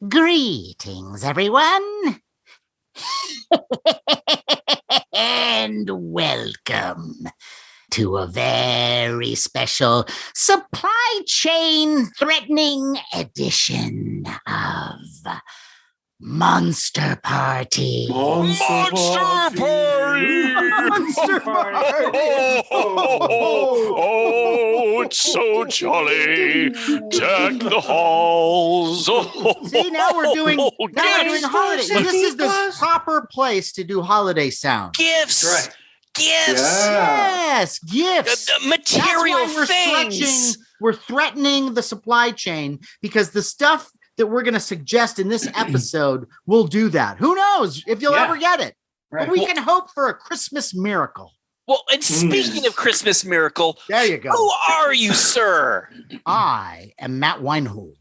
Greetings, everyone, and welcome to a very special supply chain threatening edition of Monster Party. Monster Party! Monster Party! Oh, it's so jolly. Deck the halls. See, now we're doing holiday. So this is the proper place to do holiday sound. Gifts. Right. Gifts. Yeah. Yes, gifts. The material That's why things. we're threatening the supply chain because the stuff that we're going to suggest in this episode will do that. Who knows if you'll ever get it? Right. But we can hope for a Christmas miracle. Well, and speaking of Christmas miracle, There you go. who are you, sir? I am Matt Weinhold.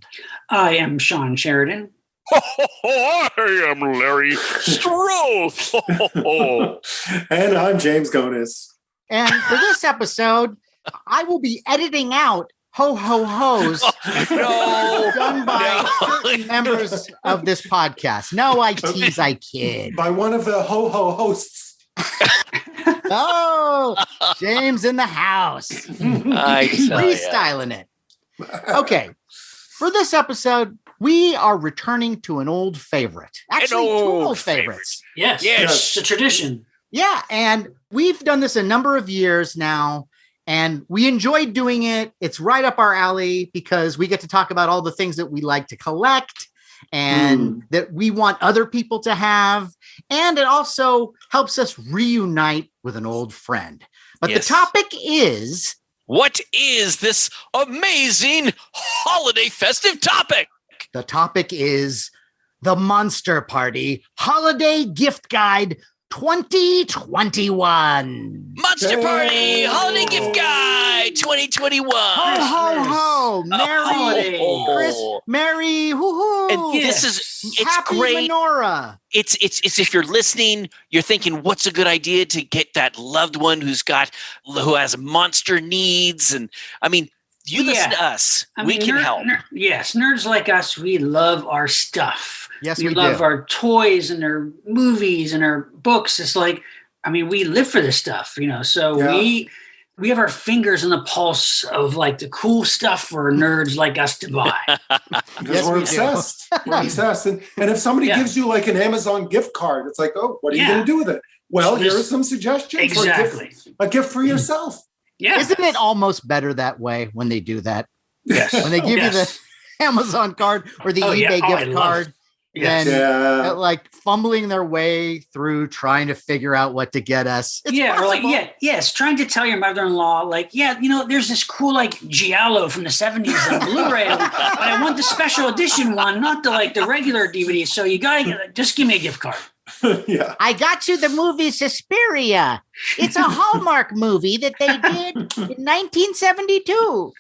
I am SHAWN Sheridan. I am Larry Stroth. And I'm James GONIS. And for this episode, I will be editing out ho ho ho's No. done by No. certain members of this podcast. No, I tease, I kid. By one of the ho-ho hosts. Oh, James in the house. I tell ya. Freestyling it. Okay. For this episode, we are returning to an old favorite. Actually, two old old favorites. Yes. Yes. It's a tradition. Yeah, and we've done this a number of years now, and we enjoyed doing it. It's right up our alley because we get to talk about all the things that we like to collect and that we want other people to have. And it also helps us reunite with an old friend. But Yes. the topic is What is this amazing holiday festive topic? the Monster Party Holiday Gift Guide 2021. Monster Party Holiday Gift Guide 2021. Ho, ho, ho. Merry holiday. Chris, Merry hoo-hoo. And this is it's Happy great. menorah. It's if you're listening, you're thinking, what's a good idea to get that loved one who has monster needs? And I mean, you listen to us. We can help. Yes, nerds like us, we love our stuff. Yes, we we love do. our toys and our movies and our books. It's like, I mean, we live for this stuff, So Yeah. we have our fingers on the pulse of like the cool stuff for nerds like us to buy. Because Yes, we're we do. obsessed. We're obsessed. And if somebody gives you like an Amazon gift card, it's like, oh, what are you Yeah. going to do with it? Well, So here are this- some suggestions. Exactly. A gift for yourself. Yeah. Isn't it almost better that way when they do that? Yes. When they give you the Amazon card or the Oh, yeah. eBay Oh, I gift love card, it. Yes. then like fumbling their way through trying to figure out what to get us. It's Or like, possible. yes, trying to tell your mother-in-law, like, there's this cool like Giallo from the 70s on Blu-ray, but I want the special edition one, not the regular DVD. So you gotta just give me a gift card. Yeah. I got you the movie Suspiria. It's a Hallmark movie that they did in 1972.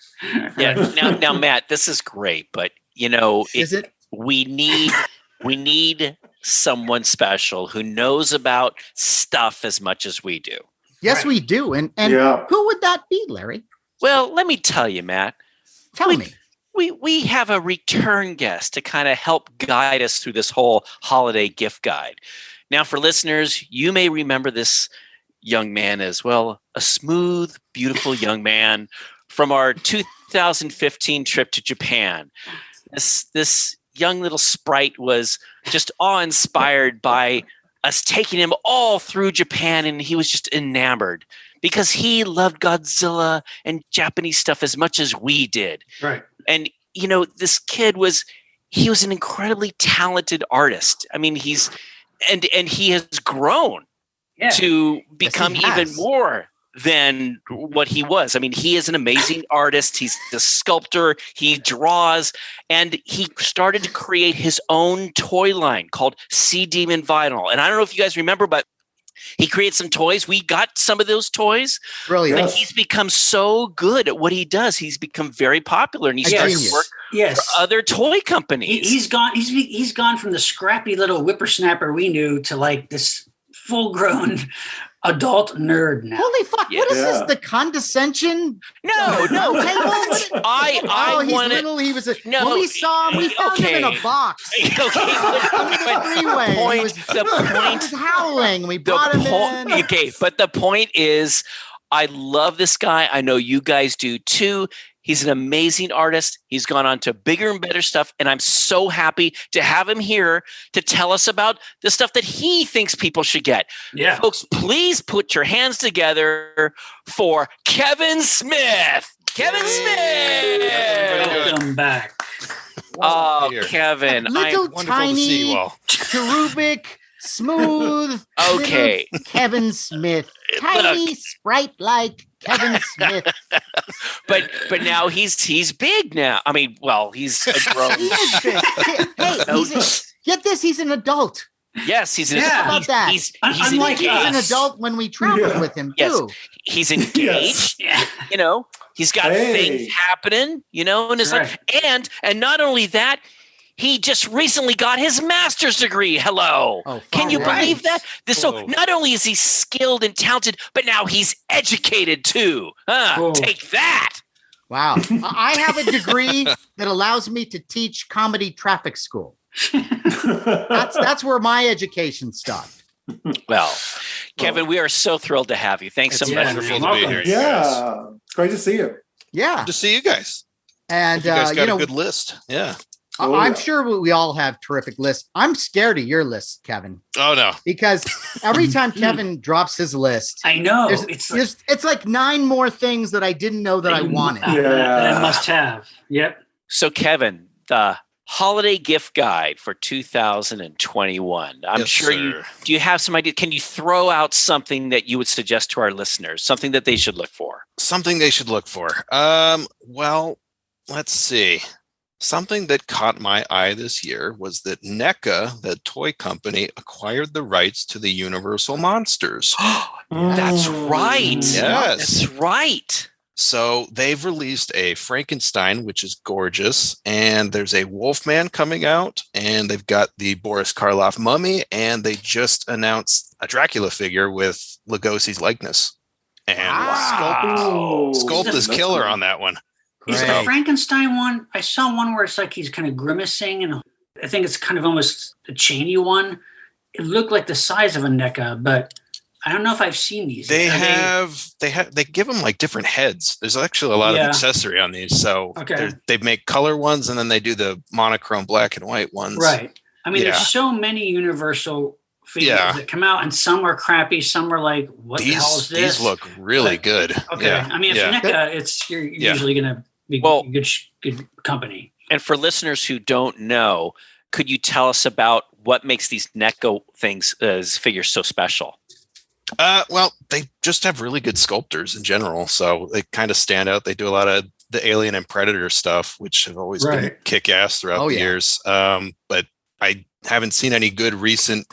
Yeah. Now, Matt, this is great, but Is it? we need someone special who knows about stuff as much as we do. Yes, Right. we do. And Yeah. who would that be, Larry? Well, let me tell you, Matt. Tell me. We have a return guest to kind of help guide us through this whole holiday gift guide. Now, for listeners, you may remember this young man as well, a smooth, beautiful young man from our 2015 trip to Japan. This young little sprite was just awe-inspired by us taking him all through Japan, and he was just enamored because he loved Godzilla and Japanese stuff as much as we did. Right. And this kid was an incredibly talented artist. I mean, he has grown Yeah. to become he has. even more than what he was. I mean, he is an amazing artist. He's a sculptor. He draws, and he started to create his own toy line called Sea Demon Vinyl. And I don't know if you guys remember, but he created some toys. We got some of those toys. Brilliant. But he's become so good at what he does. He's become very popular, and he started to genius. work Yes. for other toy companies. He's gone from the scrappy little whippersnapper we knew to like this full-grown adult nerd now. Holy fuck. What is Yeah. this? The condescension? No. table? I I he's wanted. little. He was a, No, when we saw him, we found him in a box. Okay, Under the freeway. He was howling. We brought him in. Okay, but the point is, I love this guy. I know you guys do too. He's an amazing artist. He's gone on to bigger and better stuff. And I'm so happy to have him here to tell us about the stuff that he thinks people should get. Yeah. Folks, please put your hands together for Kevin Smith. Kevin Smith. Welcome back. Oh, Here. Kevin. Little Wonderful to see tiny, you all. cherubic, smooth. Okay. little Kevin Smith. Tiny, sprite-like Kevin Smith. But now he's big now. I mean, well, he's a grown. He is big. Get this, he's an adult. Yes, he's an Yeah. How about that? He's Unlike He's an us. adult when we traveled with him, Yes. too. he's engaged. Yeah. You know, he's got Hey. things happening. You know, in his life, and not only that, he just recently got his master's degree. Hello. Oh, Can you right. believe that? So Whoa. not only is he skilled and talented, but now he's educated too. Whoa. Take that. Wow. I have a degree that allows me to teach comedy traffic school. That's where my education stopped. Well, Kevin, we are so thrilled to have you. Thanks so It's much. wonderful to Welcome. be here. you guys. Yeah, it's great to see you. Yeah. Good to see you guys. And, You guys got you know, a good list. Yeah. Oh, I'm yeah. sure we all have terrific lists. I'm scared of your list, Kevin, Oh no. because every time Kevin drops his list, I know. it's like 9 more things that I didn't know that I wanted. Yeah. That I must have. Yep. So, Kevin, the holiday gift guide for 2021. I'm Yes, sure sir. do you have some idea? Can you throw out something that you would suggest to our listeners, something that they should look for? Something they should look for. Well, let's see. Something that caught my eye this year was that NECA, the toy company, acquired the rights to the Universal Monsters. That's right. Yes. That's right. So they've released a Frankenstein, which is gorgeous, and there's a Wolfman coming out, and they've got the Boris Karloff mummy, and they just announced a Dracula figure with Lugosi's likeness. And Wow. Sculpt is That's killer cool. on that one. Is Great. the Frankenstein one? I saw one where it's like he's kind of grimacing, and I think it's kind of almost a chainy one. It looked like the size of a NECA, but I don't know if I've seen these. They Are they give them like different heads. There's actually a lot of Yeah. accessory on these. So Okay. they make color ones, and then they do the monochrome black and white ones. right. I mean, Yeah. there's so many Universal figures Yeah. that come out, and some are crappy, some are like, "What the hell is this?" These look really But- good. okay. Yeah. I mean, if yeah. NECA, you're Yeah. usually going to be Well- good company. And for listeners who don't know, could you tell us about what makes these NECA figures so special? Well, they just have really good sculptors in general, so they kind of stand out. They do a lot of the Alien and Predator stuff, which have always been Right. kick-ass throughout Oh, the yeah. years. But I haven't seen any good recent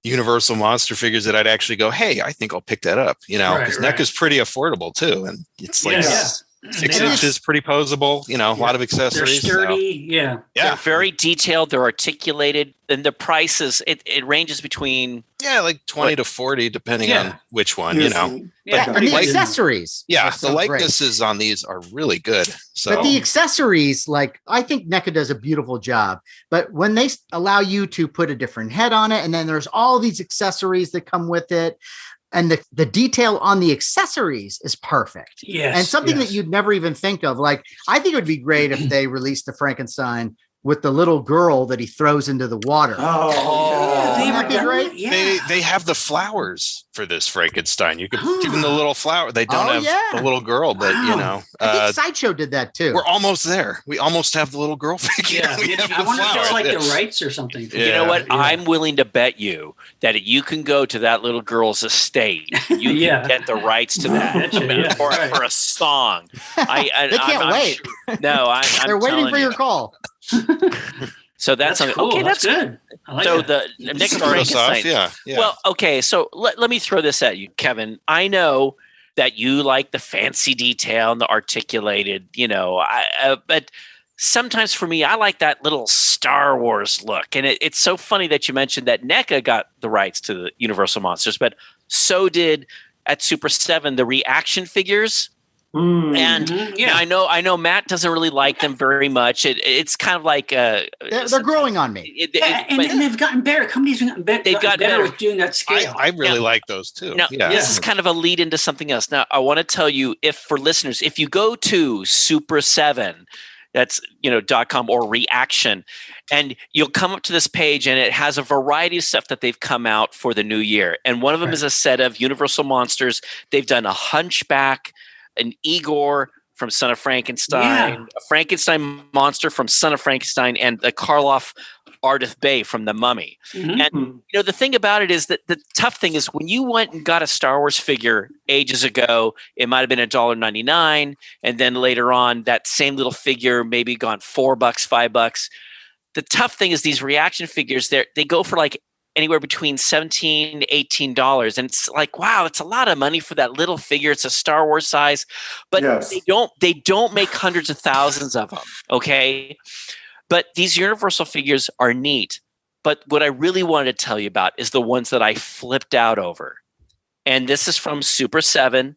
Universal monster figures that I'd actually go, hey, I think I'll pick that up. You know, Right, because right. NECA's pretty affordable too, and it's like Yeah. 6 They are- inches, pretty posable. You know, a lot of They're accessories. so- sturdy. Yeah. They're yeah, very detailed. They're articulated. And the prices, it ranges between yeah, like 20 to 40, depending Yeah. on which one. You know, Yeah. And the like- accessories. yeah, are the so great. likenesses on these are really good. So But the accessories, like I think NECA does a beautiful job. But when they allow you to put a different head on it, and then there's all these accessories that come with it, and the detail on the accessories is perfect. Yes. And something yes. that you'd never even think of. Like, I think it would be great if they released the Frankenstein with the little girl that he throws into the water. Oh, Have they Wouldn't ever that be done great? that? Yeah. they have the flowers for this Frankenstein. You could Huh. give them the little flower. They don't Oh, have yeah. the little girl, but you Wow. know, I think Sideshow did that too. we're almost there. We almost have the little girl figure. Yeah, We have I the wonder if it's flower. like Yeah. the rights or something. Yeah. You know what? Yeah. I'm willing to bet you that you can go to that little girl's estate. You Yeah. can get the rights to that Betcha, yeah, for, right. for a song. They can't I'm wait. sure- no, I'm They're waiting telling for your you. call. So that's, something. cool. Okay, that's that's good. I like so that. the next Start us off. Frankenstein. Yeah. Well, okay. So let me throw this at you, Kevin. I know that you like the fancy detail and the articulated, but sometimes for me, I like that little Star Wars look. And it's so funny that you mentioned that NECA got the rights to the Universal Monsters, but so did at Super 7 the reaction figures. And yeah. now I know Matt doesn't really like them very much. It's kind of like They're growing on me. And they've gotten better. Companies have gotten better. They've gotten better with doing that scale. I really like those too. Now, this is kind of a lead into something else. Now, I want to tell you, for listeners, if you go to Super 7, that's .com or Reaction, and you'll come up to this page, and it has a variety of stuff that they've come out for the new year. And one of them is a set of Universal monsters. They've done a Hunchback, an Igor from Son of Frankenstein, a Frankenstein monster from Son of Frankenstein, and the Karloff Ardith Bay from The Mummy. And the thing about it is that the tough thing is when you went and got a Star Wars figure ages ago, it might have been $1.99, and then later on that same little figure maybe gone $4, $5. The tough thing is these reaction figures, they go for like anywhere between $17 to $18, and it's like, wow, it's a lot of money for that little figure. It's a Star Wars size, but they don't make hundreds of thousands of them. Okay. But these Universal figures are neat. But what I really wanted to tell you about is the ones that I flipped out over. And this is from Super 7,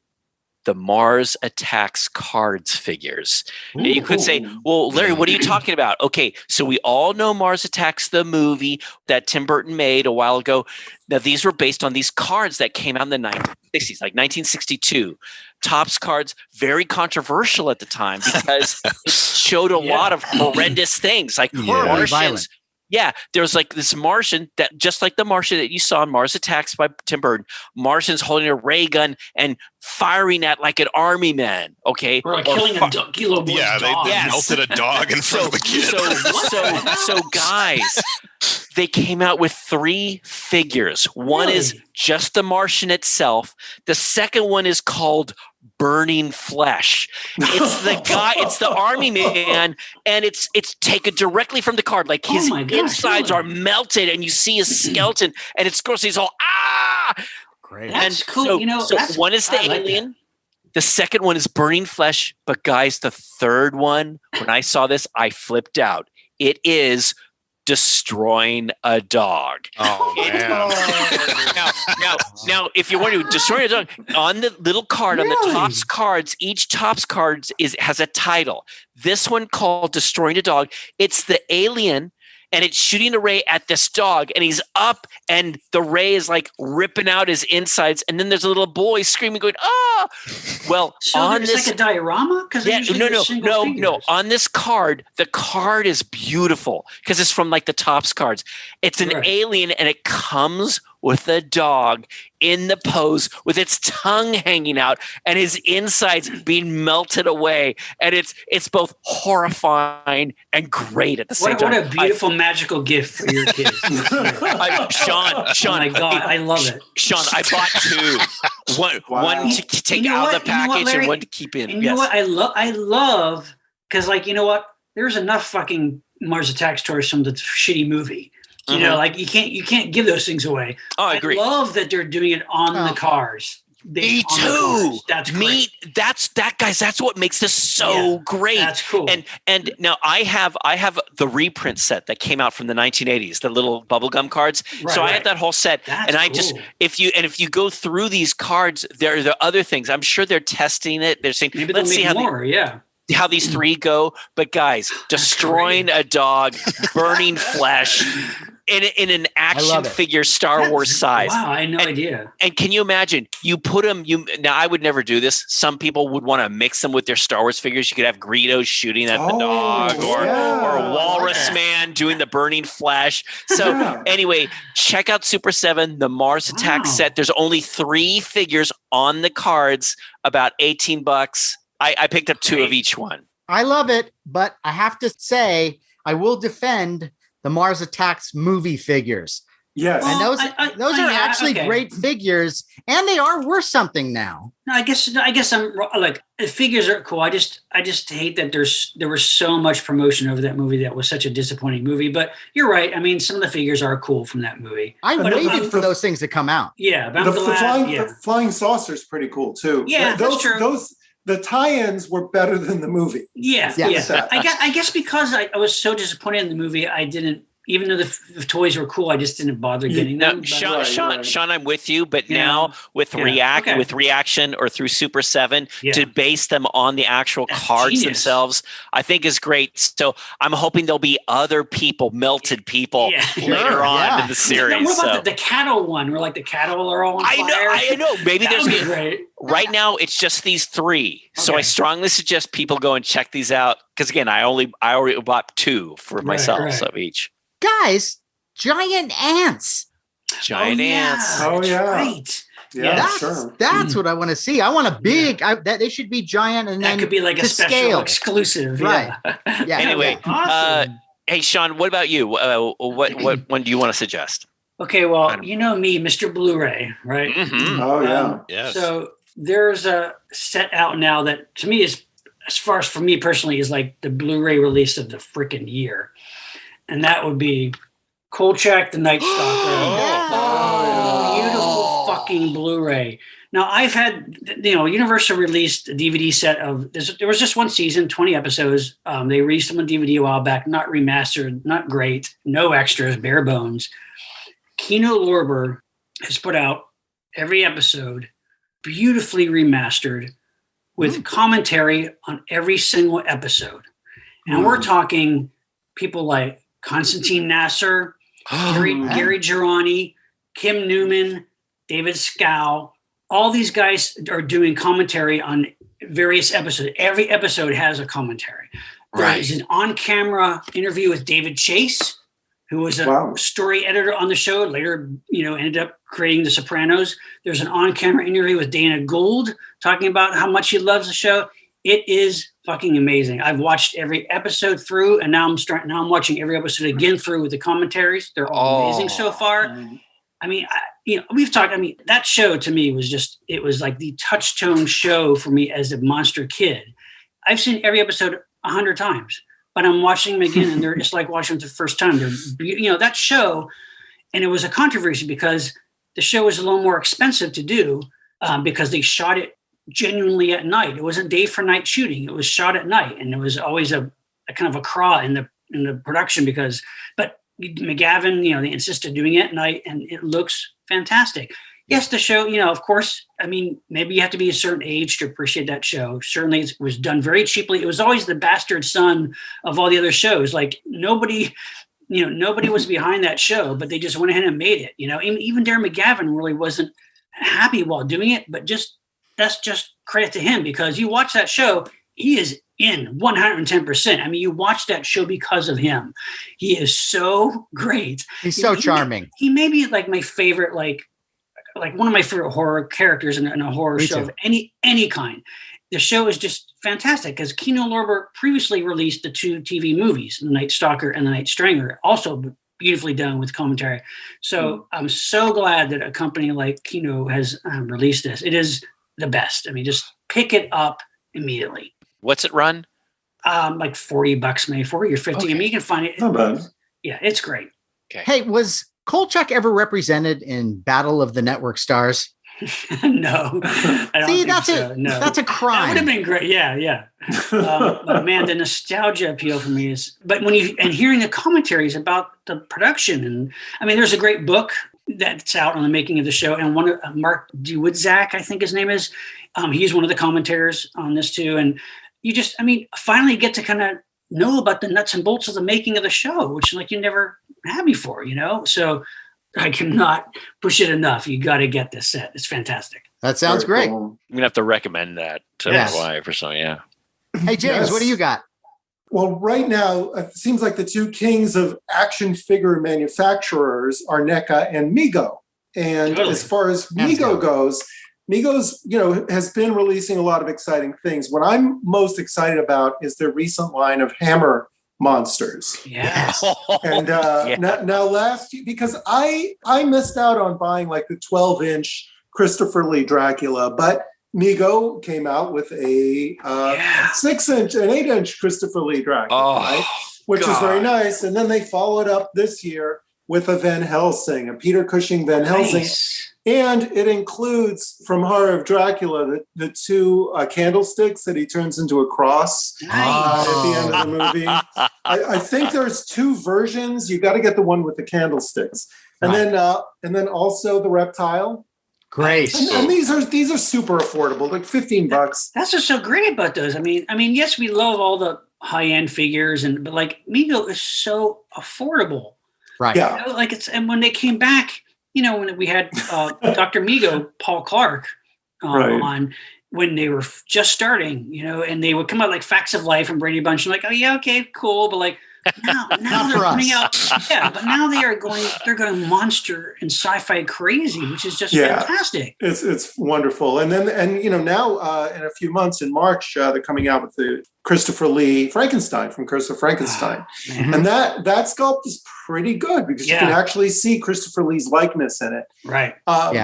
the Mars Attacks cards figures. Now you could say, well, Larry, what are you talking about? Okay, so we all know Mars Attacks, the movie that Tim Burton made a while ago. Now, these were based on these cards that came out in the 1960s, like 1962. Topps cards, very controversial at the time because it showed a lot of horrendous things, like Martians. Yeah, there was like this Martian that, just like the Martian that you saw in Mars Attacks by Tim Burton, Martian's holding a ray gun and firing at like an army man. Okay, or killing a kilo dog. They melted a dog in front of a kid. So guys, they came out with 3 figures. One is just the Martian itself. The second one is called Burning Flesh. It's the guy, it's the army man, and it's taken directly from the card. Like his insides are melted, and you see his skeleton, and it's gross. He's all Great. That's cool. So one is the alien. The second one is Burning Flesh. But guys, the third one, when I saw this, I flipped out. It is Destroying a Dog. Oh man! Now, if you're wondering, Destroying a Dog, on the little card, on the Topps cards, each Topps cards has a title. This one called Destroying a Dog. It's the alien, and it's shooting a ray at this dog, and he's up, and the ray is like ripping out his insides, and then there's a little boy screaming, going, "Ah!" Well, so on it's this, like a diorama? No. On this card, the card is beautiful because it's from like the Topps cards. It's an alien, and it comes with a dog in the pose with its tongue hanging out and his insides being melted away. And it's both horrifying and great at the same time. What a beautiful magical gift for your kids. Sean, oh my God, I love it. Sean, I bought 2. One to take out of the package and one to keep in. And you know what? I love because, like, you know what? There's enough fucking Mars Attacks toys from the shitty movie. You know, like you can't give those things away. Oh, I agree. I love that they're doing it on the cars. Me too. That's great. Guys. That's what makes this so great. That's cool. And now I have the reprint set that came out from the 1980s, the little bubblegum cards. So I have that whole set. That's and I cool. just if you go through these cards, there are other things. I'm sure they're testing it. They're saying, maybe let's see how how these 3 go. But guys, Destroying a Dog, Burning Flesh, in an action figure Star Wars size. Wow, I had no idea. And can you imagine? You put them. Now I would never do this. Some people would want to mix them with their Star Wars figures. You could have Greedo shooting at the dog, or a Walrus Man doing the Burning Flesh. So anyway, check out Super 7, the Mars Attack set. There's only 3 figures on the cards, about $18. I picked up 2 of each one. I love it, but I have to say I will defend the Mars Attacks movie figures. Yes. And those are actually great figures, and they are worth something now. No, I guess I'm like, the figures are cool. I just hate that there was so much promotion over that movie that was such a disappointing movie. But you're right. I mean, some of the figures are cool from that movie. I waited for those things to come out. Yeah, but the flying saucer is pretty cool too. Yeah, that's true. The tie-ins were better than the movie. Yeah. I guess because I was so disappointed in the movie, I didn't even though the toys were cool, I just didn't bother getting them. No, But- Sean, I'm with you, but Yeah. now with Okay. with Reaction or through Super 7 Yeah. to base them on the actual That's cards genius. themselves, I think is great. So I'm hoping there'll be other melted people Yeah. later Sure, on yeah. in the series. Now, what about So the cattle one, where like the cattle are all on I fire? know. Maybe That there's would be great. right now it's just these 3. So I Okay. strongly suggest people go and check these out because again, I already bought 2 for myself, so each Guys, giant ants. giant ants. Oh, that's yeah. right. Yeah, That's, sure. that's what I want to see. I want a big, that they should be giant and That then could be like a to special scale. exclusive. Right. Yeah. Yeah. Anyway, Awesome. Hey, Sean, what about you? What one do you want to suggest? Okay, well, you know me, Mr. Blu-ray, right? Mhm. Oh, yeah. Yes. So there's a set out now that to me is, as far as for me personally, is like the Blu-ray release of the freaking year. And that would be Kolchak the Night Stalker. Beautiful fucking Blu-ray. Now I've had, Universal released a DVD set of, there was just one season, 20 episodes. They released them on DVD a while back, not remastered, not great, no extras, bare bones. Kino Lorber has put out every episode beautifully remastered with commentary on every single episode. And we're talking people like Konstantin Nasser, Gary Girani, Kim Newman, David Scow. All these guys are doing commentary on various episodes. Every episode has a commentary. There's an on-camera interview with David Chase, who was a story editor on the show, later, ended up creating The Sopranos. There's an on-camera interview with Dana Gould talking about how much he loves the show. It is fucking amazing. I've watched every episode through, and now I'm watching every episode again through with the commentaries. They're all amazing so far. I mean, we've talked. I mean, that show to me was it was like the touchstone show for me as a monster kid. I've seen every episode 100 times, but I'm watching them again, and they're just like watching them the first time. They're, that show, and it was a controversy because the show was a little more expensive to do because they shot it genuinely at night. It wasn't day for night shooting. It was shot at night, and there was always a kind of a craw in the production but McGavin, they insisted doing it at night, and it looks fantastic. Yes, the show, of course, I mean, maybe you have to be a certain age to appreciate that show. Certainly it was done very cheaply. It was always the bastard son of all the other shows. Like nobody was behind that show, but they just went ahead and made it, even Darren McGavin really wasn't happy while doing it, but that's just credit to him, because you watch that show, he is in 110%. I mean, you watch that show because of him. He is so great. He's so charming. He may be like my favorite, like one of my favorite horror characters in a horror Me show too. of any kind. The show is just fantastic because Kino Lorber previously released the 2 TV movies, The Night Stalker and The Night Strangler, also beautifully done with commentary. So I'm so glad that a company like Kino has released this. It is the best. I mean, just pick it up immediately. What's it run? Like $40, maybe 40 or 50. Okay. I mean, you can find it. Not bad. Yeah, it's great. Hey, was Kolchak ever represented in Battle of the Network Stars? No, I don't See, think that's so. it. No, That's a that would crime. have been great. Yeah. But man, the nostalgia appeal for me is. But hearing the commentaries about the production, and I mean, there's a great book that's out on the making of the show, and one of Mark DeWoodzak, I think his name is. He's one of the commentators on this too, and you just, finally get to kind of know about the nuts and bolts of the making of the show, which like you never had before, So I cannot push it enough. You got to get this set. It's fantastic. That sounds Very great. cool. I'm gonna have to recommend that to Yes. my wife or something. Yeah. Hey, James, what do you got? Well, right now, it seems like the 2 kings of action figure manufacturers are NECA and Mego. And Totally. as far as Hands down. Mego goes, Migos, has been releasing a lot of exciting things. What I'm most excited about is their recent line of Hammer monsters. Yeah. And now last year, because I missed out on buying like the 12-inch Christopher Lee Dracula, but Mego came out with a 6-inch, an 8-inch Christopher Lee Dracula, right? Which is very nice. And then they followed up this year with a Van Helsing, a Peter Cushing Van Helsing. Nice. And it includes from Horror of Dracula the two candlesticks that he turns into a cross Nice. at the end of the movie. I think there's two versions. You got to get the one with the candlesticks, and then also the reptile. Great. And these are super affordable, like $15. That's what's so great about those. I mean, yes, we love all the high-end figures, but like Mego is so affordable. Right. Yeah. You know, like and when they came back, you know, when we had Dr. Mego, Paul Clark on when they were just starting, you know, and they would come out like Facts of Life and Brady Bunch and like, oh yeah, okay, cool, but like now they're coming out, but now they're going monster and sci-fi crazy, which is just fantastic. It's wonderful. And you know, now in a few months in March, they're coming out with the Christopher Lee Frankenstein from Curse of Frankenstein. And that sculpt is pretty good because you can actually see Christopher Lee's likeness in it. Right.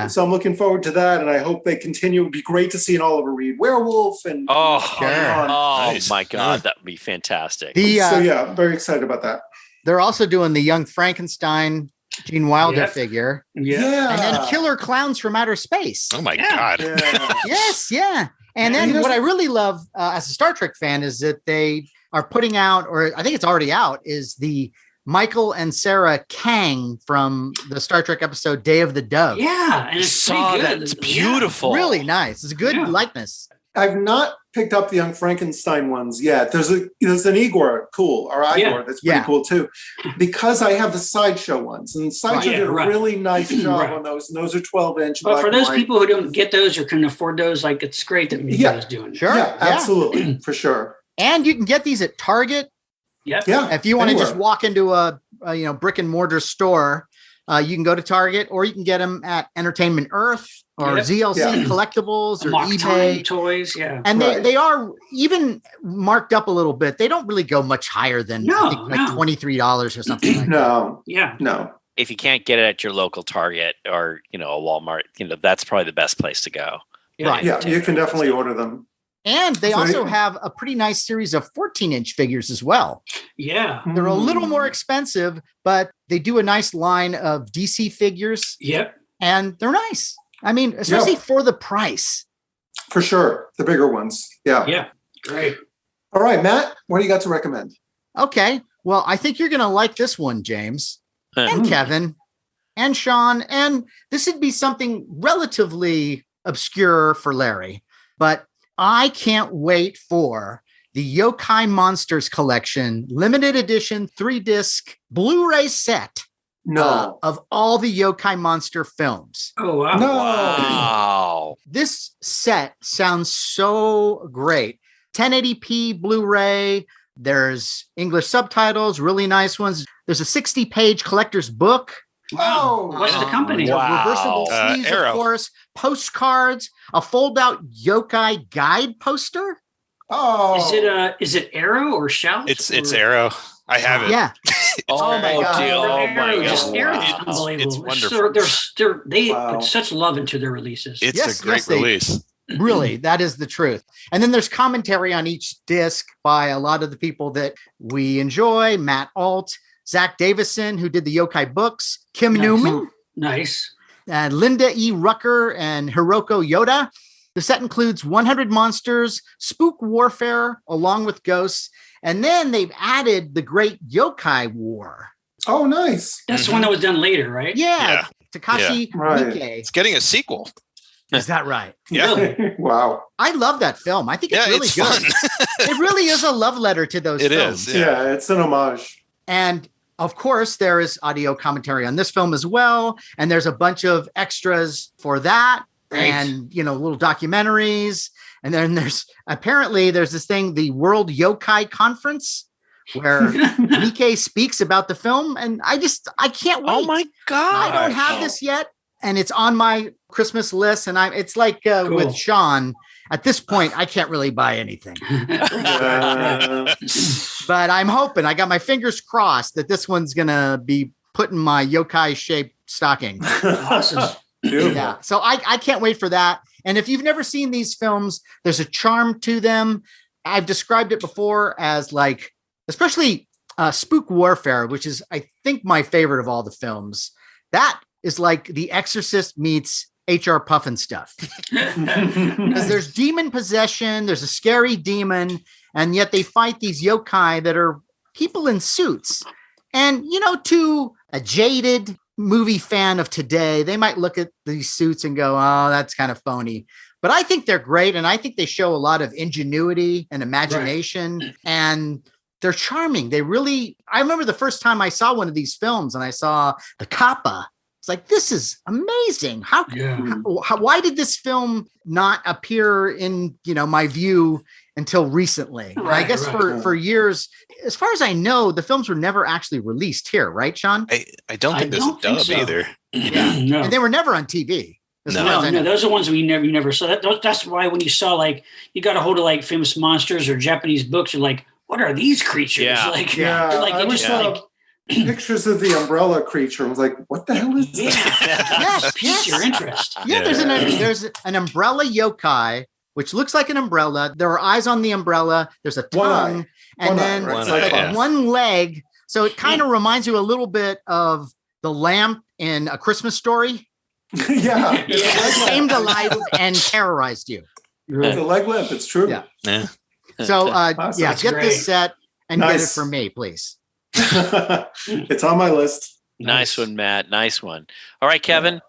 So I'm looking forward to that, and I hope they continue. It would be great to see an Oliver Reed werewolf and Nice. My God, that would be fantastic. so very excited about that. They're also doing the Young Frankenstein Gene Wilder figure. Yeah. And then Killer Clowns from Outer Space. Oh my God. Yeah. Yes, yeah. And then what I really love as a Star Trek fan is that they are putting out, or I think it's already out, is the Michael and Sarah Kang from the Star Trek episode Day of the Dove. Yeah, and it's saw that. It's beautiful. Really nice. It's a good likeness. I've not picked up the Young Frankenstein ones yet. There's an Igor Igor that's pretty cool too, because I have the Sideshow ones, and Sideshow did a really nice job on those. And those are 12-inch. But for those people who don't get those or can afford those, like it's great that Mego is doing it. Sure. Yeah, absolutely, for sure. And you can get these at Target. Yeah. If you want to just walk into a brick and mortar store, you can go to Target, or you can get them at Entertainment Earth or ZLC Collectibles or Mock eBay Time Toys. Yeah. And they are even marked up a little bit. They don't really go much higher than $23 or something like that. No. If you can't get it at your local Target or, you know, a Walmart, you know, that's probably the best place to go. Right. Yeah, you can definitely order them. And they also have a pretty nice series of 14-inch figures as well. Yeah. They're a little more expensive, but they do a nice line of DC figures. Yep. And they're nice. I mean, especially for the price. For sure. The bigger ones. Yeah. Yeah. Great. All right, Matt, what do you got to recommend? Okay. Well, I think you're going to like this one, James, and Kevin, and Sean. And this would be something relatively obscure for Larry, but I can't wait for the Yokai Monsters Collection limited edition 3-disc Blu-ray set of all the Yokai Monster films. Oh, wow. No. Wow. This set sounds so great. 1080p Blu-ray. There's English subtitles, really nice ones. There's a 60-page collector's book. Wow. What's the company? Reversible sleeves, of course, postcards, a fold-out Yokai guide poster. Oh, Is it Arrow or Shout? It's Arrow. I have it. Yeah. Oh my God. Oh my God. Just Arrow's It's unbelievable. wonderful. They put such love into their releases. It's a great release. Really, that is the truth. And then there's commentary on each disc by a lot of the people that we enjoy. Matt Alt, Zach Davison, who did the Yokai books, Kim Newman. Nice. And Linda E. Rucker and Hiroko Yoda. The set includes 100 monsters, spook warfare, along with ghosts. And then they've added the Great Yokai War. Oh, nice. That's the one that was done later, right? Yeah. Takashi Miike. It's getting a sequel. Is that right? Yeah. Wow. I love that film. I think it's really good. It really is a love letter to those films. It is. Yeah, it's an homage. And of course, there is audio commentary on this film as well. And there's a bunch of extras for that. Right. And, you know, little documentaries. And then there's this thing, the World Yokai Conference, where Miike speaks about the film. And I can't wait. Oh my God. I don't have this yet. And it's on my Christmas list. And it's like with Sean. At this point, I can't really buy anything. But I'm hoping, I got my fingers crossed that this one's going to be put in my yokai-shaped stocking. Awesome. Beautiful. Yeah. So I can't wait for that. And if you've never seen these films, there's a charm to them. I've described it before as like, especially Spook Warfare, which is, I think, my favorite of all the films. That is like The Exorcist meets HR Puffin stuff. Because there's demon possession, there's a scary demon, and yet they fight these yokai that are people in suits. And, to a jaded movie fan of today, they might look at these suits and go, oh, that's kind of phony. But I think they're great. And I think they show a lot of ingenuity and imagination, and they're charming. I remember the first time I saw one of these films and I saw the Kappa. It's like, this is amazing. Why did this film not appear in, my view until recently? I guess for years, as far as I know, the films were never actually released here, right, Sean? I don't think there's a dub either. Yeah. No. And they were never on TV. No, those are ones you never saw. That's why when you saw, like, you got a hold of like famous monsters or Japanese books, you're like, what are these creatures? Yeah. I was saw pictures of the umbrella creature. I was like, what the hell is that? Yes. Piques your interest. Yeah, there's an umbrella yokai, which looks like an umbrella. There are eyes on the umbrella. There's a tongue, one leg. So it kind of reminds you a little bit of the lamp in A Christmas Story. It came to life and terrorized you. It's a leg lamp. It's true. Yeah. So, Awesome. get this set and get it for me, please. It's on my list. Nice one, Matt. Nice one. All right, Kevin.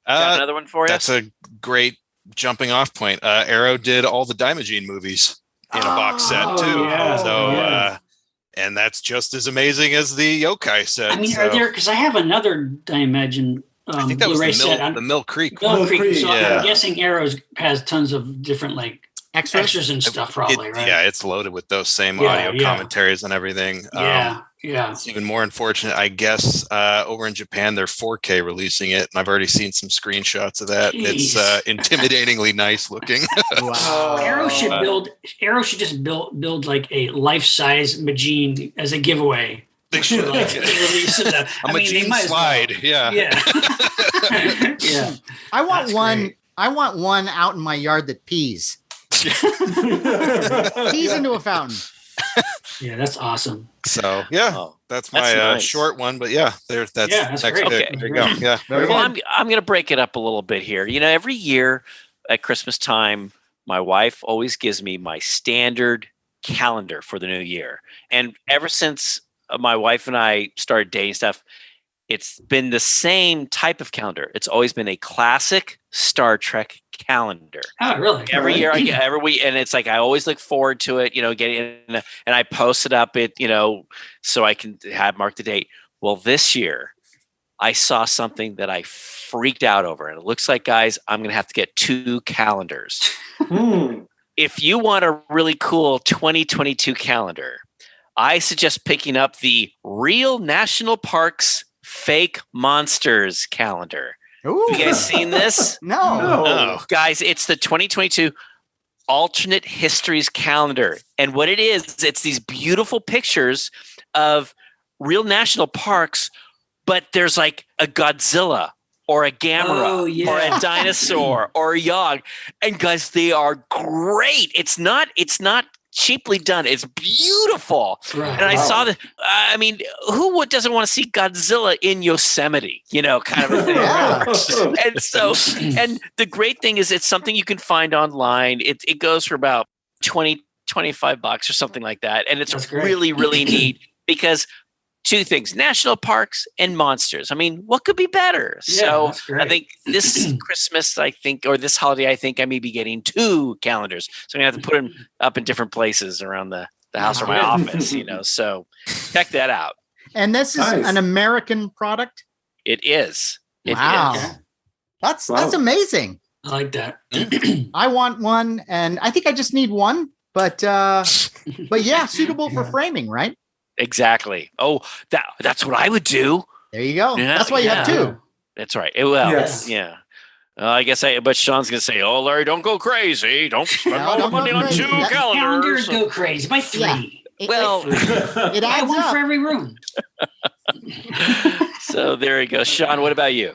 Got another one for you? That's a great jumping off point. Arrow did all the Daimajin movies in a box set too. And that's just as amazing as the yokai set. I mean, are there, because I have another Daimajin I think that was Blu-ray the Mill Creek. Mill Creek. So yeah. I'm guessing Arrows has tons of different like extras and stuff, probably, right? Yeah, it's loaded with those same audio commentaries and everything. Yeah. It's even more unfortunate, I guess. Over in Japan, they're 4K releasing it, and I've already seen some screenshots of that. Jeez. It's intimidatingly nice looking. Wow. Arrow should just build like a life-size Majin as a giveaway. They should like the release of the, a Majin slide. Well. Yeah. Yeah. I want one out in my yard that pees. Pees into a fountain. Yeah, that's awesome. So that's my nice. short one, but that's next great. pick. Okay. There you go. Yeah. Well, I'm going to break it up a little bit here. Every year at Christmas time, my wife always gives me my standard calendar for the new year. And ever since my wife and I started dating stuff, it's been the same type of calendar. It's always been a classic Star Trek calendar. Oh, really? Every year I get and it's like I always look forward to it, getting in, and I post it up so I can mark the date. Well, this year I saw something that I freaked out over, and it looks like, guys, I'm going to have to get 2 calendars. If you want a really cool 2022 calendar, I suggest picking up the Real National Parks Fake Monsters calendar. Ooh. Have you guys seen this? No. Guys, it's the 2022 Alternate Histories calendar. And what it is, it's these beautiful pictures of real national parks, but there's like a Godzilla or a Gamera or a dinosaur or a Yogg. And guys, they are great. It's not cheaply done. It's beautiful. Right. And I saw that. I mean, who doesn't want to see Godzilla in Yosemite, kind of a thing. And the great thing is it's something you can find online. It goes for about $25 or something like that. And it's really, really neat because 2 things, national parks and monsters. I mean, what could be better? Yeah, so I think this Christmas, or this holiday, I think I may be getting 2 calendars. So I'm going to have to put them up in different places around the house or my office, so check that out. And this is an American product? It is. Wow. It is. That's amazing. I like that. I want one, and I think I just need one, but suitable for framing, right? Exactly. Oh, that's what I would do. There you go. Yeah, that's why you have 2. That's right. I guess but Sean's going to say, oh, Larry, don't go crazy. Don't spend all the money on 2 calendars. Calendars go crazy. Buy 3. Yeah. It adds one for every room. So there you go. Sean, what about you?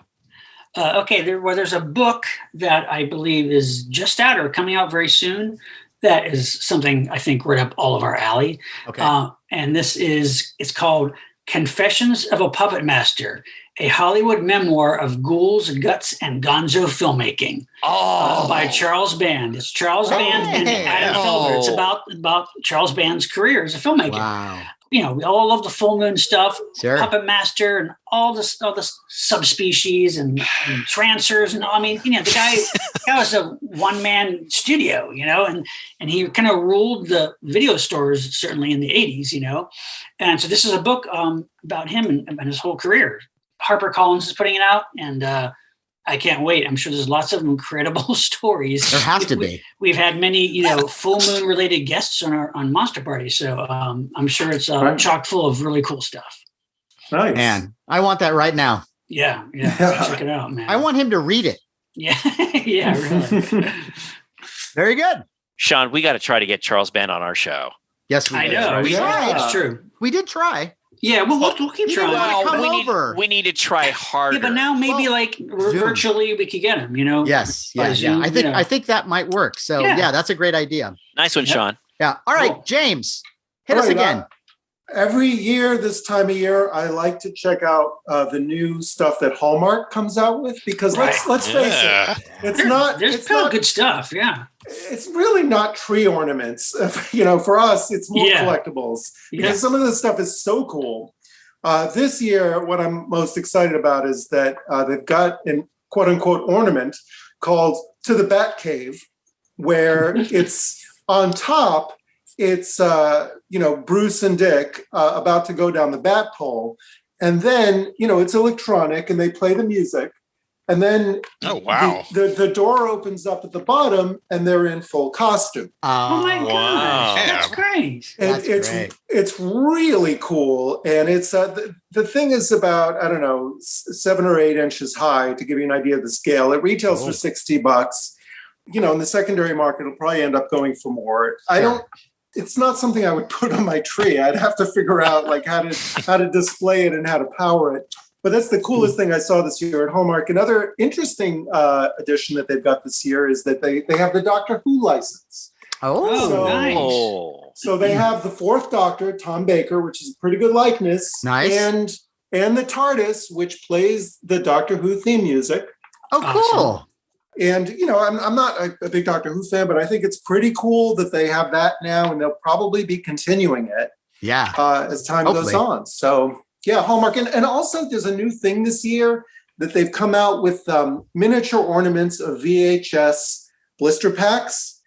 There's a book that I believe is just out or coming out very soon. That is something I think right up all of our alley. Okay. And it's called Confessions of a Puppet Master, a Hollywood memoir of ghouls, guts, and gonzo filmmaking by Charles Band. It's Charles Band and Adam Felder. It's about Charles Band's career as a filmmaker. Wow. You know, we all love the full moon stuff, Sure. Puppet Master, and all the subspecies and trancers, and I mean, you know, the guy was a one man studio, you know, and he kind of ruled the video stores certainly in the 80s, you know, and so this is a book about him and his whole career. HarperCollins is putting it out, and I can't wait. I'm sure there's lots of incredible stories. There has to be. We've had many, you know, full moon related guests on Monster Party, so I'm sure it's chock full of really cool stuff. Nice. Man, I want that right now. Yeah. Check it out, man. I want him to read it. Yeah, yeah, really. Very good. Sean, we got to try to get Charles Band on our show. Yes, we I did. know. Yeah. It's true. We did try. Yeah, we'll keep You trying. know what? Come over. We need to try harder. Yeah, but now maybe virtually we could get him. You know. Yes. by Yeah. Zoom, I think that might work. So Yeah. that's a great idea. Nice one, Sean. Yeah. All right, Cool. James, hit All us right, again. Every year, this time of year, I like to check out the new stuff that Hallmark comes out with, because let's face it, There's good stuff. Yeah. it's really not tree ornaments. You know, for us, it's more collectibles, because some of this stuff is so cool. This year, what I'm most excited about is that they've got an quote unquote ornament called To the Bat Cave, where it's on top, it's, Bruce and Dick about to go down the bat pole. And then, it's electronic and they play the music. And then the door opens up at the bottom and they're in full costume. Oh my Wow. gosh, that's great. That's great. It's really cool. And it's the thing is about, 7 or 8 inches high, to give you an idea of the scale. It retails for $60. In the secondary market, it'll probably end up going for more. It's not something I would put on my tree. I'd have to figure out how to display it and how to power it. But that's the coolest thing I saw this year at Hallmark. Another interesting addition that they've got this year is that they have the Doctor Who license. Oh, Nice. So they have the 4th Doctor, Tom Baker, which is a pretty good likeness. Nice. And the TARDIS, which plays the Doctor Who theme music. Oh, cool. And, I'm not a big Doctor Who fan, but I think it's pretty cool that they have that now, and they'll probably be continuing it as time goes on. So, yeah, Hallmark. And also there's a new thing this year that they've come out with miniature ornaments of VHS blister packs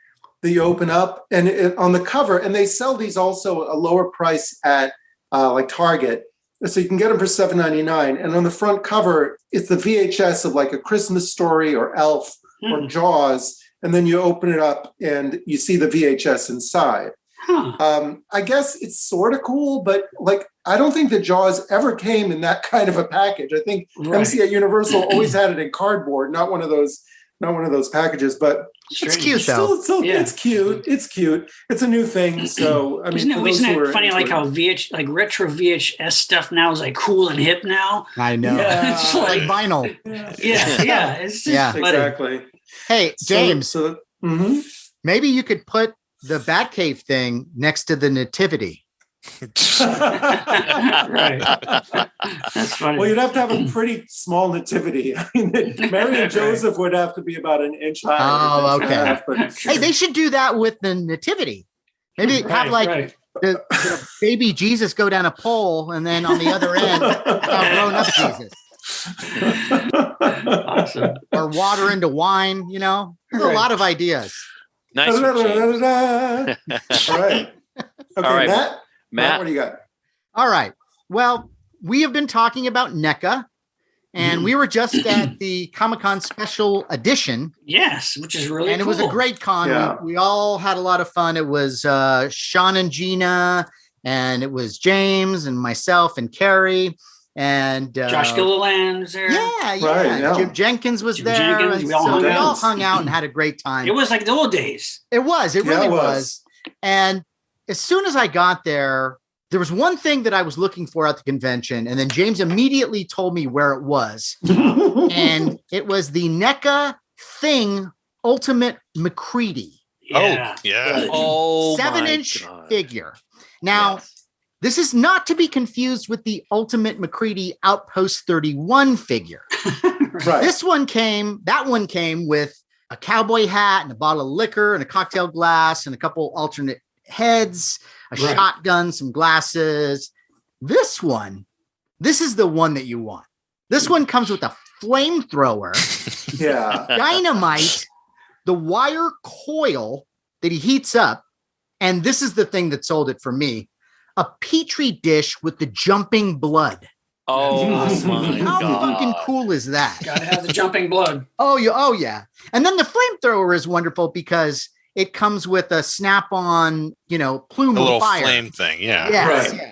that you open up and on the cover. And they sell these also at a lower price at like Target. So you can get them for $7.99. And on the front cover, it's the VHS of like A Christmas Story or Elf or Jaws. And then you open it up and you see the VHS inside. I guess it's sort of cool, but I don't think the Jaws ever came in that kind of a package. I think MC at Universal always had it in cardboard, not one of those packages. But it's cute though. It's cute. It's cute. It's a new thing. So I mean, isn't it funny? Like how retro VHS stuff now is like cool and hip now. I know. Yeah, it's like vinyl. Yeah. It's just funny. Exactly. Hey, James. So maybe you could put the Batcave thing next to the Nativity. Right. That's funny. Well, you'd have to have a pretty small nativity. I mean, Mary and Joseph would have to be about an inch high. Oh, okay. But Hey, they should do that with the Nativity. Maybe have the baby Jesus go down a pole, and then on the other end, have grown-up Jesus. Awesome. Or water into wine. There's a lot of ideas. Nice one, James. All right. Okay, All right, Matt, what do you got? All right. Well, we have been talking about NECA, and we were just at the Comic-Con special edition. Yes, which is really and cool. It was a great con. Yeah. We all had a lot of fun. It was Sean and Gina, and it was James and myself and Carrie. And Josh Gilliland was there. Yeah. Right, yeah. Jim Jenkins was Jim there. Jenkins, and we all so hung we out. all hung out and had a great time. It was like the old days. It was. It Yeah, really it was. And as soon as I got there was one thing that I was looking for at the convention, and then James immediately told me where it was. And it was the NECA Thing Ultimate Mccready. Yeah. Oh, yeah. Oh, 7-inch figure. Now, This is not to be confused with the Ultimate Mccready Outpost 31 figure. Right. That one came with a cowboy hat and a bottle of liquor and a cocktail glass and a couple alternate heads, a shotgun, some glasses. This is the one that you want. This one comes with a flamethrower, dynamite, the wire coil that he heats up. And this is the thing that sold it for me. A petri dish with the jumping blood. Oh my How God. fucking cool is that? Gotta have the jumping blood. Oh yeah. And then the flamethrower is wonderful because it comes with a snap-on, plume A of little fire. flame thing. Yeah. Yes, Right. yeah.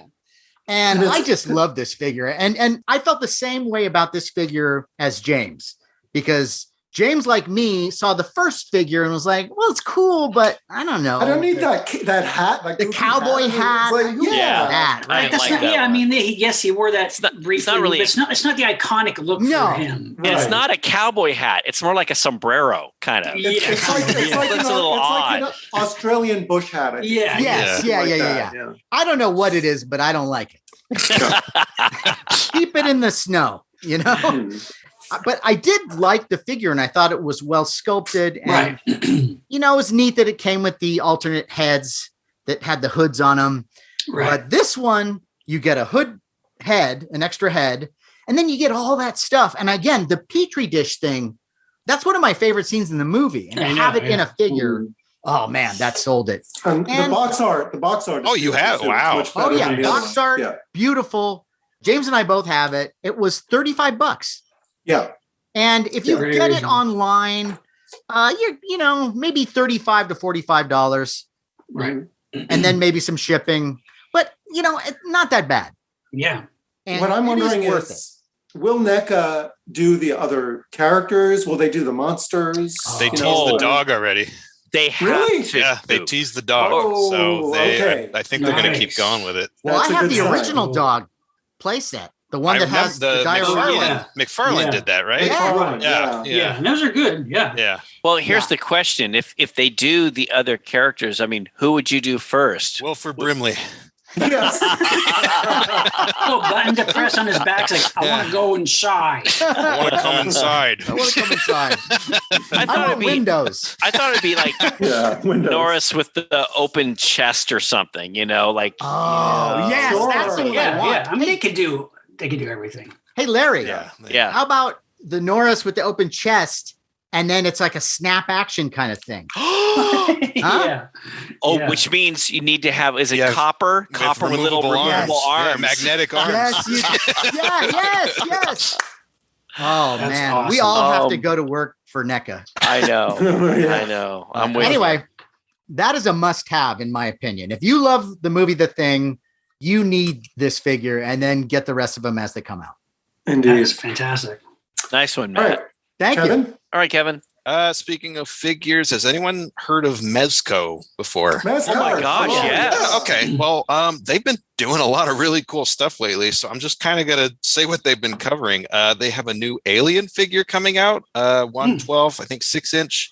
And I just love this figure. And I felt the same way about this figure as James, because James, like me, saw the first figure and was like, well, it's cool, but I don't know. I don't need that hat. Like The cowboy hat. It's like, Who wore Yeah. that, I right? didn't like that one. Yes, he wore that briefly. it's not really- but it's not the iconic look No. for him. And it's Right. not a cowboy hat. It's more like a sombrero, kind of. It's like, It's a little like an Australian bush hat. I think. Yeah. Yes, Yeah. yeah. I don't know what it is, but I don't like it. Keep it in the snow, But I did like the figure, and I thought it was well sculpted. And, Right. it was neat that it came with the alternate heads that had the hoods on them. Right. But this one, you get a hood head, an extra head, and then you get all that stuff. And again, the Petri dish thing, that's one of my favorite scenes in the movie. And to have it in a figure, oh man, that sold it. And And- the box art. Oh, you have? It's Wow. much Oh better yeah, than the other box one. art, Yeah. beautiful. James and I both have it. It was $35. Yeah. And if you Very get it reasonable. online, you're maybe $35 to $45, Right. and then maybe some shipping. But it's not that bad. Yeah. And What I'm it wondering worth is, will NECA do the other characters? Will they do the monsters? They Oh. teased the dog already. They have Really? to. Yeah, they teased the dog. Oh, so okay. I think they're going to Nice. keep going with it. Well, That's I a have good the sign. original dog playset, the one I that remember has the diarrhea. McFarlane. Yeah. McFarlane Yeah. did that, right? Yeah. McFarlane, Yeah. Yeah. And those are good. Yeah. Yeah. Well, here's Yeah. the question: if they do the other characters, I mean, who would you do first? Wilford Brimley. Yes. Oh, button to press on his back. It's like, I want to go inside. I want to come inside. I want to come inside. I I thought want it'd be. windows. I thought it'd be like Yeah. Windows. Norris with the open chest or something. Like. Oh, yes, Sure. that's what I Yeah. want. Yeah. I mean, they could do everything. Hey, Larry. Yeah. Yeah. How about the Norris with the open chest, and then it's like a snap action kind of thing? Yeah. Oh, Yeah. which means you need to have Yeah, copper with little removable removable Yeah, arms. magnetic arms. Yes, yes. Oh That's man, we awesome. all have to go to work for NECA. I know. Yeah. I know. I'm with you. Anyway, that is a must-have in my opinion. If you love the movie The Thing, you need this figure, and then get the rest of them as they come out. That Indeed. is fantastic. Nice one, All Matt. right, Thank you. Kevin. All right, Kevin. Speaking of figures, has anyone heard of Mezco before? Mascot. Oh my gosh, Come on. yes. Yeah, okay. Well, they've been doing a lot of really cool stuff lately, so I'm just kind of gonna say what they've been covering. They have a new Alien figure coming out, 112, I think 6-inch.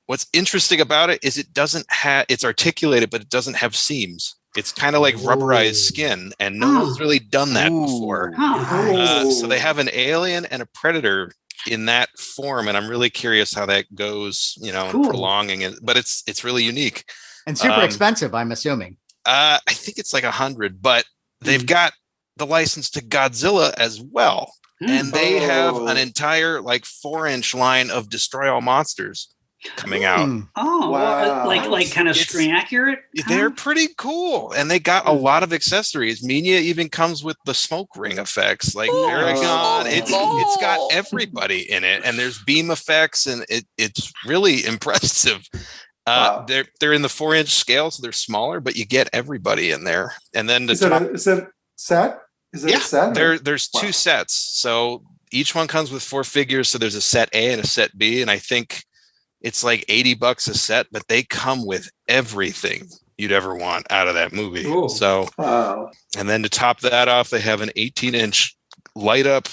What's interesting about it is it doesn't have, it's articulated, but it doesn't have seams. It's kind of like rubberized skin, and no one's really done that before. Huh. So they have an alien and a predator in that form, and I'm really curious how that goes, and Cool. prolonging it. But it's really unique. And super Um, expensive, I'm assuming. I think it's like 100, but they've got the license to Godzilla as well, and they have an entire 4-inch line of Destroy All Monsters coming out. Hmm. Oh, Wow. like kind of It's- screen accurate. They're pretty cool, and they got a lot of accessories. Minia even comes with the smoke ring effects, like Paragon. It's got everybody in it, and there's beam effects, and it's really impressive. Wow. They're in the 4-inch scale, so they're smaller, but you get everybody in there. And then the Is it top, a set? Is it yeah, a set? there's Wow. 2 sets, so each one comes with 4 figures. So there's a set A and a set B, and I think it's like $80 a set, but they come with everything you'd ever want out of that movie. Cool. So, Wow. and then to top that off, they have an 18-inch light up,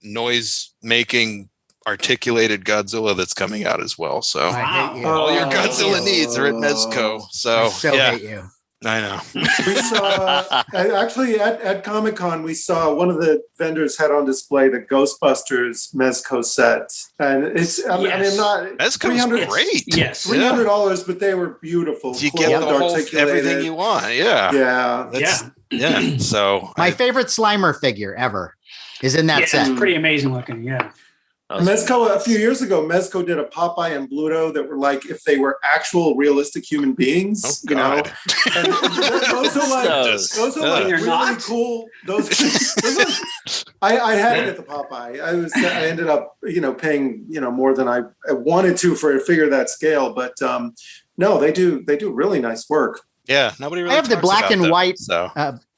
noise making, articulated Godzilla that's coming out as well. So I hate you. Wow. all your Oh. Godzilla needs are at Mezco. I So, so yeah, hate you. I know. We saw actually at Comic-Con, we saw one of the vendors had on display the Ghostbusters Mezco set, and it's I mean not Mezco's great. Yes, $300, but they were beautiful. You get the whole everything you want. Yeah. So my favorite Slimer figure ever is in that set. It's pretty amazing looking. Yeah. Mezco, a few years ago, Mezco did a Popeye and Bluto that were like if they were actual realistic human beings, you know. And those are like really cool. Those I had it at the Popeye. I ended up, paying, more than I wanted to for a figure that scale, but no, they do really nice work. Yeah, nobody really. I have the black and white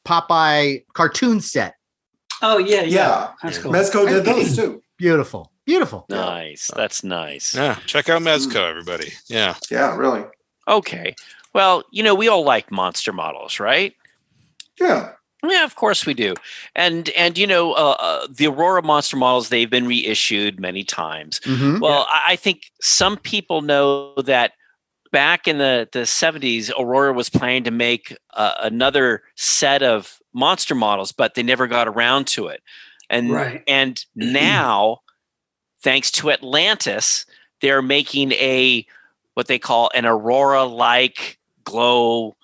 Popeye cartoon set. Oh yeah. That's cool. Mezco did those too. Beautiful. Nice. That's nice. Yeah, check out Mezco, everybody. Yeah, really. Okay. Well, we all like monster models, right? Yeah. Yeah, of course we do. And the Aurora monster models, they've been reissued many times. Mm-hmm. Well, I think some people know that back in the 70s, Aurora was planning to make another set of monster models, but they never got around to it. And now, thanks to Atlantis, they're making what they call an Aurora-like glow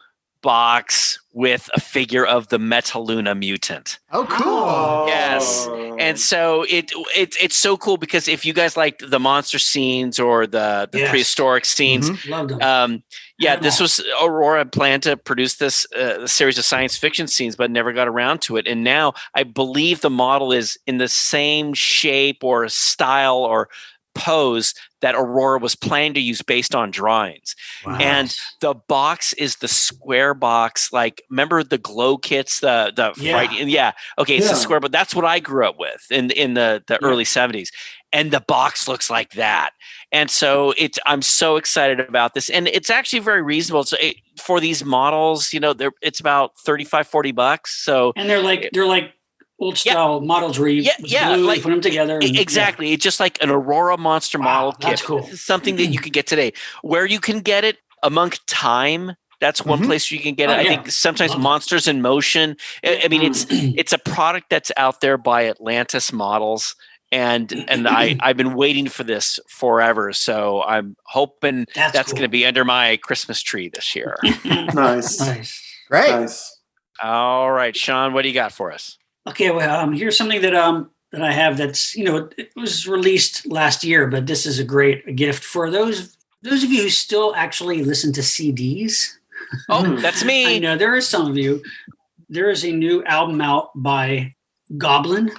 box with a figure of the Metaluna mutant. Oh, cool! Yes, and so it's so cool because if you guys like the monster scenes or the prehistoric scenes, loved them. This was Aurora planned to produce this series of science fiction scenes, but never got around to it. And now I believe the model is in the same shape or style or pose that Aurora was planning to use based on drawings. Wow. And the box is the square box. Like, remember the glow kits, the it's the square, but that's what I grew up with in the early 70s. And the box looks like that. And so I'm so excited about this. And it's actually very reasonable. So for these models, it's about $35-$40. So and they're like old style models where you put them together. Exactly. It's just like an Aurora monster model kit. That's cool. This is something that you can get today. Where you can get it, Among Time, that's one place you can get it. I think sometimes Monsters in Motion. I mean, it's a product that's out there by Atlantis Models. And I've been waiting for this forever. So I'm hoping that's going to be under my Christmas tree this year. Nice. Great. Nice. All right, Sean, what do you got for us? Okay, well, here's something that I have that's it was released last year, but this is a great gift for those of you who still actually listen to CDs. Oh, that's me. I know there is some of you. There is a new album out by Goblin.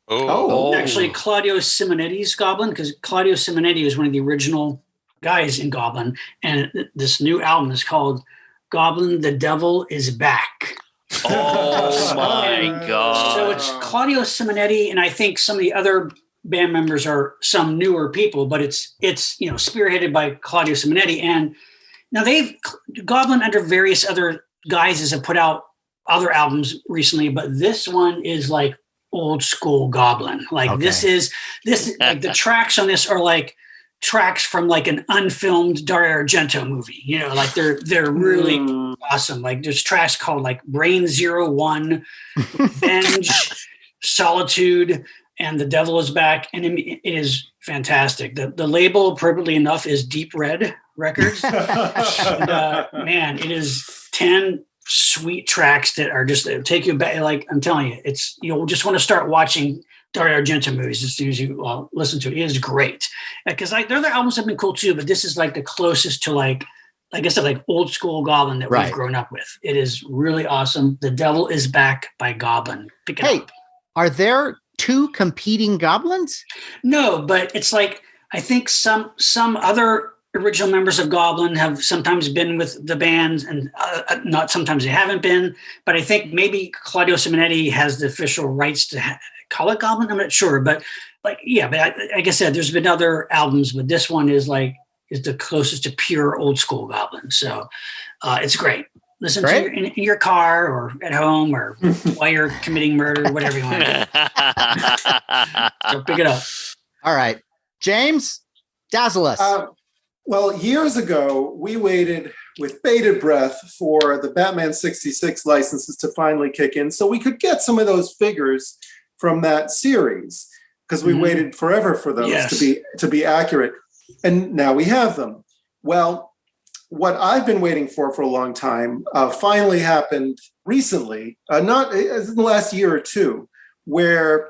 Oh. Actually, Claudio Simonetti's Goblin, because Claudio Simonetti was one of the original guys in Goblin, and this new album is called Goblin: The Devil Is Back. Oh my God. So it's Claudio Simonetti, and I think some of the other band members are some newer people, but it's spearheaded by Claudio Simonetti. And now Goblin under various other guises have put out other albums recently, but this one is like old school Goblin. Like this like the tracks on this are like tracks from like an unfilmed Dario Argento movie, like they're really awesome. Like there's tracks called like Brain 01, Revenge, Solitude, and The Devil Is Back. And it is fantastic. The label, appropriately enough, is Deep Red Records. And, man, it is 10 sweet tracks that are just take you back. Like I'm telling you, you'll just want to start watching Dario Argento movies as soon as you listen to it. It is great because like their other albums have been cool too, but this is like the closest to like I said, like old school Goblin that we've grown up with. It is really awesome. The Devil Is Back by Goblin. Pick it up. Are there two competing Goblins? No, but it's like I think some other original members of Goblin have sometimes been with the band, and not sometimes they haven't been. But I think maybe Claudio Simonetti has the official rights to call it Goblin. I'm not sure, but like but like I said, there's been other albums, but this one is the closest to pure old school Goblin. So it's great. Listen to it in your car or at home or while you're committing murder, whatever you want to do. So pick it up. All right, James, dazzle us. Well, years ago, we waited with bated breath for the Batman 66 licenses to finally kick in so we could get some of those figures from that series, because we waited forever for those to be accurate. And now we have them. Well, what I've been waiting for a long time finally happened recently, not in the last year or two, where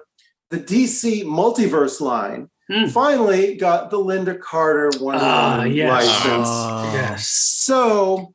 the DC Multiverse line finally got the Linda Carter Wonder Woman license. Yes. So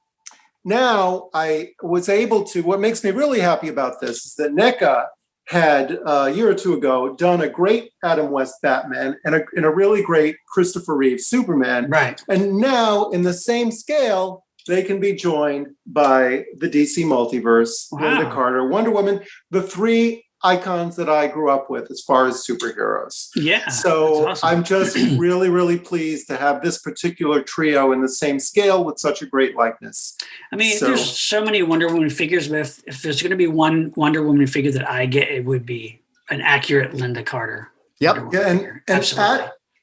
now I was able to, what makes me really happy about this is that NECA had a year or two ago done a great Adam West Batman and a really great Christopher Reeve Superman. Right. And now in the same scale, they can be joined by the DC Multiverse, Linda Carter, Wonder Woman, the three icons that I grew up with as far as superheroes. Yeah. So that's awesome. I'm just really, really pleased to have this particular trio in the same scale with such a great likeness. I mean, there's so many Wonder Woman figures, but if there's going to be one Wonder Woman figure that I get, it would be an accurate Linda Carter. Yep. Yeah, and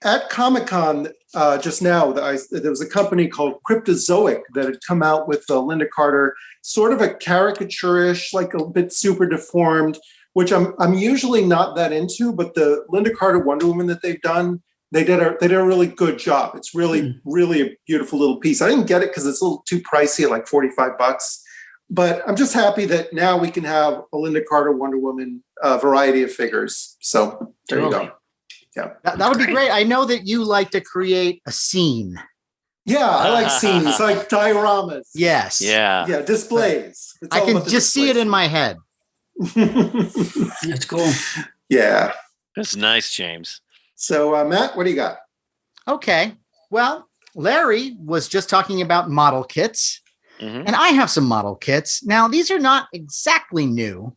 at Comic-Con just now, there was a company called Cryptozoic that had come out with Linda Carter, sort of a caricature-ish, like a bit super deformed, which I'm usually not that into, but the Linda Carter Wonder Woman that they've done, they did a really good job. It's really, really a beautiful little piece. I didn't get it because it's a little too pricey at like $45, but I'm just happy that now we can have a Linda Carter Wonder Woman variety of figures. So there you go. Yeah, that would be great. I know that you like to create a scene. Yeah, I like scenes, like dioramas. Yes. Yeah, displays. I can just see it in my head. That's cool. Yeah. That's nice, James. So, Matt, what do you got? Okay. Well, Larry was just talking about model kits, and I have some model kits. Now, these are not exactly new,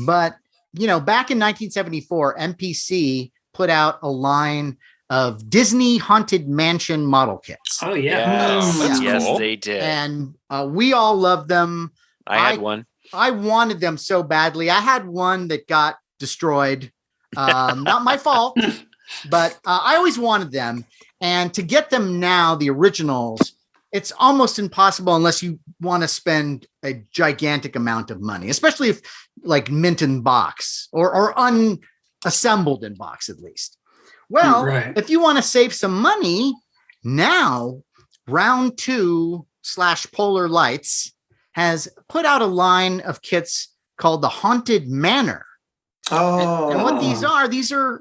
but, back in 1974, MPC put out a line of Disney Haunted Mansion model kits. Oh, yeah. Yes, cool. they did. And we all love them. I had one. I wanted them so badly. I had one that got destroyed. Not my fault, but I always wanted them. And to get them now, the originals, it's almost impossible unless you want to spend a gigantic amount of money, especially if like mint in box or unassembled in box at least. Well, if you want to save some money, now Round 2 / Polar Lights has put out a line of kits called the Haunted Manor. Oh. And what these are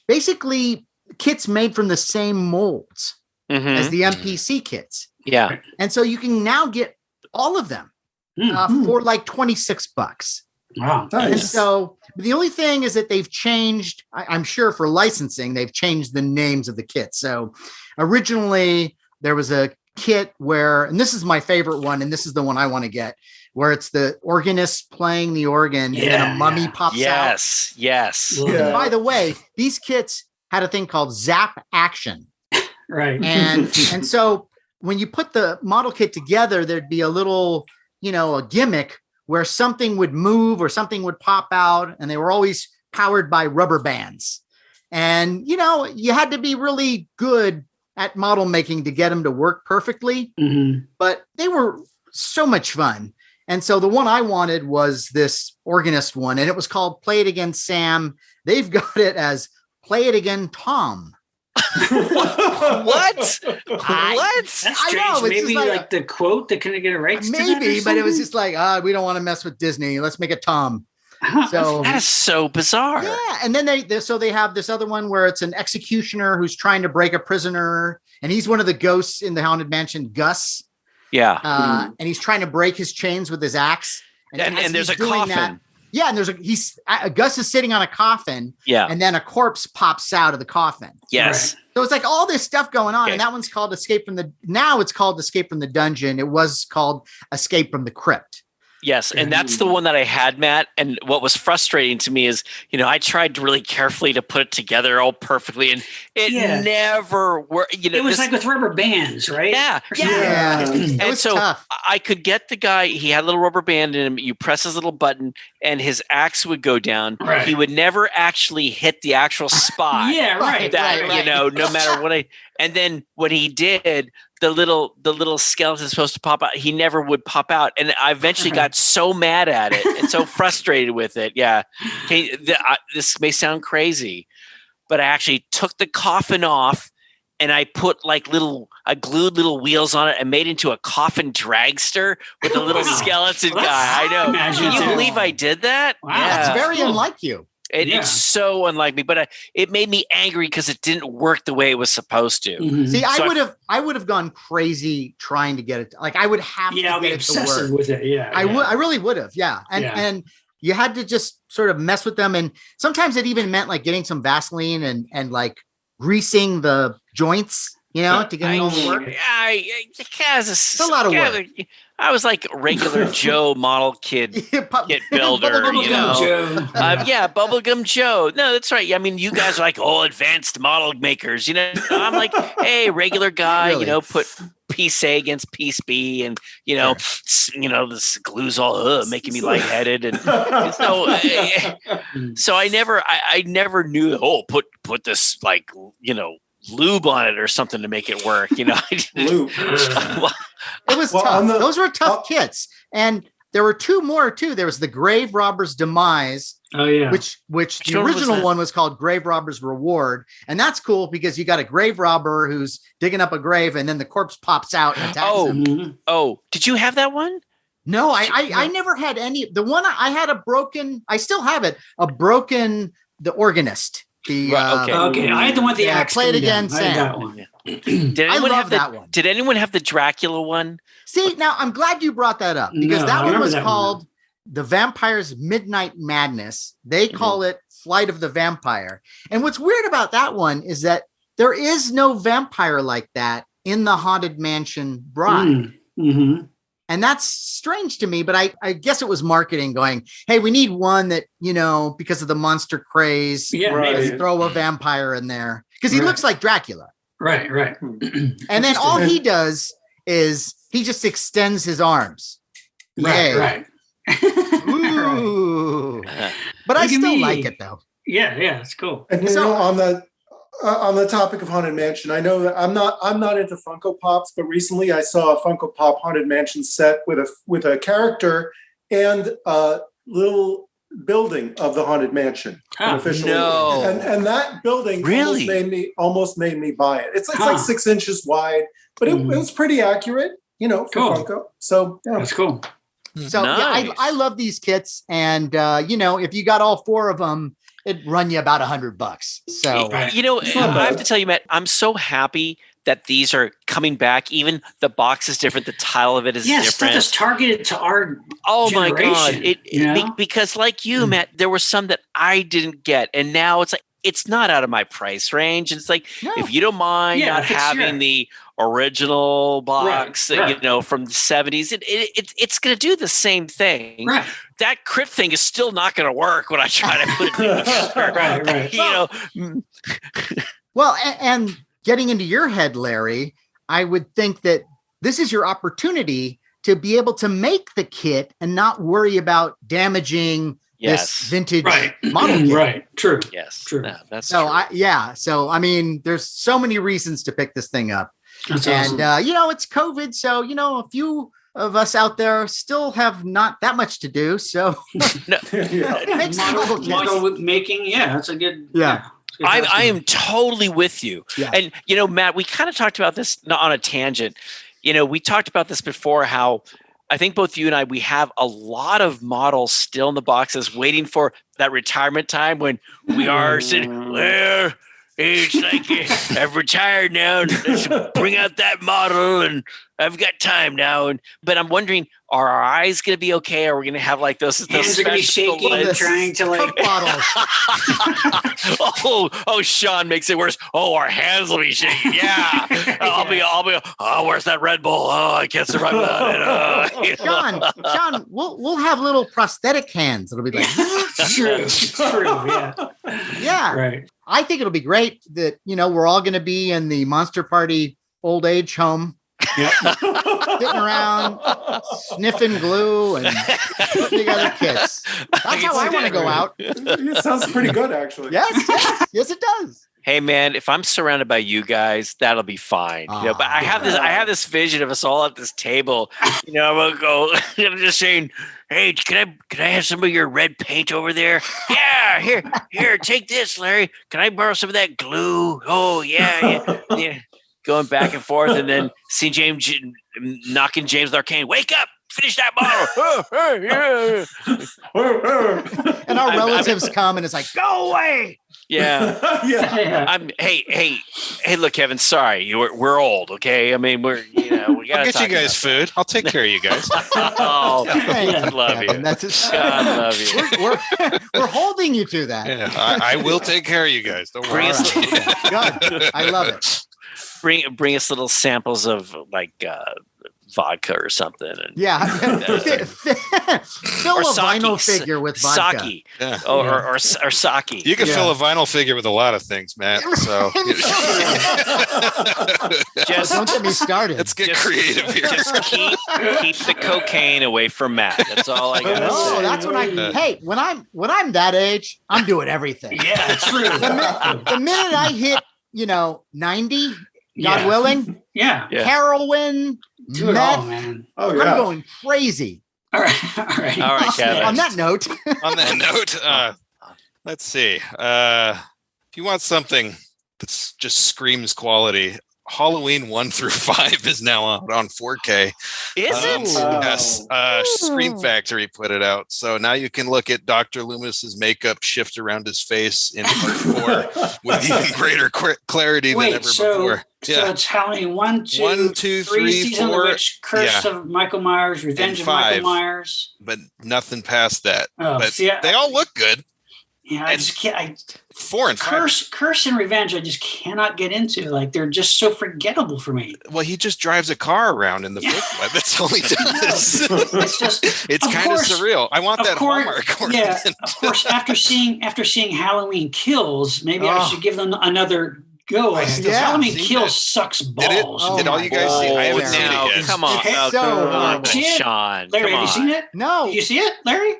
basically kits made from the same molds as the MPC kits. Yeah. And so you can now get all of them for like $26. Wow. Nice. And so the only thing is that they've changed, I'm sure for licensing, they've changed the names of the kits. So originally there was a kit where, and this is my favorite one, and this is the one I want to get, where it's the organist playing the organ and then a mummy pops out. Yes. And by the way, these kits had a thing called Zap Action. Right. And so when you put the model kit together, there'd be a little, a gimmick where something would move or something would pop out, and they were always powered by rubber bands. And, you had to be really good at model making to get them to work perfectly, but they were so much fun. And so the one I wanted was this organist one, and it was called Play It Again, Sam. They've got it as Play It Again, Tom. What? That's I strange. know, it's Maybe just like the quote, they couldn't get it right. Maybe, but it was just like, we don't want to mess with Disney. Let's make it Tom. So That is so bizarre. yeah, and then they have this other one where it's an executioner who's trying to break a prisoner, and he's one of the ghosts in the Haunted Mansion, Gus. Yeah. And he's trying to break his chains with his axe. And as there's he's a doing coffin. yeah, and Gus is sitting on a coffin. Yeah. And then a corpse pops out of the coffin. Yes. So it's like all this stuff going on, Okay. and that one's called now it's called Escape from the Dungeon. It was called Escape from the Crypt. Yes, and that's the one that I had, Matt. And what was frustrating to me is, I tried really carefully to put it together all perfectly, and it never worked. It was like with rubber bands, right? Yeah. And It was so tough. I could get the guy. He had a little rubber band in him. You press his little button, and his axe would go down. Right. He would never actually hit the actual spot. Yeah, right. That right. no matter what and then when he did, the little skeleton supposed to pop out. He never would pop out, and I eventually got so mad at it and so frustrated with it. Yeah, this may sound crazy, but I actually took the coffin off and I put I glued little wheels on it and made it into a coffin dragster with a little skeleton guy. I know. Can you believe I did that? Wow, yeah. That's very unlike you. It's so unlike me, but it made me angry because it didn't work the way it was supposed to. Mhm. See, I would have gone crazy trying to get it. Like I would have to get it to work. With it. Yeah, I really would have. Yeah. And you had to just sort of mess with them. And sometimes it even meant like getting some Vaseline and like greasing the joints, to get it all to work. It's a lot of work. I was like a regular Joe model kid builder, Bubblegum Joe. No, that's right. I mean, you guys are like advanced model makers. I'm like, hey, regular guy. Really? Put piece A against piece B, and this glue's all making me lightheaded, and so I never knew. Put this lube on it or something to make it work. Lube. It was tough. Those were tough kits. And there were two more too. There was the Grave Robber's Demise. Oh yeah. Which the original one was called Grave Robber's Reward. And that's cool because you got a grave robber who's digging up a grave and then the corpse pops out and attacks him. Oh, did you have that one? No, I never had any. The one I had I still have it, the organist. Okay. I had the one with the axe. Play it again, Sam. That one. I love that one. Did anyone have the Dracula one? See, now I'm glad you brought that up because that one was called The Vampire's Midnight Madness. They call it Flight of the Vampire. And what's weird about that one is that there is no vampire like that in the Haunted Mansion Bride. Mm-hmm. And that's strange to me, but I guess it was marketing going, hey, we need one that, because of the monster craze, throw a vampire in there. Because he looks like Dracula. Right. And then all he does is he just extends his arms. Right. Ooh. But I still like it, though. Yeah, it's cool. And on the topic of Haunted Mansion, I know that I'm not into Funko Pops, but recently I saw a Funko Pop Haunted Mansion set with a character and a little building of the Haunted Mansion. Unofficially. No. And that building really almost made me buy it. It's like 6 inches wide, but it was pretty accurate, for Funko. So that's cool. So nice. I love these kits, and if you got all four of them, it'd run you about $100. So I have to tell you, Matt, I'm so happy that these are coming back. Even the box is different. The tile of it is different. Stuff is targeted to our generation. My God. Because like you, Matt, there were some that I didn't get. And now it's like, it's not out of my price range. And it's like, if you don't mind not having the original box, from the 70s, it's going to do the same thing. Right. That crypt thing is still not going to work when I try to put it together. Right. Well, and getting into your head, Larry, I would think that this is your opportunity to be able to make the kit and not worry about damaging this vintage model kit. Right. True. Yes. True. No, that's so true. So I mean, there's so many reasons to pick this thing up. That's and awesome. It's COVID, so a few of us out there still have not that much to do. So model making, that's a good I am totally with you. Yeah. And Matt, we kind of talked about this on a tangent. We talked about this before, how I think both you and I, we have a lot of models still in the boxes waiting for that retirement time when we are sitting, well, it's like I've retired now and let's bring out that model and I've got time now. But I'm wondering, are our eyes going to be okay? Are we going to have like those hands are going to be shaking and trying to like bottles? oh, Sean makes it worse. Oh, our hands will be shaking. Yeah. I'll be, oh, where's that Red Bull? Oh, I can't survive without it. Sean, we'll have little prosthetic hands. It'll be like, true. Yeah. Right. I think it'll be great that, we're all going to be in the Monster Party old age home. Yep. Sitting around, sniffing glue and putting together kits. That's how I want to go out. It sounds pretty good, actually. Yes, it does. Hey man, if I'm surrounded by you guys, that'll be fine. But I have this vision of us all at this table. I'm gonna go. I'm just saying, hey, can I have some of your red paint over there? Yeah, here, take this, Larry. Can I borrow some of that glue? Oh yeah. Going back and forth, and then see James knocking James with Arcane. Wake up! Finish that bottle. And our relatives come and it's like, go away. Yeah. Hey, look, Kevin, sorry. We're old, okay? I mean, we gotta I'll get you guys food. I'll take care of you guys. Oh, God love you. God love you. We're holding you to that. Yeah, I will take care of you guys. Don't worry. Good. I love it. Bring us little samples of vodka or something. And fill a vinyl figure with vodka. Sake. Yeah. Or sake. You can fill a vinyl figure with a lot of things, Matt. So don't get me started. Let's get creative here. Just keep the cocaine away from Matt. That's all I gotta say. That's when when I'm that age, I'm doing everything. Yeah, true. The minute I hit 90, God willing, heroin, meth, man. I'm going crazy. All right, Kevin. On that note, let's see. If you want something that just screams quality, Halloween 1 through 5 is now out on 4K. Is it? Yes. Scream Factory put it out. So now you can look at Dr. Loomis's makeup shift around his face in part 4 with even greater clarity than ever before. So it's Halloween 1, 2, 3, Season 4, of the Witch, Curse of Michael Myers, Revenge of Michael Myers. But nothing past that. Oh, but they all look good. Yeah, I just can't. 4 and 5. Curse and Revenge, I just cannot get into. Like, they're just so forgettable for me. Well, he just drives a car around in the first one. That's all he does. It's kind of surreal. I want that Hallmark. Yeah, of course. After seeing Halloween Kills, maybe I should give them another go. Halloween Kills sucks balls. Did all you guys see? I haven't seen it yet. Come on, Sean. Larry, have you seen it? No. Did you see it, Larry?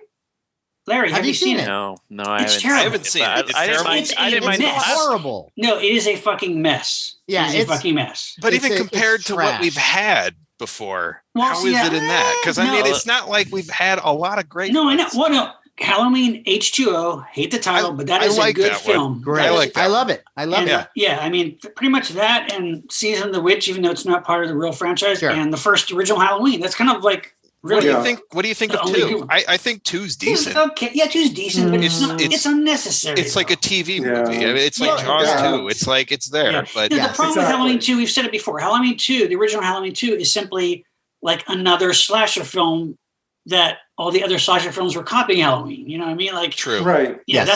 Larry, have you seen it? No, I it's haven't. Terrible. I haven't seen it. It's terrible. I didn't mind. It's horrible. No, it is a fucking mess. Yeah, it's a fucking mess. But even compared to what we've had before, how is it in that? Because I mean, it's not like we've had a lot of No, I know. Well, no. Halloween H2O. Hate the title, but that is a good film. Great. I love it. I love it. Yeah, I mean, pretty much that and Season of the Witch, even though it's not part of the real franchise, and the first original Halloween. That's kind of like. Really? What do you think of 2? I think 2's decent. Okay, yeah, 2's decent, but it's unnecessary. It's like a TV movie. I mean, it's like Jaws 2. It's like it's there. Yeah. But the problem with Halloween 2, we've said it before. Halloween 2, the original Halloween 2, is simply like another slasher film that all the other slasher films were copying Halloween. You know what I mean? Like true, right? Yeah,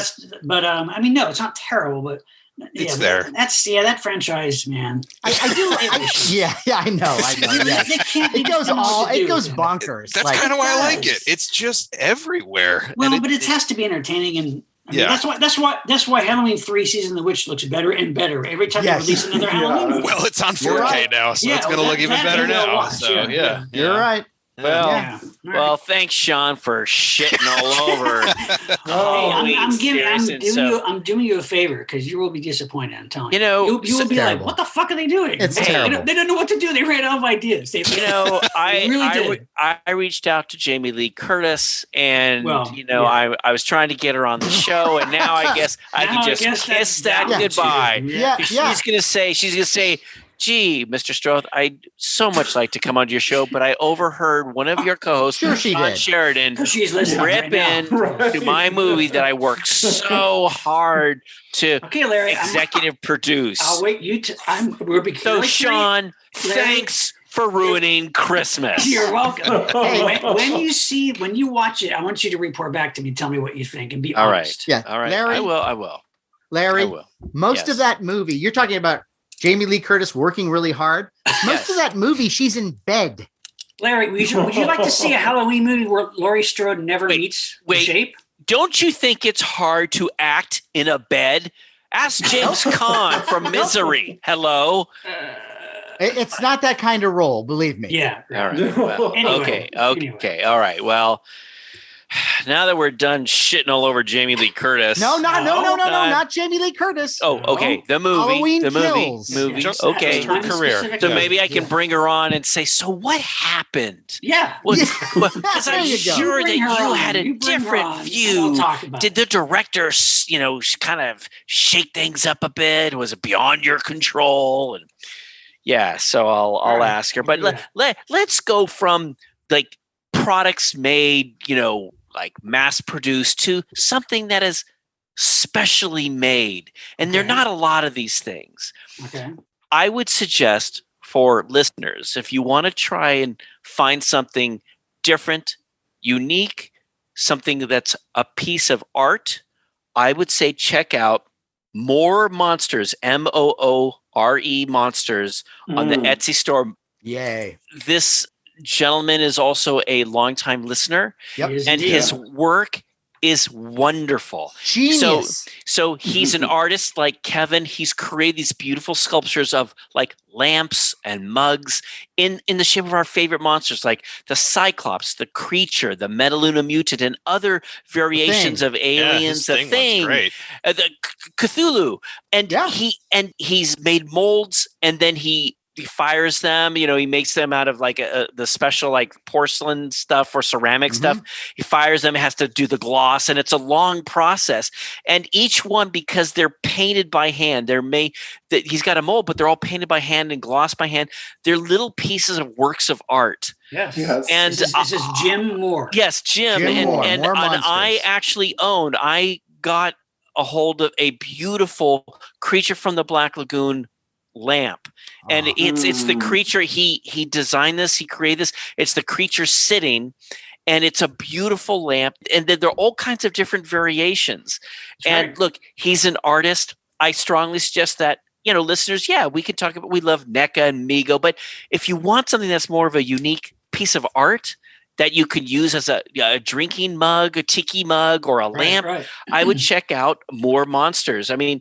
but I mean, no, it's not terrible, but. It's there. That franchise, man. I do. I know. Yeah. It goes bonkers. That's kind of why I like it. It's just everywhere. Well, but it has to be entertaining, and that's why Halloween 3 Season of the Witch looks better and better every time they release another Halloween movie. Well, it's on 4K now, so it's going to look even better now. So you're right. Well, thanks, Sean, for shitting all over. I'm doing you a favor because you will be disappointed. I'm telling you. You will be like, "What the fuck are they doing?" It's terrible. They don't know what to do. They ran out of ideas. I reached out to Jamie Lee Curtis, and I was trying to get her on the show, and now I guess I can just kiss that goodbye. She's gonna say. Gee, Mr. Stroth, I'd so much like to come onto your show, but I overheard one of your co-hosts, Shawn Sheridan, rip into my movie that I worked so hard to executive produce. I'll wait. So, Sean, thanks for ruining Christmas. You're welcome. Hey, when you watch it, I want you to report back to me. Tell me what you think and be honest. Yeah, all right. Larry, I will. Larry, most of that movie, you're talking about Jamie Lee Curtis working really hard. Most of that movie, she's in bed. Larry, would you like to see a Halloween movie where Laurie Strode never meets shape? Don't you think it's hard to act in a bed? Ask James Caan from Misery. Hello. It's not that kind of role, believe me. Yeah. All right. Well, anyway, okay. All right. Well, Now that we're done shitting all over Jamie Lee Curtis. Not Jamie Lee Curtis. Oh, okay. The movie. Halloween the Kills. movie. Just Okay. her career. So maybe I can bring her on and say, so what happened? Yeah. Because There I'm you go. sure that You bring her you on. had a You bring her different on, and view. I'll talk about Did the director, kind of shake things up a bit? Was it beyond your control? And yeah, so I'll right, ask her. we'll But do let's go from like products made, like mass produced to something that is specially made. And there are Okay. not a lot of these things. Okay. I would suggest for listeners, if you want to try and find something different, unique, something that's a piece of art, I would say check out More Monsters, Moore Monsters, on the Etsy store. Yay. This gentleman is also a longtime listener, Yep. and his work is wonderful. Genius. So he's an artist like Kevin. He's created these beautiful sculptures of like lamps and mugs in the shape of our favorite monsters, like the Cyclops, the Creature, the Metaluna Mutant, and other variations of aliens. The Thing one's great. The Cthulhu, and Yeah. he's made molds, and then he fires them. He makes them out of like the special like porcelain stuff or ceramic stuff. He fires them, has to do the gloss, and it's a long process. And each one, because they're painted by hand, he's got a mold, but they're all painted by hand and glossed by hand. They're little pieces of works of art. Yes. And This is Jim Moore. Yes, Jim. Moore, And More I Monsters. actually I got a hold of a beautiful Creature from the Black Lagoon lamp, and it's the creature. He designed this, he created this. It's the creature sitting, and it's a beautiful lamp, and then there are all kinds of different variations. And look, he's an artist. I strongly suggest that listeners, we could talk about, we love NECA and Mego, but if you want something that's more of a unique piece of art that you could use as a drinking mug, a tiki mug, or a lamp, I would check out More Monsters. I mean,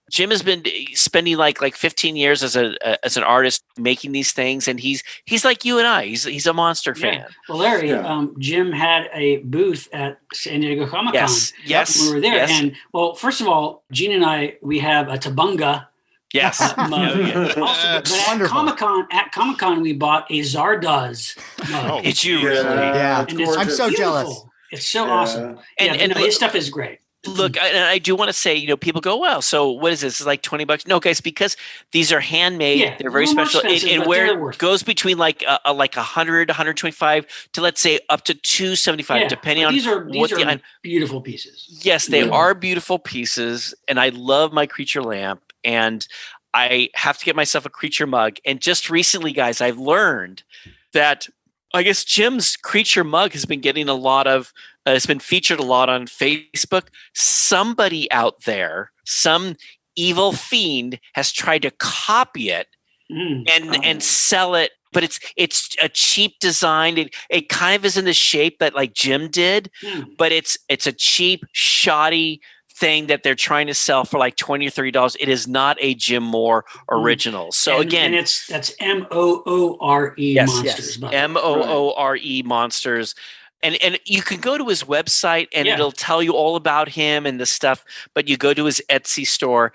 Jim has been spending like 15 years as an artist making these things, and he's like you and I. He's a monster fan. Well, Larry, Jim had a booth at San Diego Comic Con. Yes, when we were there. yes. And well, first of all, Gene and I, we have a Tabunga. Yes. Mug. Also, but at Comic Con, we bought a Zardoz mug. Did you really? Yeah. And it's I'm so beautiful. jealous. It's so awesome. And his stuff is great. Look, I do want to say, people go, well, so what is this? It's like $20. No, guys, because these are handmade. They're very special. And where it goes between like 100, 125 to, let's say, up to 275, depending on these are beautiful pieces. Yes, they are beautiful pieces. And I love my Creature lamp. And I have to get myself a Creature mug. And just recently, guys, I've learned that I guess Jim's Creature mug has been getting a lot of, it's been featured a lot on Facebook. Somebody out there, some evil fiend, has tried to copy it and sell it. But it's a cheap design. It kind of is in the shape that like Jim did, but it's a cheap, shoddy thing that they're trying to sell for like $20 or $30. It is not a Jim Moore original. So again, that's Moore Monsters. Moore Monsters. And you can go to his website and it'll tell you all about him and the stuff, but you go to his Etsy store.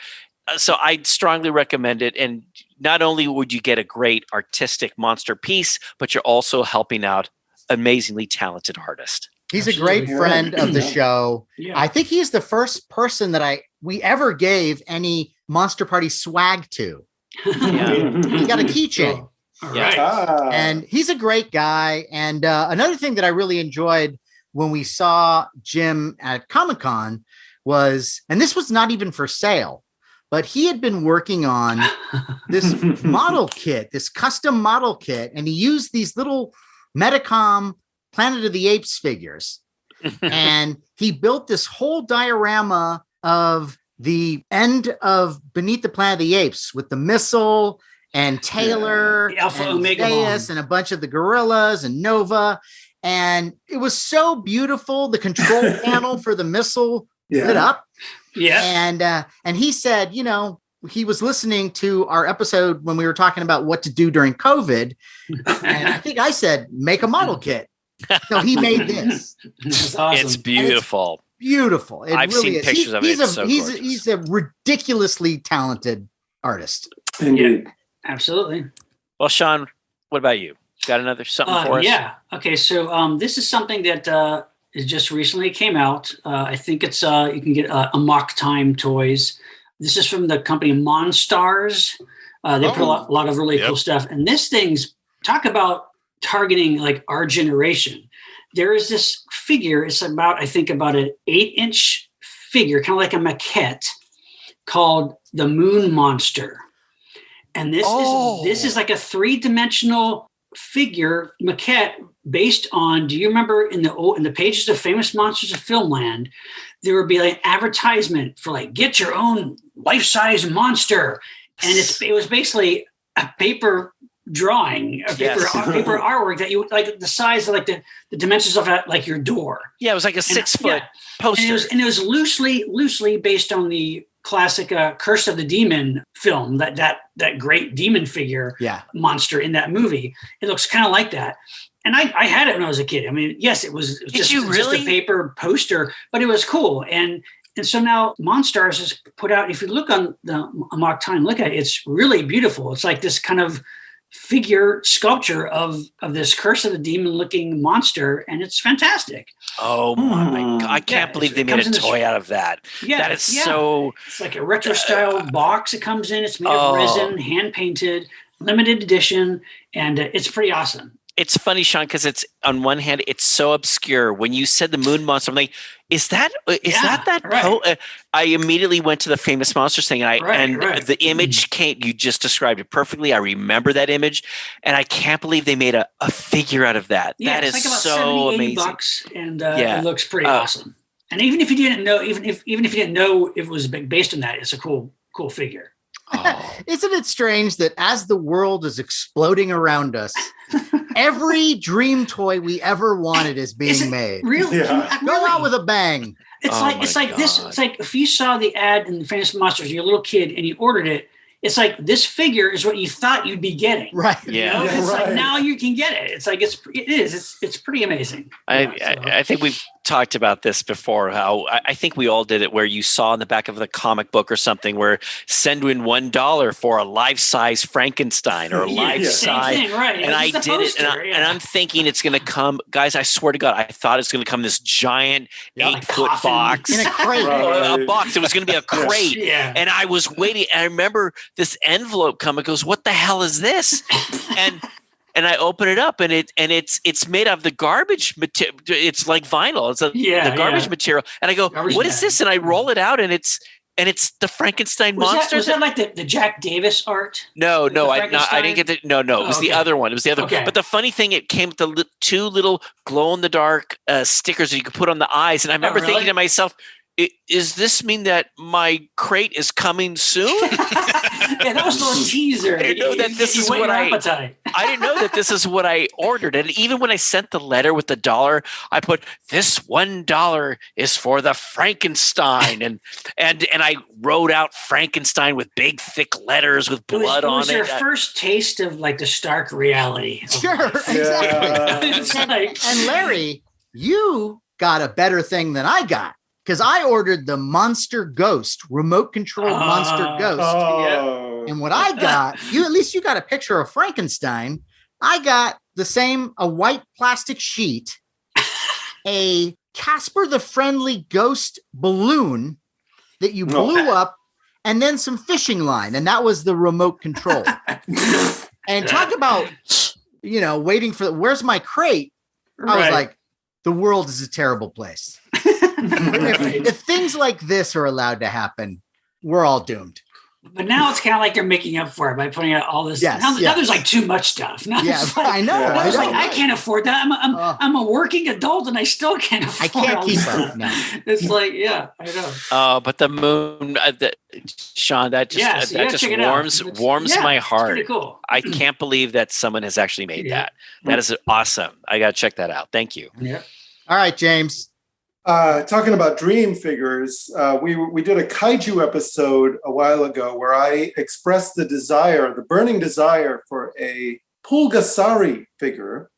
So I'd strongly recommend it. And not only would you get a great artistic monster piece, but you're also helping out amazingly talented artist. He's a great friend of the show. Yeah. I think he's the first person that we ever gave any Monster Party swag to. He got a keychain. All right. And he's a great guy. And another thing that I really enjoyed when we saw Jim at Comic-Con was, and this was not even for sale, but he had been working on this model kit, this custom model kit, and he used these little Metacom Planet of the Apes figures. And he built this whole diorama of the end of Beneath the Planet of the Apes with the missile and Taylor Alpha and Omega Zeus and a bunch of the gorillas and Nova. And it was so beautiful. The control panel for the missile lit up. Yeah. And he said, he was listening to our episode when we were talking about what to do during COVID. And I think I said, make a model kit. So he made this. That's awesome. It's beautiful. Beautiful. It I've really seen is. pictures of it. He's It's a, so he's, a, gorgeous. he's a ridiculously talented artist. Indeed. Absolutely. Well, Sean, what about you? Got another something for us? Yeah. Okay. So this is something that it just recently came out. I think it's you can get Amok Time toys. This is from the company Monstars. They put a lot of really cool stuff. And this thing's talk about targeting like our generation. There is this figure. It's about, I think, about an 8-inch figure, kind of like a maquette, called the Moon Monster. And this is like a 3-dimensional figure maquette based on. Do you remember in the pages of Famous Monsters of Filmland, there would be like an advertisement for like get your own life-size monster, and it was basically a paper drawing, a paper artwork that you like the size of like the dimensions of like your door. Yeah, it was like a 6-foot poster. And it was loosely based on the classic Curse of the Demon film, that great demon figure monster in that movie. It looks kind of like that. And I had it when I was a kid. I mean, yes, it was just a paper poster, but it was cool. And so now Monstars has put out, if you look on the Amok Time, look at it, it's really beautiful. It's like this kind of figure sculpture of this Curse of the Demon looking monster, and it's fantastic. Oh my God. I can't believe they made a toy out of that. Yeah, that is so. It's like a retro style box it comes in. It's made of resin, hand painted, limited edition, and it's pretty awesome. It's funny, Sean, because it's on one hand, it's so obscure. When you said the Moon Monster, I'm like, is that right. I immediately went to the Famous Monsters thing, and the image came. You just described it perfectly. I remember that image, and I can't believe they made a figure out of that. Yeah, that it's is like about so amazing. $70-$80, and it looks pretty awesome. And even if you didn't know, even if you didn't know it was based on that, it's a cool figure. Isn't it strange that as the world is exploding around us, every dream toy we ever wanted is being made? Really? Yeah. Go out with a bang. It's like this. It's like if you saw the ad in the Famous Monsters, you're a little kid and you ordered it. It's like this figure is what you thought you'd be getting. Right. Yeah. It's like now you can get it. It's like it is. It's pretty amazing. I think we've talked about this before, how I think we all did it, where you saw in the back of the comic book or something where send in $1 for a life-size Frankenstein or a life-size. Same thing, right. And I did it, and I'm thinking it's going to come. Guys, I swear to God, I thought it's going to come this giant 8-foot box. In a crate. A box. It was going to be a crate. Yeah. And I was waiting. And I remember this envelope come. It goes, what the hell is this? And I open it up, and it's made of the garbage material. It's like vinyl. It's the garbage material. And I go, what is this? And I roll it out, and it's the Frankenstein monster. Was that like the Jack Davis art? No, I didn't get it. No, it was the other one. It was the other one. But the funny thing, it came with the 2 little glow in the dark stickers that you could put on the eyes. And I remember thinking to myself, does this mean that my crate is coming soon? Yeah, that was a little teaser. I didn't know that this is what I didn't know that this is what I ordered. And even when I sent the letter with the $1, I put this $1 is for the Frankenstein, and I wrote out Frankenstein with big thick letters with blood on it. It was your first taste of like the stark reality. Sure, exactly. And Larry, you got a better thing than I got. Because I ordered the Monster Ghost, remote controlled Monster Ghost. And what I got, at least you got a picture of Frankenstein. I got a white plastic sheet, a Casper the Friendly Ghost balloon that you blew up, and then some fishing line. And that was the remote control. And talk about, waiting for, where's my crate? I was like, the world is a terrible place. If things like this are allowed to happen, we're all doomed. But now it's kind of like they're making up for it by putting out all this. Now there's like too much stuff. Now I know. I was like, I can't afford that. I'm a working adult and I still can't afford. I can't keep up now. It's like, I know. But the moon, Sean, that just warms my heart. Pretty cool. I can't believe that someone has actually made that. That is awesome. I got to check that out. Thank you. Yeah. All right, James. Talking about dream figures, we did a kaiju episode a while ago where I expressed the burning desire for a Pulgasari figure.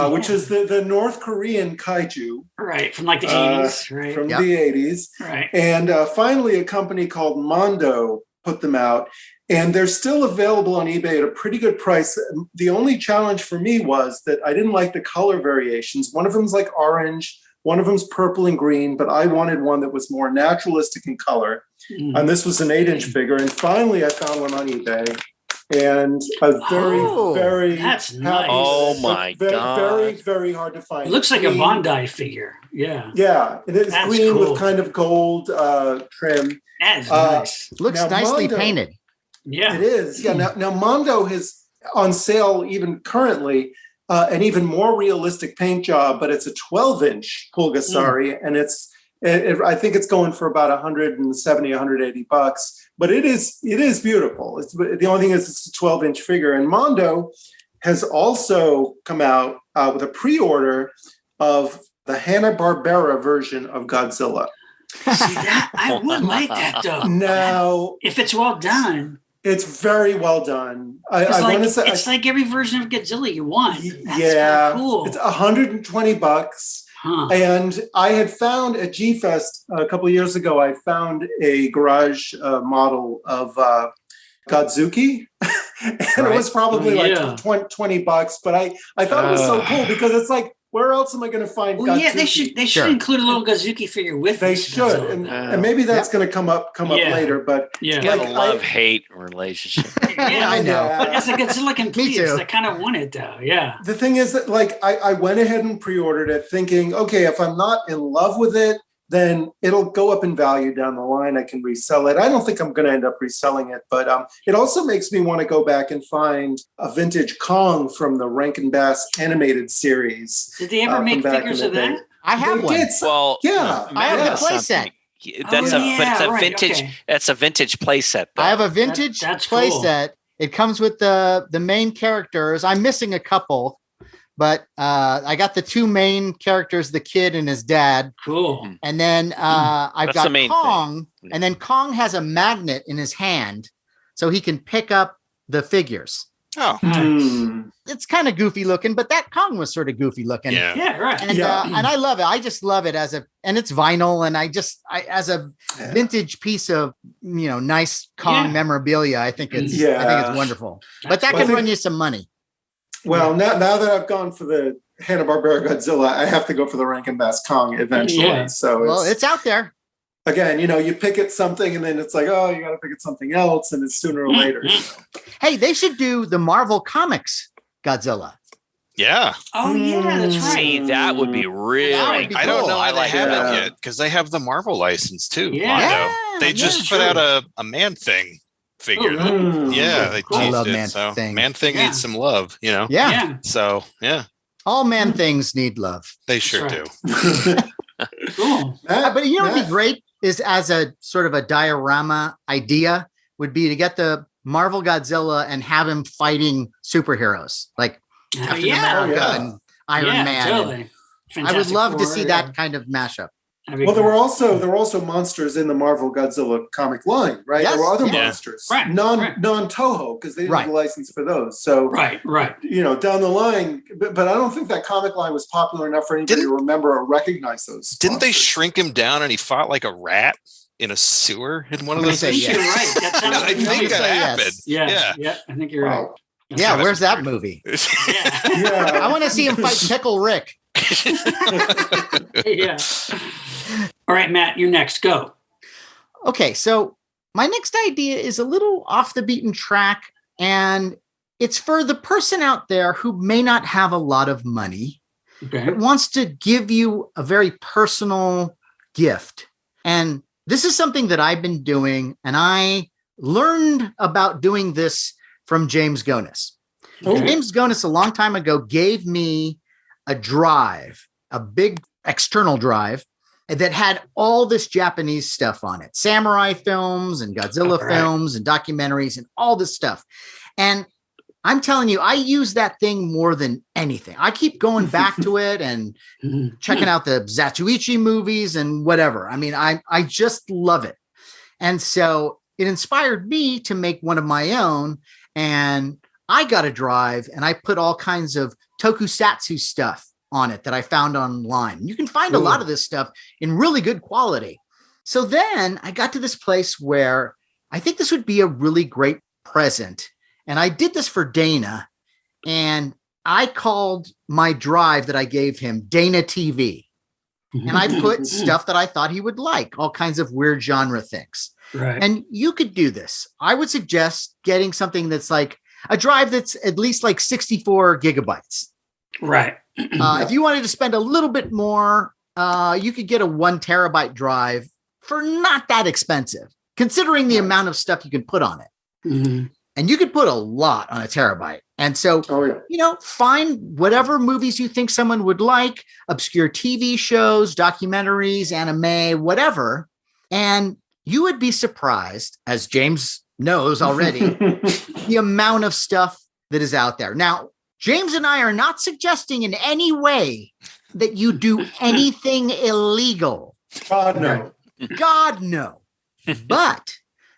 which is the North Korean kaiju. Right, from like the 80s, right? From the 80s. Right. And finally, a company called Mondo put them out. And they're still available on eBay at a pretty good price. The only challenge for me was that I didn't like the color variations. One of them's like orange, one of them's purple and green, but I wanted one that was more naturalistic in color. Mm. And this was an 8-inch figure. And finally, I found one on eBay. And I was very that's happy. nice. Oh my God. Very, very hard to find. It looks like a Green. Bondi figure. Yeah. Yeah, it is That's green cool. with kind of gold trim. That is nice. Looks Now, nicely Mondo- painted. Yeah. It is. Yeah. Now Mondo has on sale even currently an even more realistic paint job, but it's a 12-inch Pulgasari, and I think it's going for about 170, 180 bucks. But it is beautiful. The only thing is it's a 12-inch figure. And Mondo has also come out with a pre-order of the Hanna-Barbera version of Godzilla. See that? I would like that though. Now, If it's well done. it's very well done. I It's want to say, it's like every version of Godzilla you want. That's yeah, kinda cool. it's 120 bucks. Huh. And I had found at G-Fest a couple of years ago, I found a garage model of Godzuki. And it was probably Yeah. like 20 bucks. But I thought it was so cool because it's like, where else am I going to find Well, Godzuki? yeah, they should Sure. include a little Gozuki figure with They this should. Godzilla. And maybe that's going to come up Yeah. later. But Yeah. It's got Like, a love-hate relationship. Yeah, I know. But as a Godzilla completist, too. I kind of want it though. Yeah. the thing is that like I went ahead and pre-ordered it thinking, okay, if I'm not in love with it, then it'll go up in value down the line. I can resell it. I don't think I'm going to end up reselling it, but it also makes me want to go back and find a vintage Kong from the Rankin Bass animated series. Did they ever from make back in figures the of day. that? I have They one. did. Well, Yeah. I have yeah. a play set. That's Oh, but it's a right, vintage. okay. That's a vintage play set. Though. I have a vintage that's play cool. set. It comes with the main characters. I'm missing a couple, but I got the two main characters, the kid and his dad. Cool. And then I've That's got the main Kong, thing. and then Kong has a magnet in his hand, so he can pick up the figures. Oh, Hmm. It's kind of goofy looking, but that Kong was sort of goofy looking. yeah. Yeah, right. And Yeah. and I love it. I just love it and it's vinyl, and I as a Yeah. vintage piece of nice Kong Yeah. memorabilia. I think it's wonderful. But that Well, I can think- run you some money. Well, now that I've gone for the Hanna-Barbera Godzilla, I have to go for the Rankin Bass Kong eventually. Yeah. So Well, it's out there. again, you pick at something and then it's like, oh, you got to pick at something else, and it's sooner or later. Hey, they should do the Marvel Comics Godzilla. Yeah. Oh yeah, that's right. See, that would be really. That would be I don't cool. know I how they like have that. it yet because they have the Marvel license too. Yeah. Mondo. Yeah, They just yeah, put sure. out a Man Thing figure. Oh, that- really? Yeah, they Cool. I teased love it. Man So Thing. Man Thing Yeah. needs some love, Yeah. Yeah. So yeah, All man things need love. they sure That's do. right. Cool. But you know what would Matt- be great is as a sort of a diorama idea would be to get the Marvel Godzilla and have him fighting superheroes like Captain yeah. America yeah. and Iron yeah, Man. Totally. I would Fantastic love to Four, see yeah. that kind of mashup. That'd be Well, there great. were also monsters in the Marvel Godzilla comic line, right? Yes, There were other yeah. monsters, Right, right. non Toho, because they didn't Right. have the license for those. So Right. down the line, but I don't think that comic line was popular enough for anybody Didn't- to remember or recognize those. Didn't they monsters. shrink him down and he fought like a rat in a sewer in one I'm of gonna those? say I think yes. you're right. That sounds I think familiar. that say yes. happened. Yeah. Yeah. I think you're right. Wow. Yeah, That's where's that weird. movie? Yeah. Yeah. I want to see him fight Pickle Rick. Yeah. All right, Matt, you're next. Go. Okay, so my next idea is a little off the beaten track, and it's for the person out there who may not have a lot of money, Okay. but wants to give you a very personal gift. And this is something that I've been doing, and I learned about doing this from James Gonis. Okay. James Gonis, a long time ago, gave me a drive, a big external drive that had all this Japanese stuff on it, samurai films and Godzilla All right. films and documentaries and all this stuff. And I'm telling you, I use that thing more than anything. I keep going back to it and checking out the Zatoichi movies and whatever. I mean, I just love it. And so it inspired me to make one of my own. And I got a drive and I put all kinds of tokusatsu stuff on it that I found online. You can find a lot of this stuff in really good quality. So then I got to this place where I think this would be a really great present. And I did this for Dana, and I called my drive that I gave him Dana TV. And I put stuff that I thought he would like, all kinds of weird genre things. Right. And you could do this. I would suggest getting something that's like a drive that's at least like 64 gigabytes. Right. If you wanted to spend a little bit more, you could get a 1 terabyte drive for not that expensive, considering the amount of stuff you can put on it. And you could put a lot on a terabyte. And so, find whatever movies you think someone would like, obscure TV shows, documentaries, anime, whatever. And you would be surprised, as James knows already, the amount of stuff that is out there. Now, James and I are not suggesting in any way that you do anything illegal. God, no. God, no. But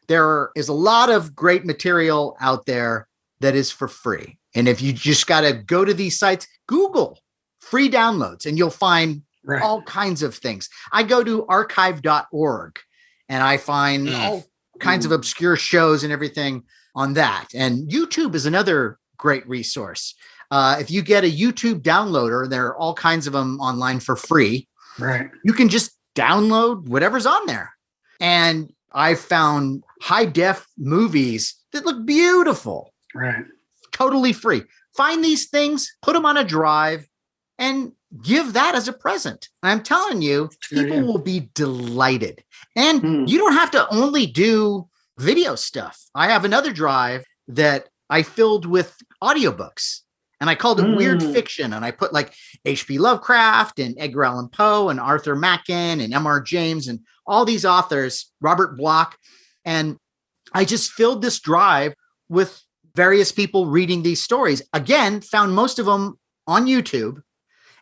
there is a lot of great material out there that is for free. And if you just got to go to these sites, Google free downloads, and you'll find all kinds of things. I go to archive.org and I find all kinds of obscure shows and everything on that. And YouTube is another great resource. If you get a YouTube downloader, there are all kinds of them online for free. Right. You can just download whatever's on there. And I found high def movies that look beautiful. Right. Totally free. Find these things, put them on a drive, and give that as a present. I'm telling you, people will be delighted. And you don't have to only do video stuff. I have another drive that I filled with audiobooks, and I called it Weird Fiction. And I put like H.P. Lovecraft and Edgar Allan Poe and Arthur Machen and M.R. James and all these authors, Robert Bloch. And I just filled this drive with various people reading these stories. Again, found most of them on YouTube.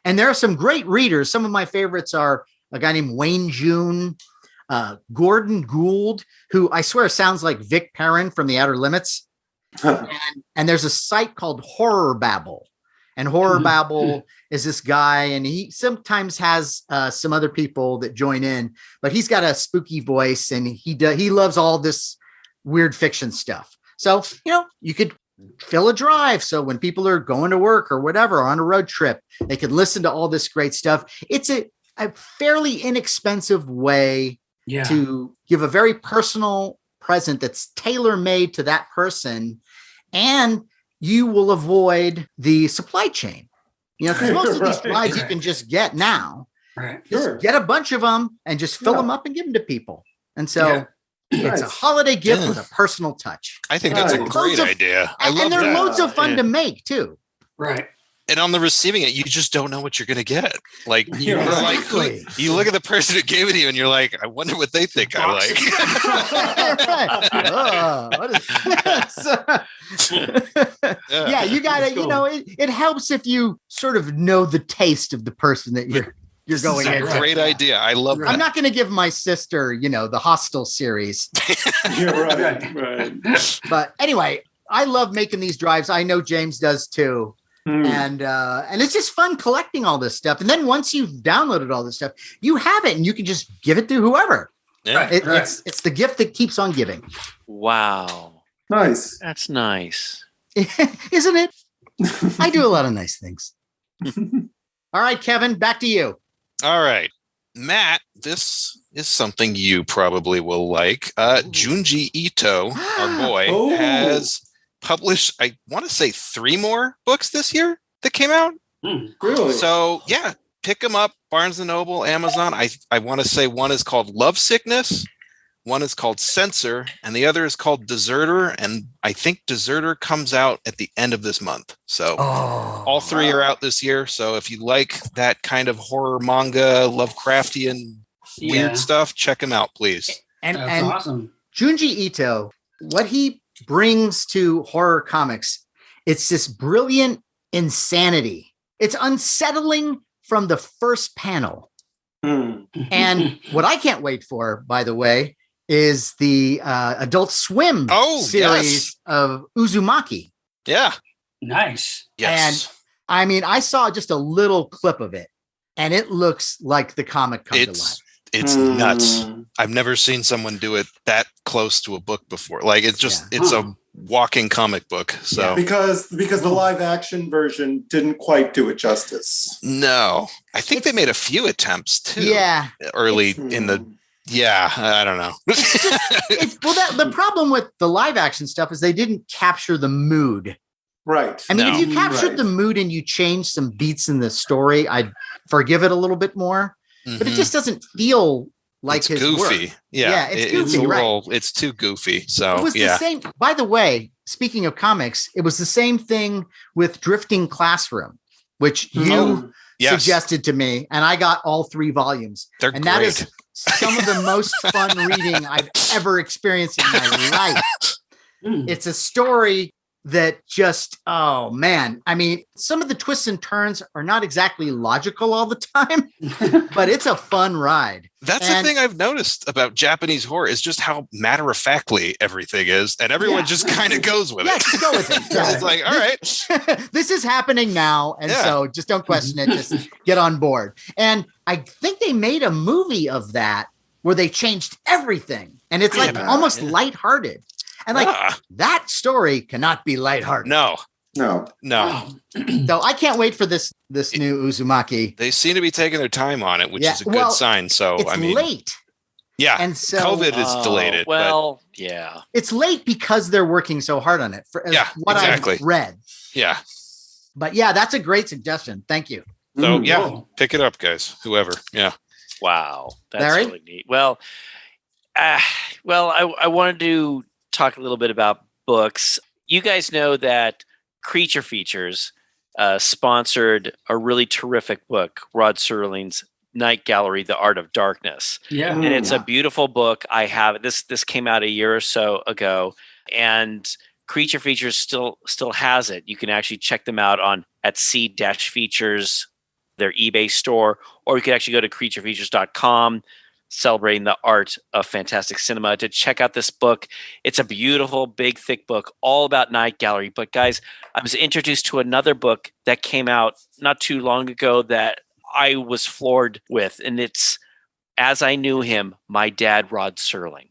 And there are some great readers. Some of my favorites are a guy named Wayne June, Gordon Gould, who I swear sounds like Vic Perrin from The Outer Limits. And there's a site called Horror Babble. And Horror Babble is this guy, and he sometimes has some other people that join in, but he's got a spooky voice, and he loves all this weird fiction stuff. So, you could fill a drive. So when people are going to work or whatever, or on a road trip, they can listen to all this great stuff. It's a fairly inexpensive way to give a very personal present that's tailor-made to that person. And you will avoid the supply chain. Because most of these drives you can just get now. Right. Just get a bunch of them and just fill them up and give them to people. And so it's a holiday gift with a personal touch. I think that's a great idea. I love that. And they're loads of fun to make too. Right. And on the receiving it, you just don't know what you're going to get. Like, you look at the person who gave it to you and you're like, I wonder what they think I like. What is this? Yeah, you got to, it helps if you sort of know the taste of the person that you're going in. Great idea. I love that. I'm not going to give my sister, the Hostel series. You're right. But anyway, I love making these drives. I know James does too. And it's just fun collecting all this stuff. And then once you've downloaded all this stuff, you have it and you can just give it to whoever. Yeah. It's the gift that keeps on giving. Wow. Nice. That's nice. Isn't it? I do a lot of nice things. All right, Kevin, back to you. All right. Matt, this is something you probably will like. Junji Ito, our boy, has published, I want to say 3 more books this year that came out. Really? So yeah, pick them up. Barnes & Noble, Amazon. I want to say one is called Love Sickness, one is called Censor, and the other is called Deserter. And I think Deserter comes out at the end of this month. So all 3 are out this year. So if you like that kind of horror manga, Lovecraftian weird stuff, check them out, please. And awesome. Junji Ito, what he brings to horror comics, it's this brilliant insanity. It's unsettling from the first panel. And what I can't wait for, by the way, is the Adult Swim series of Uzumaki. Yeah. Nice. Yes. I mean, I saw just a little clip of it, and it looks like the comic come to life. It's nuts. I've never seen someone do it that close to a book before. Like it's just it's a walking comic book. So because the live action version didn't quite do it justice. No, I think they made a few attempts too. Yeah, early in the. Yeah, I don't know. The problem with the live action stuff is they didn't capture the mood. Right. I mean, if you captured the mood and you changed some beats in the story, I'd forgive it a little bit more. But it just doesn't feel like it's his goofy. work. Yeah, it's goofy, right? It's too goofy. So it was the same. By the way, speaking of comics, it was the same thing with Drifting Classroom, which you suggested to me, and I got all 3 volumes. They're and great. That is some of the most fun reading I've ever experienced in my life. It's a story that just, oh man. I mean, some of the twists and turns are not exactly logical all the time, but it's a fun ride. That's the thing I've noticed about Japanese horror is just how matter-of-factly everything is. And everyone just kind of goes with it. Just go with it. It's like, all right. This is happening now. And so just don't question it. Just get on board. And I think they made a movie of that where they changed everything. And it's like almost lighthearted. And like that story cannot be lighthearted. No. So I can't wait for this new Uzumaki. They seem to be taking their time on it, which is a good sign. So it's late. Yeah. And so COVID has delayed it. Well, it's late because they're working so hard on it. I've read. Yeah. But yeah, that's a great suggestion. Thank you. So pick it up, guys. Whoever. Yeah. Wow. That's really neat. Well, I wanted to talk a little bit about books. You guys know that Creature Features sponsored a really terrific book, Rod Serling's Night Gallery, The Art of Darkness. Yeah. And it's a beautiful book. I have it. This came out a year or so ago, and Creature Features still has it. You can actually check them out at C-Features, their eBay store, or you can actually go to creaturefeatures.com, celebrating the art of fantastic cinema, to check out this book. It's a beautiful, big, thick book all about Night Gallery. But guys, I was introduced to another book that came out not too long ago that I was floored with, and it's As I Knew Him, My Dad, Rod Serling.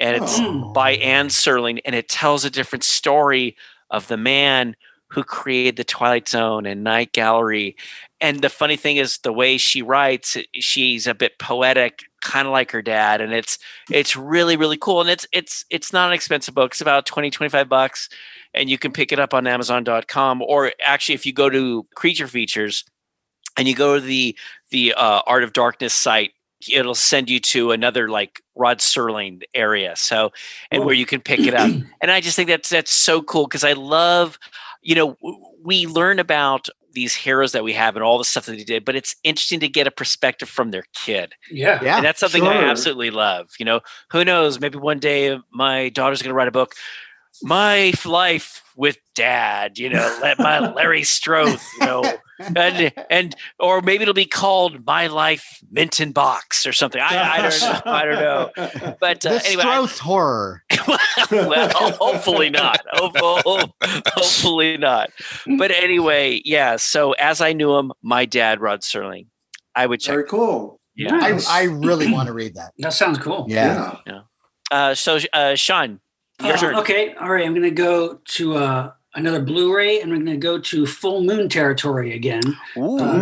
And it's by Anne Serling, and it tells a different story of the man who created the Twilight Zone and Night Gallery. And the funny thing is the way she writes, she's a bit poetic, kind of like her dad. And it's really, really cool. And it's not an expensive book. It's about $20-25, and you can pick it up on Amazon.com. Or actually, if you go to Creature Features and you go to the Art of Darkness site, it'll send you to another like Rod Serling area. So, and where you can pick it up. And I just think that's so cool, because I love, we learn about these heroes that we have and all the stuff that they did, but it's interesting to get a perspective from their kid. Yeah. And that's something I absolutely love. Who knows, maybe one day my daughter's going to write a book, My Life with Dad, let my Larry Stroth, and or maybe it'll be called My Life Minton Box or something. I don't know. But the anyway, Stroth horror. Well, hopefully not. Hopefully not. But anyway, yeah. So As I Knew Him, My Dad, Rod Serling. I would check. Very cool. Yeah, Nice. I really want to read that. That sounds cool. Yeah. So Sean, your turn. Okay. All right. I'm going to go to another Blu-ray, and I'm going to go to Full Moon territory again.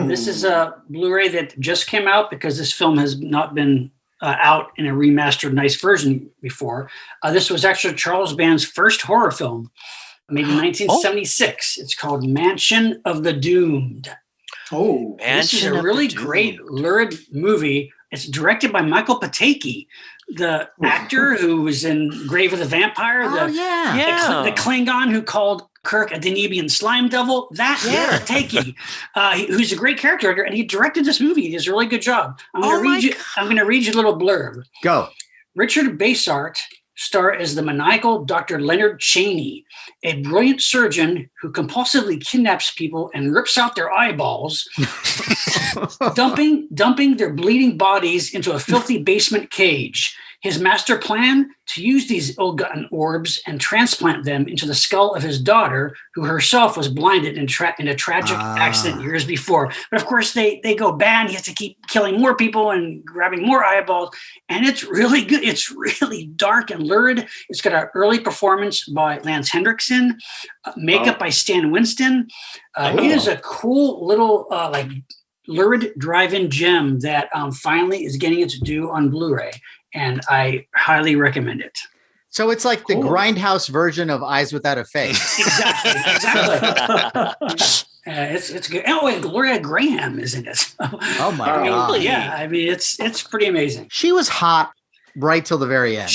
This is a Blu-ray that just came out because this film has not been out in a remastered nice version before. This was actually Charles Band's first horror film, made in 1976. It's called Mansion of the Doomed. This is a really great lurid movie. It's directed by Michael Pataki, the actor who was in Grave of the Vampire, the Klingon who called Kirk a Danubian slime devil. Pataki, who's a great character actor, and he directed this movie. He does a really good job. I'm going to read you a little blurb. Go. Richard Basart star as the maniacal Dr. Leonard Cheney, a brilliant surgeon who compulsively kidnaps people and rips out their eyeballs, dumping their bleeding bodies into a filthy basement cage. his master plan to use these ill-gotten orbs and transplant them into the skull of his daughter, who herself was blinded in a tragic accident years before. But of course, they go bad. He has to keep killing more people and grabbing more eyeballs. And it's really good. It's really dark and lurid. It's got an early performance by Lance Hendrickson, makeup by Stan Winston. It is a cool little lurid drive-in gem that finally is getting its due on Blu-ray. And I highly recommend it. So it's like the Grindhouse version of Eyes Without a Face. Exactly. It's good. Oh, and Gloria Graham is in it. Oh my God. Yeah, I mean it's pretty amazing. She was hot right till the very end.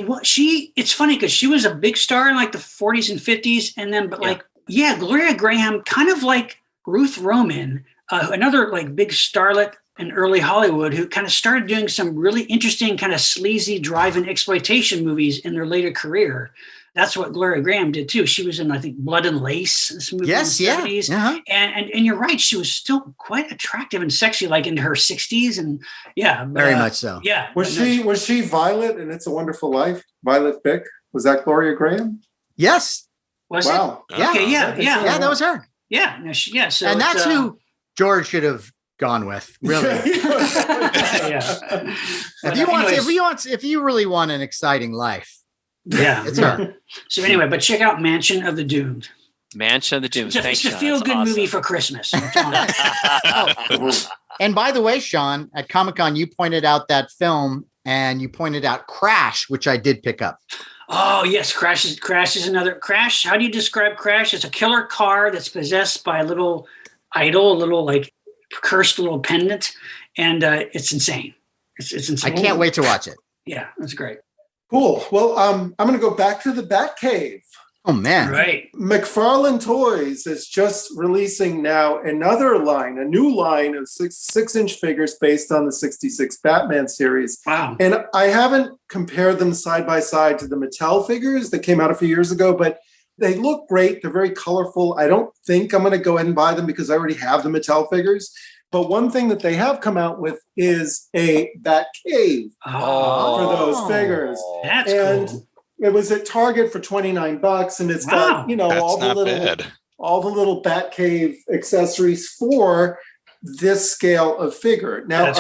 What she it's funny because she was a big star in like the 40s and 50s, and then Gloria Graham, kind of like Ruth Roman, another like big starlet in early Hollywood, who kind of started doing some really interesting kind of sleazy drive-in exploitation movies in their later career. That's what Gloria Graham did too. She was in, I think, Blood and Lace, this movie in the 70s. Uh-huh. And you're right, she was still quite attractive and sexy, like into her 60s, and very much so. Yeah. Was she Violet in It's a Wonderful Life? Violet Bick? Was that Gloria Graham? Yes. Was it? Yeah. Okay, yeah. That was her. Yeah. No, so and that's who George should have gone with, really. If you really want an exciting life, it's her. So anyway, but check out Mansion of the Doomed. Mansion of the Doomed. It's a feel-good movie for Christmas. And by the way, Sean, at Comic-Con, you pointed out that film, and you pointed out Crash, which I did pick up. Oh yes, Crash is another Crash. How do you describe Crash? It's a killer car that's possessed by a little idol, a little like cursed little pendant, and it's insane. It's insane. I can't wait to watch it. Yeah, that's great. Cool. Well, I'm going to go back to the Batcave. Oh man! Right. McFarlane Toys is just releasing now a new line of six-inch figures based on the '66 Batman series. Wow! And I haven't compared them side by side to the Mattel figures that came out a few years ago, but they look great. They're very colorful. I don't think I'm going to go ahead and buy them because I already have the Mattel figures. But one thing that they have come out with is a Batcave for those figures. That's cool. It was at Target for $29, and it's got all the little Batcave accessories for this scale of figure. Now,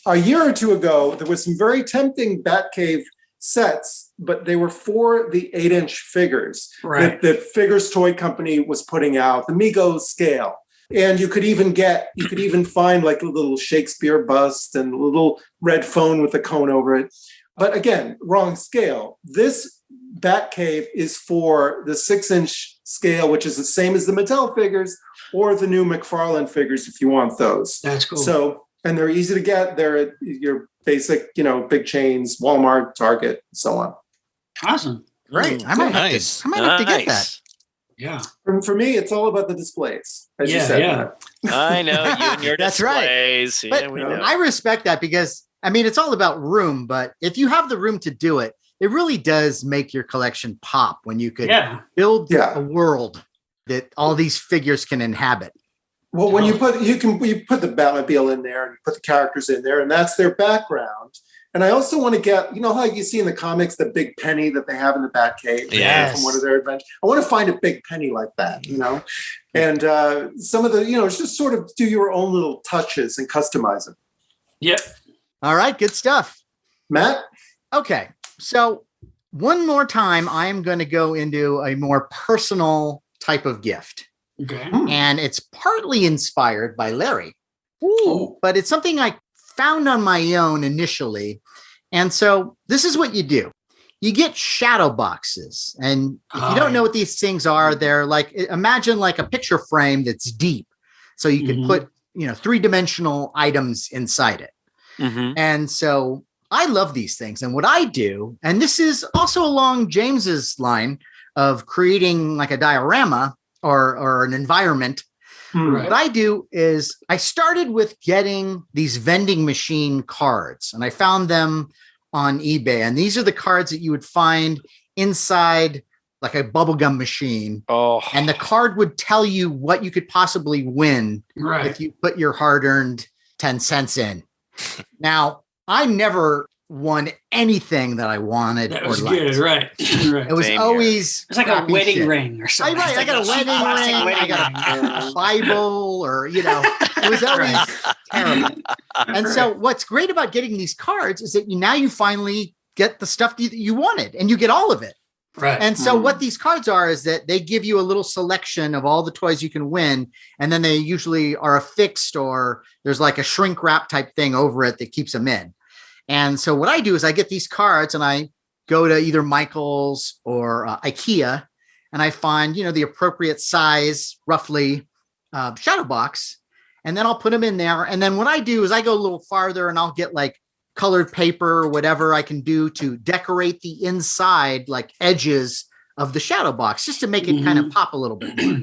a year or two ago, there was some very tempting Batcave sets, but they were for the 8-inch figures that Figures Toy Company was putting out, the Mego scale. And you could even find like a little Shakespeare bust and a little red phone with a cone over it. But again, wrong scale. This Batcave is for the 6-inch scale, which is the same as the Mattel figures or the new McFarlane figures if you want those. That's cool. So, and they're easy to get. They're at your basic, big chains, Walmart, Target, and so on. Awesome. Great. I might have to get that. Yeah. For me, it's all about the displays, as you said. Yeah. I know you and your That's displays. Right. Yeah, but we know. I respect that because, it's all about room, but if you have the room to do it, it really does make your collection pop when you could build a world that all these figures can inhabit. Well, when you put the Batmobile in there and you put the characters in there, and that's their background. And I also want to get, how you see in the comics, the big penny that they have in the Batcave from one of their adventures. I want to find a big penny like that, and some of the, just sort of do your own little touches and customize it. Yep. All right. Good stuff. Matt? Okay. So one more time, I am going to go into a more personal type of gift. Okay. And it's partly inspired by Larry. Ooh. But it's something I found on my own initially. And so this is what you do. You get shadow boxes. And if you don't know what these things are, they're like, imagine like a picture frame that's deep. So you can put, 3-dimensional items inside it. And so I love these things. And what I do, and this is also along James's line of creating like a diorama or an environment. What I do is I started with getting these vending machine cards, and I found them on eBay. And these are the cards that you would find inside like a bubblegum machine. Oh. And the card would tell you what you could possibly win if you put your hard-earned 10 cents in. Now, I never won anything that I wanted That or was liked. good, right? Right. It was Same here. always It's like a crappy wedding shit. ring or something. Right, It's I like got a wedding plastic ring, wedding I got ring. a Bible, or it was always terrible. And so, what's great about getting these cards is that now you finally get the stuff that you wanted, and you get all of it. Right. And so, what these cards are is that they give you a little selection of all the toys you can win, and then they usually are affixed, or there's like a shrink wrap type thing over it that keeps them in. And so, what I do is I get these cards and I go to either Michael's or IKEA, and I find, the appropriate size, roughly, shadow box, and then I'll put them in there. And then what I do is I go a little farther and I'll get like colored paper or whatever I can do to decorate the inside, like edges of the shadow box, just to make it kind of pop a little bit more.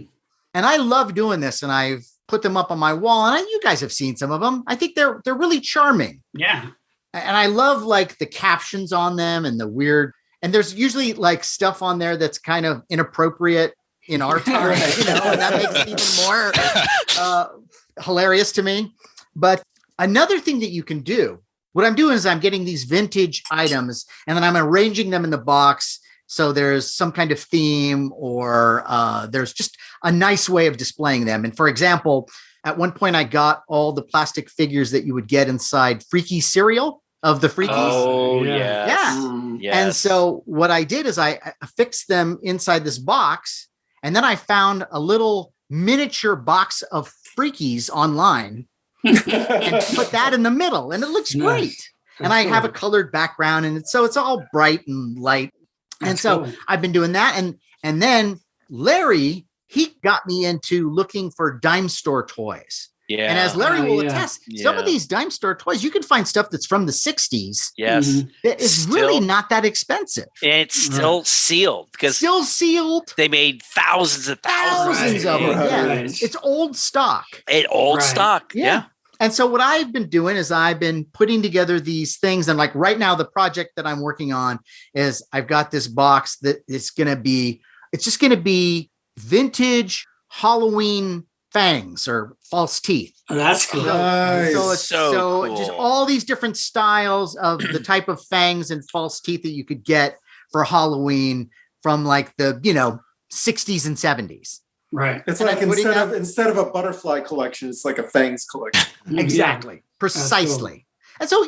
And I love doing this, and I've put them up on my wall, and you guys have seen some of them. I think they're really charming. Yeah. And I love like the captions on them and the weird, and there's usually like stuff on there that's kind of inappropriate in our time, and that makes it even more hilarious to me. But another thing that you can do, what I'm doing is I'm getting these vintage items and then I'm arranging them in the box. So there's some kind of theme, or there's just a nice way of displaying them. And for example, at one point I got all the plastic figures that you would get inside Freaky cereal of the Freakies. Oh, Yeah. Yeah. Yes. And so what I did is I affixed them inside this box, and then I found a little miniature box of Freakies online and put that in the middle, and it looks Nice. great. And I have a colored background, and so it's all bright and light. And That's so cool. I've been doing that. And then Larry, he got me into looking for dime store toys. Yeah. And as Larry will yeah. attest, some of Yeah. these dime store toys, you can find stuff that's from the 60s Yes. that is really not that expensive. And it's still sealed because Still sealed. they made thousands and thousands Thousands of them. Right. Yeah. Right. It's old stock. Old Right. stock. Yeah. And so what I've been doing is I've been putting together these things. And like right now, the project that I'm working on is I've got this box that it's just going to be vintage Halloween fangs or false teeth. Oh, that's cool. Nice. So it's So just cool. all these different styles of the type of fangs and false teeth that you could get for Halloween from like the 60s and 70s. Right. It's And like I'm putting instead of a butterfly collection, it's like a Fangs collection. Exactly. Precisely. And so,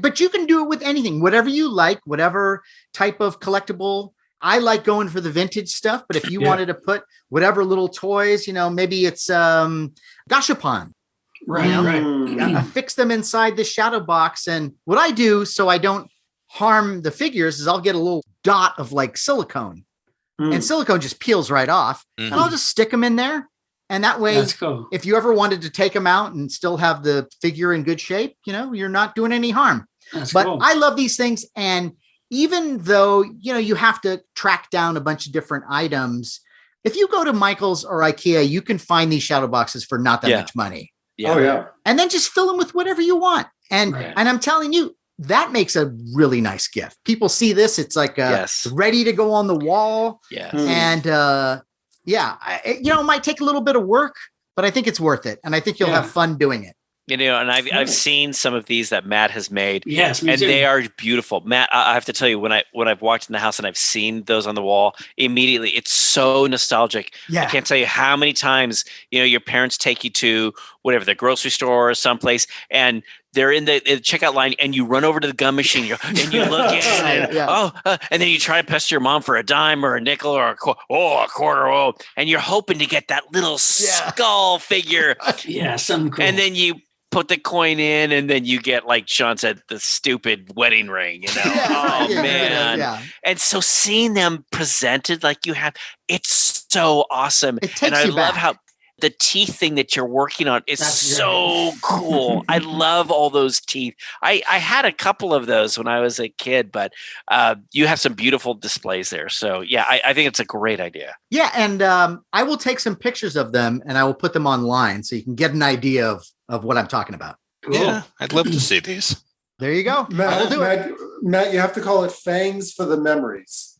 but you can do it with anything, whatever you like, whatever type of collectible. I like going for the vintage stuff, but if you wanted to put whatever little toys, maybe it's gashapon, Right. You know? Right. affix them inside the shadow box. And what I do so I don't harm the figures is I'll get a little dot of like silicone, and silicone just peels right off, and I'll just stick them in there. And that way, That's cool. if you ever wanted to take them out and still have the figure in good shape, you're not doing any harm. That's But cool. I love these things. And even though, you have to track down a bunch of different items, if you go to Michael's or IKEA, you can find these shadow boxes for not that much money. Yeah. Oh yeah. And then just fill them with whatever you want. And Right. I'm telling you, that makes a really nice gift. People see this, it's like ready to go on the wall. Yes. And it might take a little bit of work, but I think it's worth it. And I think you'll Yeah. have fun doing it. And I've seen some of these that Matt has made. Yes, me And too. they are beautiful. Matt, I have to tell you, when I've walked in the house and I've seen those on the wall, immediately it's so nostalgic. Yeah. I can't tell you how many times, your parents take you to whatever, the grocery store or someplace, and they're in the checkout line, and you run over to the gun machine and you look in, and, Yeah. and then you try to pester your mom for a dime or a nickel or a quarter, and you're hoping to get that little skull figure, Yeah, something cool. and then you put the coin in, and then you get, like Sean said, the stupid wedding ring, Oh, man. Yeah. And so seeing them presented like you have, it's so awesome. It takes and I you love back. how the teeth thing that you're working on is That's so cool. I love all those teeth. I had a couple of those when I was a kid, but you have some beautiful displays there. So yeah, I think it's a great idea. Yeah. And I will take some pictures of them and I will put them online so you can get an idea of what I'm talking about. Cool. Yeah, I'd love to see these. There you go. I will do it. Matt, you have to call it Fangs for the memories.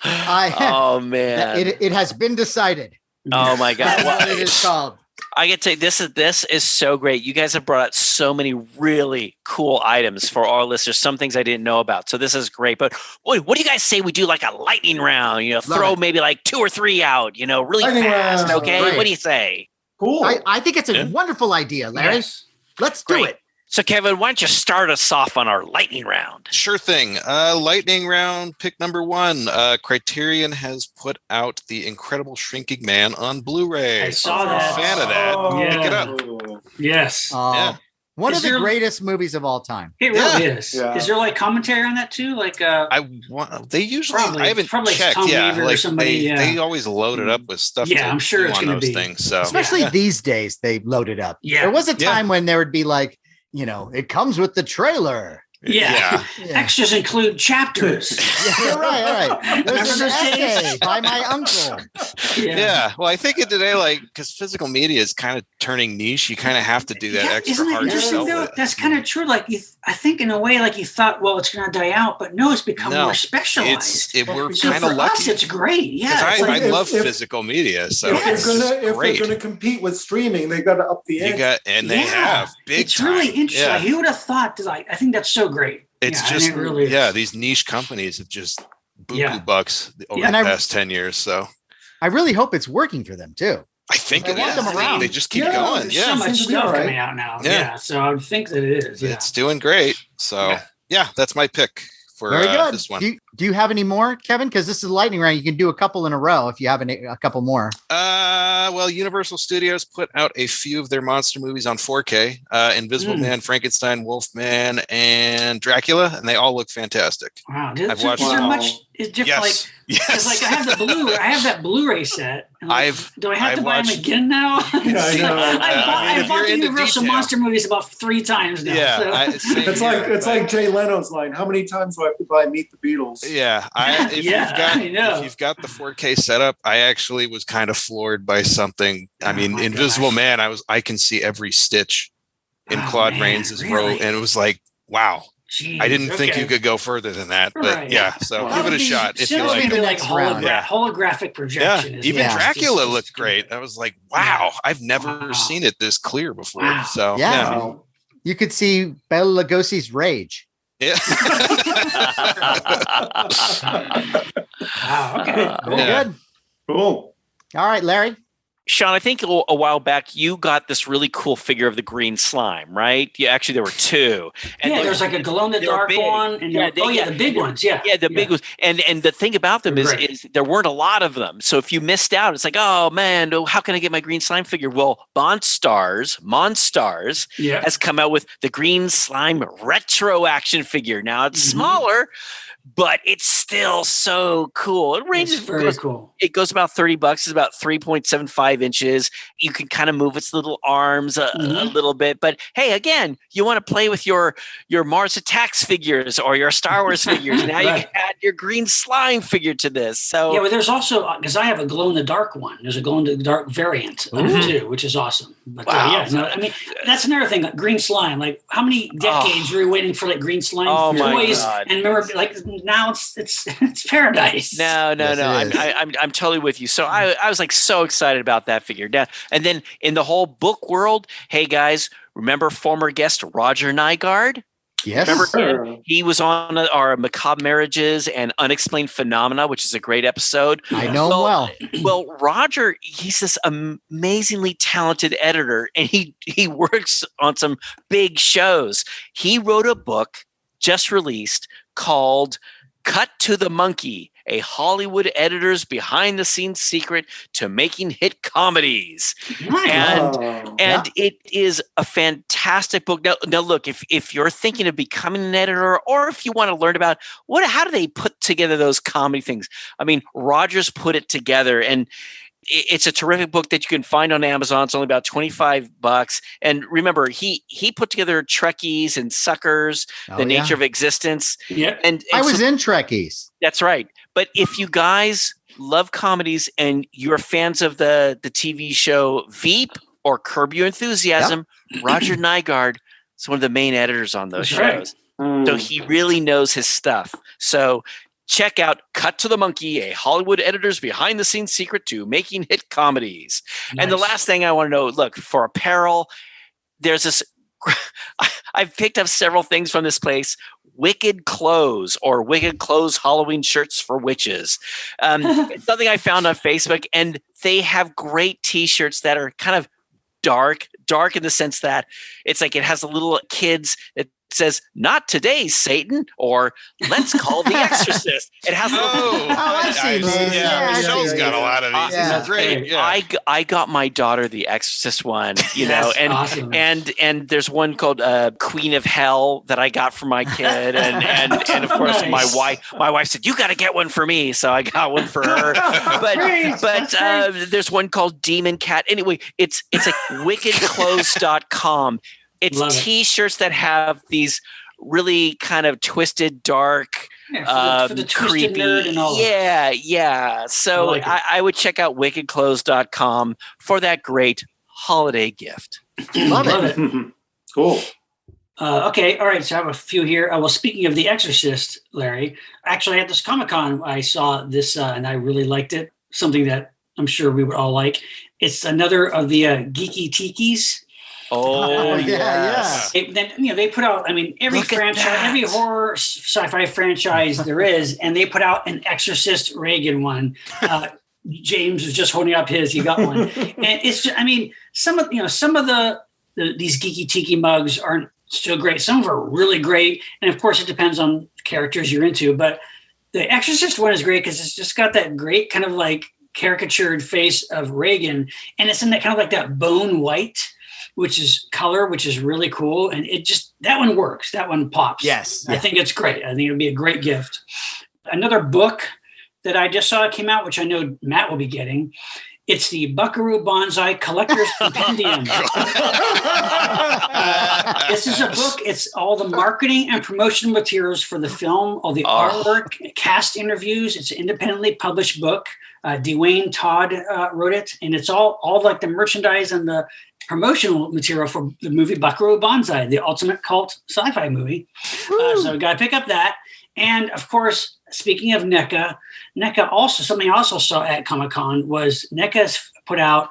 Oh man. It has been decided. Oh my God. That's what it is called. I get to this is so great. You guys have brought out so many really cool items for our listeners. Some things I didn't know about, so this is great. But boy, what do you guys say we do like a lightning round? Throw maybe like 2 or 3 out. Really Lightning fast. round. Okay, Right. what do you say? Cool. I think it's a wonderful idea, Larry. Yes. Let's do Great. it. So, Kevin, why don't you start us off on our lightning round? Sure thing. Lightning round pick number 1. Criterion has put out The Incredible Shrinking Man on Blu-ray. I saw If you're that. a fan of that, Yeah. pick it up. Yes. Yeah. One Is of the there- greatest movies of all time. It really is. Yeah. Is there like commentary on that too? Like They usually, Probably- I haven't probably checked. Tom Yeah, Weaver or like somebody, they always load it up with stuff. Yeah, to I'm sure do it's on gonna those be. things. So Especially yeah. these days, they load it up. Yeah. There was a Yeah. time when there would be like, it comes with the trailer. yeah. Extras include chapters. Yeah, right. There's an Remember those days? essay by my uncle. Yeah. Well, I think in today, like, because physical media is kind of turning niche, you kind of have to do that extra Isn't it hard interesting yourself. though? with. That's kind of true. Like I think in a way, like you thought, well, it's going to die out, but no, it's become No, more specialized. We're So kind for of lucky. us, it's great. Yeah, Because it's like- I love if- physical media, so if it's they're great. gonna compete with streaming, they got to up the ante. They have big It's time. really interesting. Yeah. Like, who would have thought? I think that's so great. It's Yeah, just and it really is. these niche companies have just buku Yeah. bucks over Yeah. the And past 10 years. So I really hope it's working for them too. I think I it want is. them around. They just keep Yeah, going. There's Yeah, so much seems to be stuff all right. coming out now. Yeah. Yeah. So I would think that it is. Yeah. it's doing great. So Yeah. that's my pick for Very good. this one. Do you have any more, Kevin? Because this is a lightning round. You can do a couple in a row if you have a couple more. Well, Universal Studios put out a few of their monster movies on 4K. Invisible Man, Frankenstein, Wolfman, and Dracula, and they all look fantastic. Wow. I've watched is there them. much? Is different? Yes. Because Yes. like I have that Blu-ray set. and, like, do I have to I've buy watched- them again now? I know. I if bought you're the into Universal detail. monster movies about 3 times now. Yeah, so. same It's here, like Jay Leno's line. How many times do I have to buy Meet the Beatles? Yeah, I know. if you've got the 4K setup, I actually was kind of floored by something. I Oh mean, my Invisible gosh. Man, I can see every stitch in Oh, Claude man, Rains' really? row, and it was like, wow. Jeez, I didn't think okay. you could go further than that, but Right. yeah. So Well, give it a that'll be shot if you Soon like it'll like be it. like next round. holographic Yeah, projection. is even Yeah. Dracula just- looked great. I was like, wow, I've never Wow. seen it this clear before. Wow. So Yeah. Wow. You could see Bela Lugosi's rage. yeah. Wow. Okay. Very Yeah. good. Cool. All right, Larry. Sean, I think a while back you got this really cool figure of the green slime, right? Yeah, actually there were 2. And Yeah, they- there's like a glow in the they were dark big. one, and Yeah, the big ones. Yeah, Yeah, the big ones. And the thing about them Right. is there weren't a lot of them. So if you missed out, it's like, oh man, how can I get my green slime figure? Well, Monstars Yeah. has come out with the green slime retro action figure. Now it's Mhm. smaller, but it's still so cool. It It's ranges very cool. it goes about $30. It's about 3.75 inches. You can kind of move its little arms a Mhm. little bit. But hey, again, you want to play with your Mars Attacks figures or your Star Wars figures. Now you Right. can add your green slime figure to this. So Yeah, but there's also because I have a glow in the dark one. There's a glow in the dark variant of it too, which is awesome. But Wow. yeah, no, I mean that's another thing. Like, green slime. Like how many decades were we waiting for like green slime Oh, my toys? God. And remember, like now it's paradise. Yes, no. it is. I'm totally with you. So I was like so excited about that figure. Now, and then in the whole book world, hey guys, remember former guest Roger Nygaard? Yes. Remember Sure. him? He was on our Macabre Marriages and Unexplained Phenomena, which is a great episode. I know him well. Well, Roger, he's this amazingly talented editor, and he works on some big shows. He wrote a book just released called Cut to the Monkey, a Hollywood editor's behind-the-scenes secret to making hit comedies. And Oh. and it is a fantastic book. Now look, if you're thinking of becoming an editor, or if you want to learn about how do they put together those comedy things? I mean, Rogers put it together, and it's a terrific book that you can find on Amazon. It's only about $25. And remember, he put together Trekkies and Suckers, Oh, The yeah. Nature of Existence. Yeah. And I so- was in Trekkies. that's right. But if you guys love comedies and you're fans of the TV show Veep or Curb Your Enthusiasm, Roger Nygaard is one of the main editors on those That's right. shows. So he really knows his stuff. So check out Cut to the Monkey, a Hollywood editor's behind-the-scenes secret to making hit comedies. Nice. And the last thing I want to know, look, for apparel, there's this I've picked up several things from this place. Wicked Clothes or Wicked Clothes Halloween shirts for witches. It's something I found on Facebook, and they have great t-shirts that are kind of dark in the sense that it's like it has a little kids that says, "Not today, Satan," or "Let's call the Exorcist." It has I've seen these. Michelle's got a lot of these. Yeah. This is great. Yeah. I got my daughter the Exorcist one, you know, and awesome. and there's one called Queen of Hell that I got for my kid, and of course Nice. my wife said, "You got to get one for me," so I got one for her. But there's one called Demon Cat. Anyway, it's like wickedclothes.com. It's Love it. t-shirts that have these really kind of twisted, dark, for the twisted creepy. nerd and all that. Yeah. So I like it. I would check out wickedclothes.com for that great holiday gift. Love it. Cool. Okay, all right. So I have a few here. Well, speaking of The Exorcist, Larry, actually at this Comic-Con, I saw this and I really liked it. Something that I'm sure we would all like. It's another of the geeky tikis. Oh, yeah. They put out, I mean, every Look at franchise, that. every horror sci-fi franchise there is, and they put out an Exorcist Reagan one. James was just holding up his, he got one. And it's just, I mean, some of these geeky tiki mugs aren't still great. Some of them are really great. And of course it depends on characters you're into, but the Exorcist one is great because it's just got that great kind of like caricatured face of Reagan. And it's in that kind of like that bone white, which is color, which is really cool. And it just, that one works. That one pops. Yes. I think it's great. I think it'll be a great gift. Another book that I just saw came out, which I know Matt will be getting. It's the Buckaroo Bonsai Collector's Compendium. This is a book. It's all the marketing and promotional materials for the film, all the artwork, cast interviews. It's an independently published book. Dwayne Todd wrote it, and it's all like the merchandise and the promotional material for the movie Buckaroo Bonsai, the ultimate cult sci-fi movie. So we got to pick up that. And of course, speaking of NECA also, something I also saw at Comic-Con was NECA's put out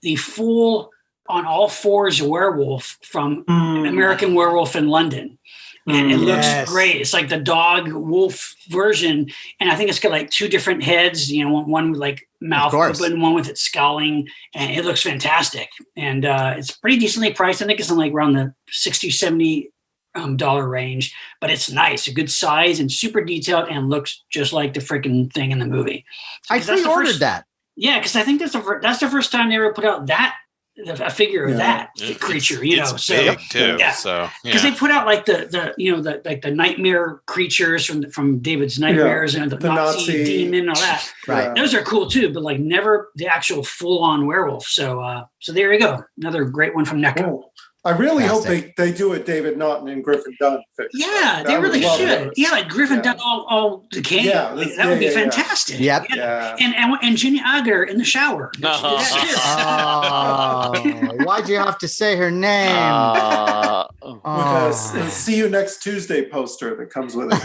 the full on all fours werewolf from American Werewolf in London. And it looks great. It's like the dog wolf version. And I think it's got like two different heads, you know, one with like mouth open, one with it scowling. And it looks fantastic. And it's pretty decently priced. I think it's in like around the $60, $70 range, but it's nice, a good size and super detailed and looks just like the freaking thing in the movie. I pre-ordered that. Yeah, because I think that's the first time they ever put out a figure of that creature, you know. It's so big too. yeah. So because they put out like the nightmare creatures from David's Nightmares and the Nazi demon and all that. Right. Those are cool too, but like never the actual full-on werewolf. So there you go. Another great one from NECA. Cool. I really hope they do a David Naughton and Griffin Dunn fix. Yeah, they really should. Those. Yeah, like Griffin Dunn all decaying. Yeah, that would be fantastic. Yep. Yeah. And Jenny Agutter in the shower. Why'd you have to say her name? With a see you next Tuesday poster that comes with it.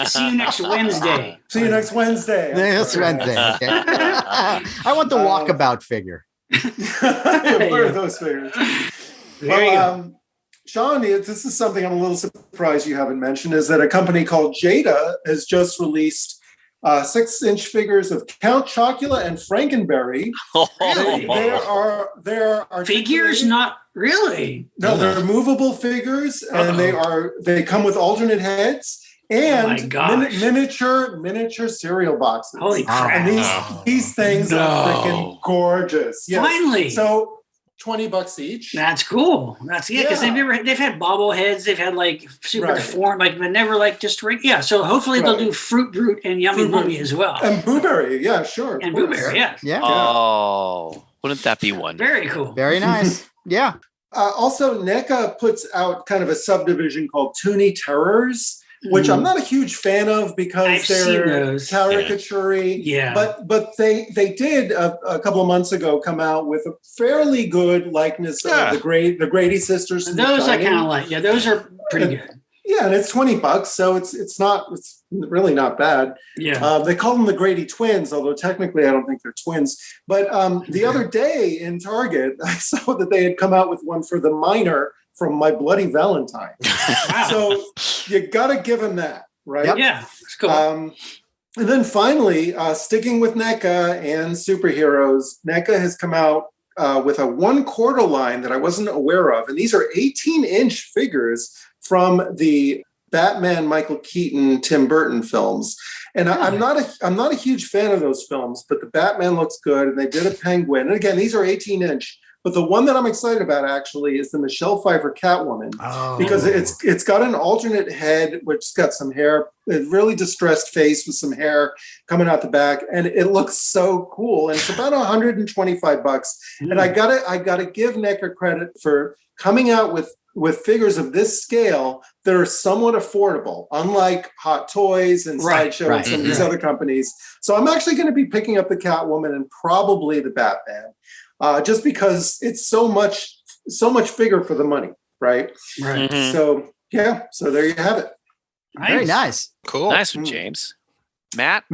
See you next Wednesday. See you next Wednesday. This Wednesday. Okay. I want the walkabout figure. What are those figures? Well, Sean, this is something I'm a little surprised you haven't mentioned, is that a company called Jada has just released 6-inch figures of Count Chocula and Frankenberry. Really? They're Figures, not really. No, they're movable figures, and they come with alternate heads and miniature cereal boxes. Holy crap! And these things are freaking gorgeous. Yes. Finally, so $20 each. That's cool. That's because they've had bobbleheads, they've had like super deformed, like but never like just So hopefully they'll do Fruit Brute and Yummy Mummy as well. And Blueberry, yeah, sure. And Blueberry, yeah. Oh, wouldn't that be one? Very cool. Very nice. Yeah. Also, NECA puts out kind of a subdivision called Toonie Terrors, which I'm not a huge fan of because they're caricature-y. Yeah. But they did a couple of months ago come out with a fairly good likeness of the Grady sisters. Those I kind of like. Yeah, those are pretty good. Yeah, and it's $20, so it's really not bad. Yeah. They call them the Grady twins, although technically I don't think they're twins. But the other day in Target, I saw that they had come out with one for the minor from My Bloody Valentine. Wow. So you got to give him that, right? Yep. Yeah, it's cool. And then finally, sticking with NECA and superheroes, NECA has come out with a 1/4 line that I wasn't aware of. And these are 18-inch figures from the Batman, Michael Keaton, Tim Burton films. And I'm not a huge fan of those films, but the Batman looks good, and they did a Penguin. And again, these are 18-inch. But the one that I'm excited about actually is the Michelle Pfeiffer Catwoman, because it's got an alternate head, which's got some hair, a really distressed face with some hair coming out the back, and it looks so cool. And it's about $125. And I gotta give NECA credit for coming out with figures of this scale that are somewhat affordable, unlike Hot Toys and Sideshow and some of these other companies. So I'm actually going to be picking up the Catwoman and probably the Batman. Just because it's so much figure for the money, right? Right. So so there you have it. Very nice. Cool. Nice one, James. Matt?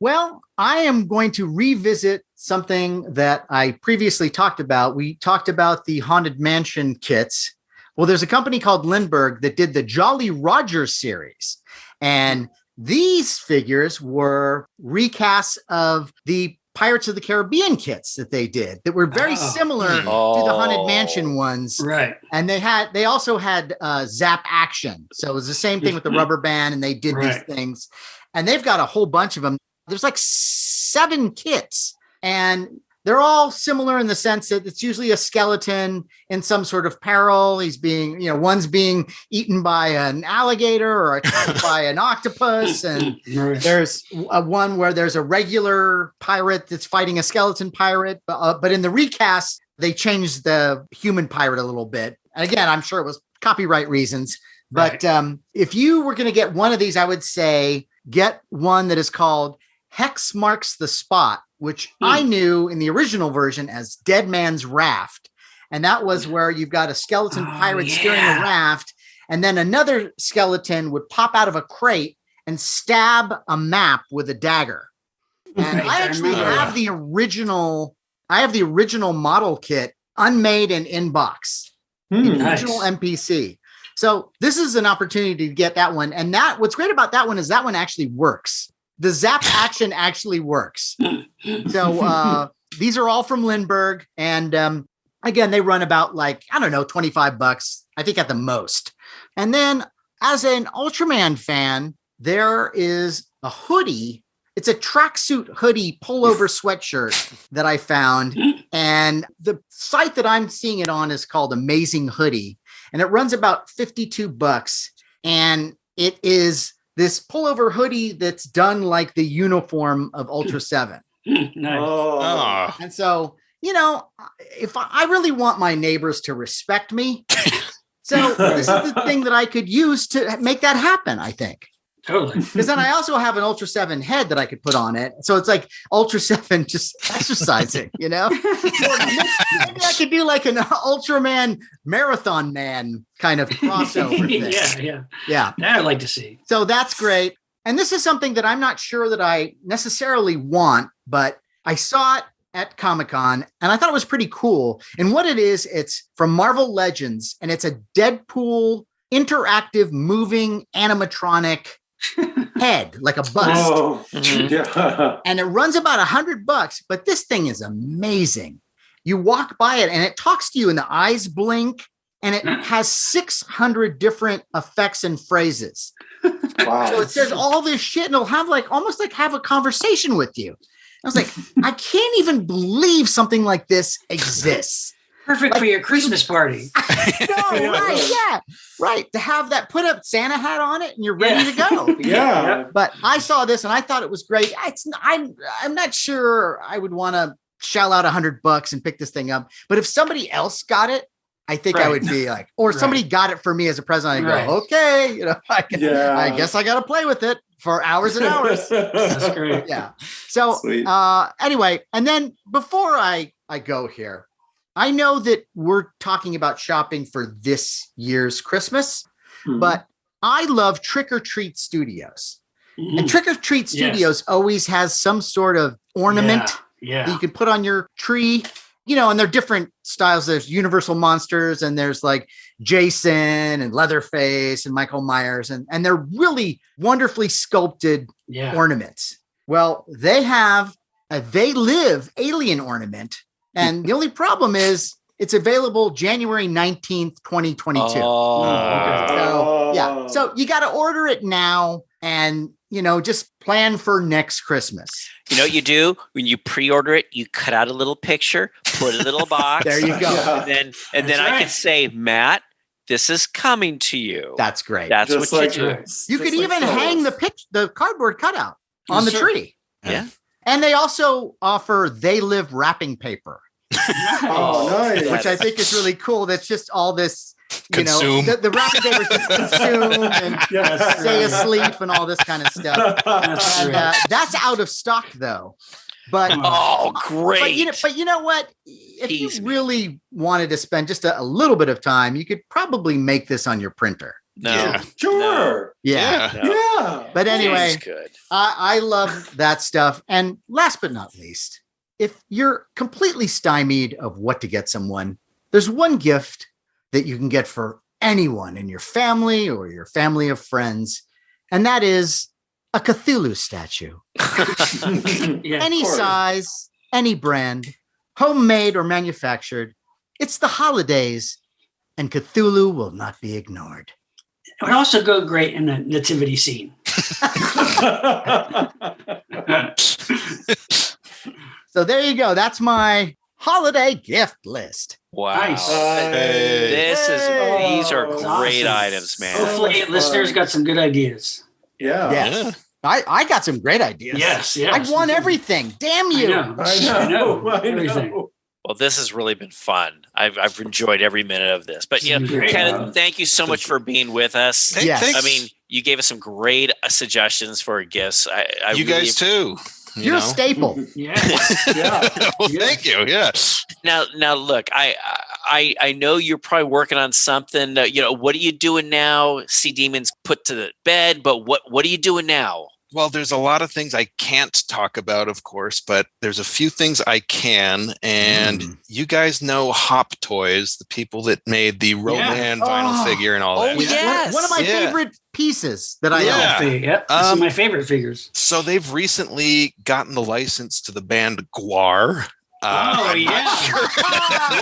Well, I am going to revisit something that I previously talked about. We talked about the Haunted Mansion kits. Well, there's a company called Lindbergh that did the Jolly Roger series. And these figures were recasts of the Pirates of the Caribbean kits that they did that were very similar to the Haunted Mansion ones. Right. And they also had Zap Action. So it was the same thing with the rubber band, and they did these things. And they've got a whole bunch of them. There's like 7 kits, and they're all similar in the sense that it's usually a skeleton in some sort of peril. He's being, one's being eaten by an alligator or attacked by an octopus. And there's one where there's a regular pirate that's fighting a skeleton pirate. But in the recast, they changed the human pirate a little bit. And again, I'm sure it was copyright reasons. But if you were going to get one of these, I would say get one that is called Hex Marks the Spot, which I knew in the original version as Dead Man's Raft. And that was where you've got a skeleton pirate steering a raft, and then another skeleton would pop out of a crate and stab a map with a dagger. And I actually have the original model kit unmade and in box. The original MPC. So this is an opportunity to get that one. And what's great about that one is that one actually works. The Zap Action actually works. So these are all from Lindbergh. And again, they run about $25, I think at the most. And then as an Ultraman fan, there is a hoodie. It's a tracksuit hoodie pullover sweatshirt that I found. And the site that I'm seeing it on is called Amazing Hoodie. And it runs about $52. And it is this pullover hoodie that's done like the uniform of Ultra 7. Nice. And so, if I really want my neighbors to respect me, so this is the thing that I could use to make that happen, I think. Totally. Because then I also have an Ultra 7 head that I could put on it. So it's like Ultra 7 just exercising, Or maybe I could do like an Ultraman Marathon Man kind of crossover thing. Yeah. That I'd like to see. So that's great. And this is something that I'm not sure that I necessarily want, but I saw it at Comic-Con and I thought it was pretty cool. And what it is, it's from Marvel Legends, and it's a Deadpool interactive moving animatronic head, like a bust. And it runs about $100, but this thing is amazing. You walk by it and it talks to you and the eyes blink, and it has 600 different effects and phrases. Wow. So it says all this shit and it'll have almost have a conversation with you. I was like, I can't even believe something like this exists. Perfect for your Christmas party. Right. To have that, put a Santa hat on it and you're ready to go. Yeah. But I saw this and I thought it was great. I'm not sure I would want to shell out $100 and pick this thing up. But if somebody else got it, I think I would be like, or somebody got it for me as a present. I go, okay, I guess I got to play with it for hours and hours. That's great. Yeah. So anyway, and then before I go here, I know that we're talking about shopping for this year's Christmas, but I love Trick or Treat Studios. Mhm. And Trick or Treat Studios always has some sort of ornament Yeah. that you can put on your tree, and they're different styles. There's Universal Monsters and there's like Jason and Leatherface and Michael Myers. And they're really wonderfully sculpted ornaments. Well, they have a They Live alien ornament. And the only problem is it's available January 19th, 2022. So you got to order it now and, just plan for next Christmas. You know what you do when you pre-order it? You cut out a little picture, put it in a little box. There you go. And then I could say, Matt, this is coming to you. That's great. That's Just what like you do. this. You Just could like even photos. hang the cardboard cutout on the Sure. tree. Yeah. And they also offer They Live wrapping paper, Oh, nice. which I think is really cool. That's just all this, Consume. the wrapping paper just consume and Yes. stay asleep and all this kind of stuff. That's And great. that's out of stock though. But Oh, great. But you know what? If Tease you me. really wanted to spend just a little bit of time, you could probably make this on your printer. No. Yeah. Sure. Yeah. No. Yeah. But anyway, It's good. I love that stuff. And last but not least, if you're completely stymied of what to get someone, there's one gift that you can get for anyone in your family or your family of friends, and that is a Cthulhu statue. Yeah. Any of course. size, any brand, homemade or manufactured. It's the holidays, and Cthulhu will not be ignored. It would also go great in the nativity scene. So there you go. That's my holiday gift list. Wow. Nice. These are Oh, great awesome. items, man. Hopefully, much listeners fun. got some good ideas. Yeah. Yes. Yeah. I got some great ideas. Yes. I won everything. Damn I you. know. I know. Everything. Well, this has really been fun. I've enjoyed every minute of this. But Great. Ken, thank you so much for being with us. Hey, Yes. thanks. I mean, you gave us some great suggestions for gifts. I you really guys too. You're a staple. Yeah. Yeah. Well, thank you. Yeah. Now look, I know you're probably working on something. What are you doing now? Sea Demons put to the bed, but what are you doing now? Well, there's a lot of things I can't talk about, of course, but there's a few things I can. And you guys know Hop Toys, the people that made the Roman vinyl Oh. figure and all Oh, that. yeah. One of my Yeah. favorite pieces that I Yeah. own. Yep. This is my favorite figures. So they've recently gotten the license to the band Guar. I'm yeah. not sure.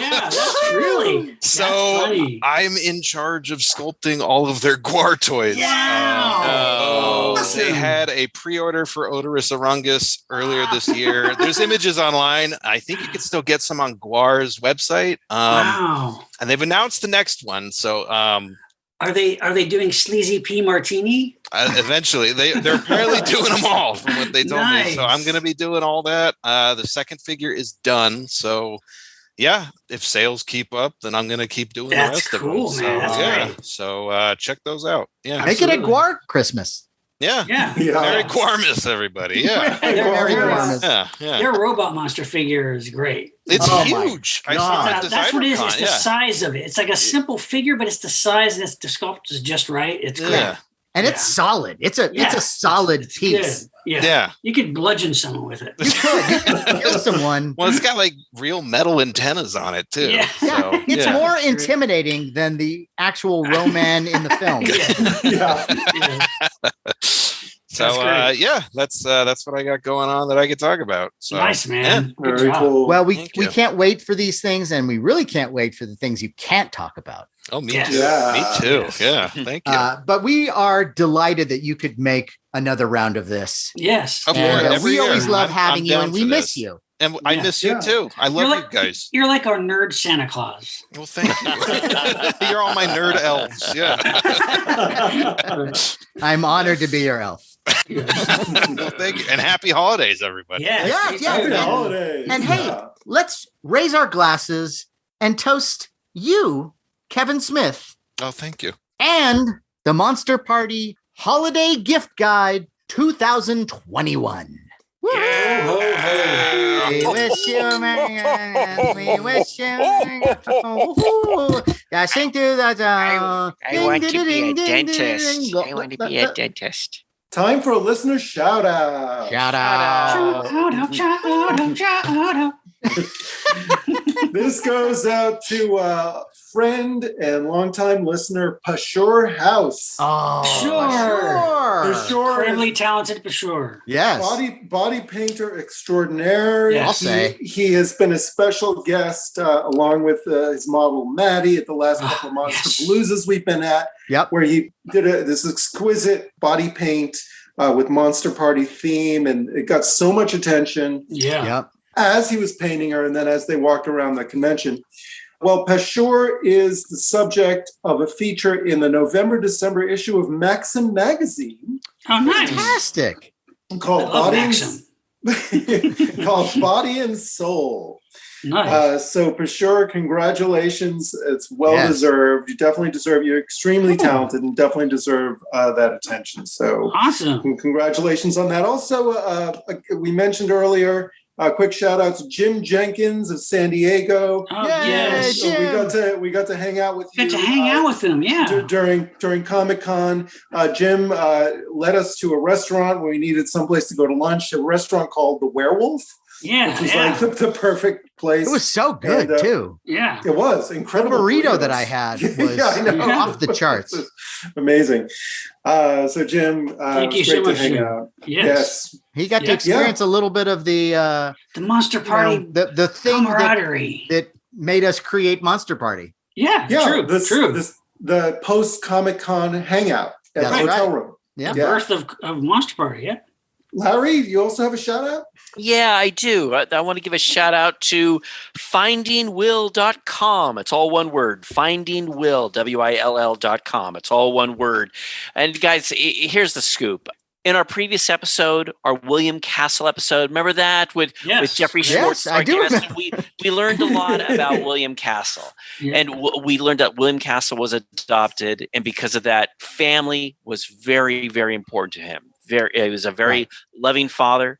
Yeah, that's really So that's funny. I'm in charge of sculpting all of their Guar toys. Wow. They had a pre-order for Odorous Orungus earlier this year. There's images online. I think you can still get some on Guar's website. Wow. And they've announced the next one. So Are they doing Sleazy P Martini? eventually they're apparently doing them all from what they told me. So Nice. I'm going to be doing all that. The second figure is done. So yeah, if sales keep up, then I'm going to keep doing That's the rest cool, of them. man. That's yeah. great. So check those out. Yeah. Make it a Absolutely. Guar Christmas. Yeah. Yeah. Yeah. Merry Guarmas, everybody. Yeah. Merry Their- Guarmas. Yeah. Yeah. Their robot monster figure is great. It's Oh my huge. I God. saw it at That's what it is. DesignerCon, It's the yeah. size of it. It's like a simple figure, but it's the size and the sculpt is just right. It's great. Yeah. And it's solid. It's a solid It's piece. good. Yeah. Yeah. You could bludgeon someone with it. You could kill someone. Well, it's got like real metal antennas on it too. Yeah. Yeah, So, it's yeah. more intimidating than the actual Roman in the film. Yeah. Yeah. Yeah. So That's great. yeah, that's what I got going on that I could talk about. So Nice, man. Good Very job. cool. Well, we Thank you. can't wait for these things, and we really can't wait for the things you can't talk about. Oh, me Yes. too. Yeah. Me too. Yes. Yeah. Thank you. But we are delighted that you could make another round of this. Yes. Of And, course, every we always year. love I'm having you, down and we for miss this. you. And I Yeah. miss you Yeah. too. I love you guys. You're like our nerd Santa Claus. Well, thank you. You're all my nerd elves. Yeah. I'm honored to be your elf. Well, thank you. And happy holidays, everybody. Yeah. Yeah, yeah. Happy And- holidays. and hey, Yeah. Let's raise our glasses and toast you, Kevin Smith, Oh, thank you. and the Monster Party Holiday Gift Guide 2021. Woo! We wish you a Merry we wish you a Merry Yeah, sing to the I want to be a dentist. I want to be a dentist. Time for a listener shout out. Shout out. Shout out. This goes out to friend and longtime listener Pashur House. Oh, Sure. Pashur, Incredibly talented, for sure. Yes. body painter extraordinaire. Yes. I'll say. He has been a special guest along with his model Maddie at the last couple of Monster Paloozas we've been at. Yep. Where he did this exquisite body paint with Monster Party theme, and it got so much attention. Yeah. Yep. As he was painting her and then as they walked around the convention. Well, Pashur is the subject of a feature in the November-December issue of Maxim magazine Oh, nice. Fantastic. called I love Maxim. called Body and Soul. Nice. So Pashur, congratulations. It's well-deserved. You definitely deserve, you're extremely talented and definitely deserve that attention. So Awesome. congratulations on that. Also, we mentioned earlier, quick shout out to Jim Jenkins of San Diego. Oh, Yay, yes. Jim. We got to hang out with you. Get to hang out with them. Yeah. During Comic-Con. Jim led us to a restaurant where we needed someplace to go to lunch, a restaurant called The Werewolf, Yeah. which was Yeah. like the perfect place. It was so good, And, too. Yeah. It was The incredible. burrito that burritos. I had was Yeah, I know. off the charts. Amazing. So Jim, Thank it you was so great to much, hang Jim. out. Yes. He got to Yeah. experience a little bit of the The Monster Party the thing camaraderie. that made us create Monster Party. Yeah. Yeah, True. True. The post Comic-Con hangout at the That's hotel right. room. Yeah. The birth of Monster Party. Yeah. Larry, you also have a shout out? Yeah, I do. I want to give a shout out to findingwill.com. It's all one word. Findingwill, WILL.com. It's all one word. And guys, here's the scoop. In our previous episode, our William Castle episode, remember that with Jeffrey Schwartz? Yes, I do remember. We learned a lot about William Castle. Yeah. And we learned that William Castle was adopted. And because of that, family was very, very important to him. He was a very loving father.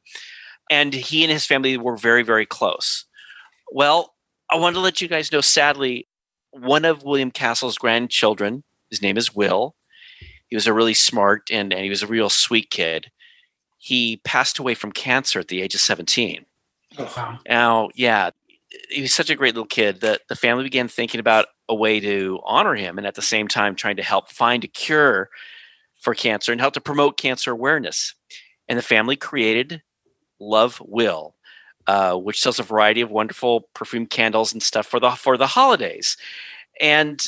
And he and his family were very, very close. Well, I wanted to let you guys know, sadly, one of William Castle's grandchildren, his name is Will. He was a really smart and he was a real sweet kid. He passed away from cancer at the age of 17. Wow. Now, he was such a great little kid that the family began thinking about a way to honor him and at the same time trying to help find a cure for cancer and help to promote cancer awareness. And the family created Love Will, which sells a variety of wonderful perfume candles and stuff for the holidays. And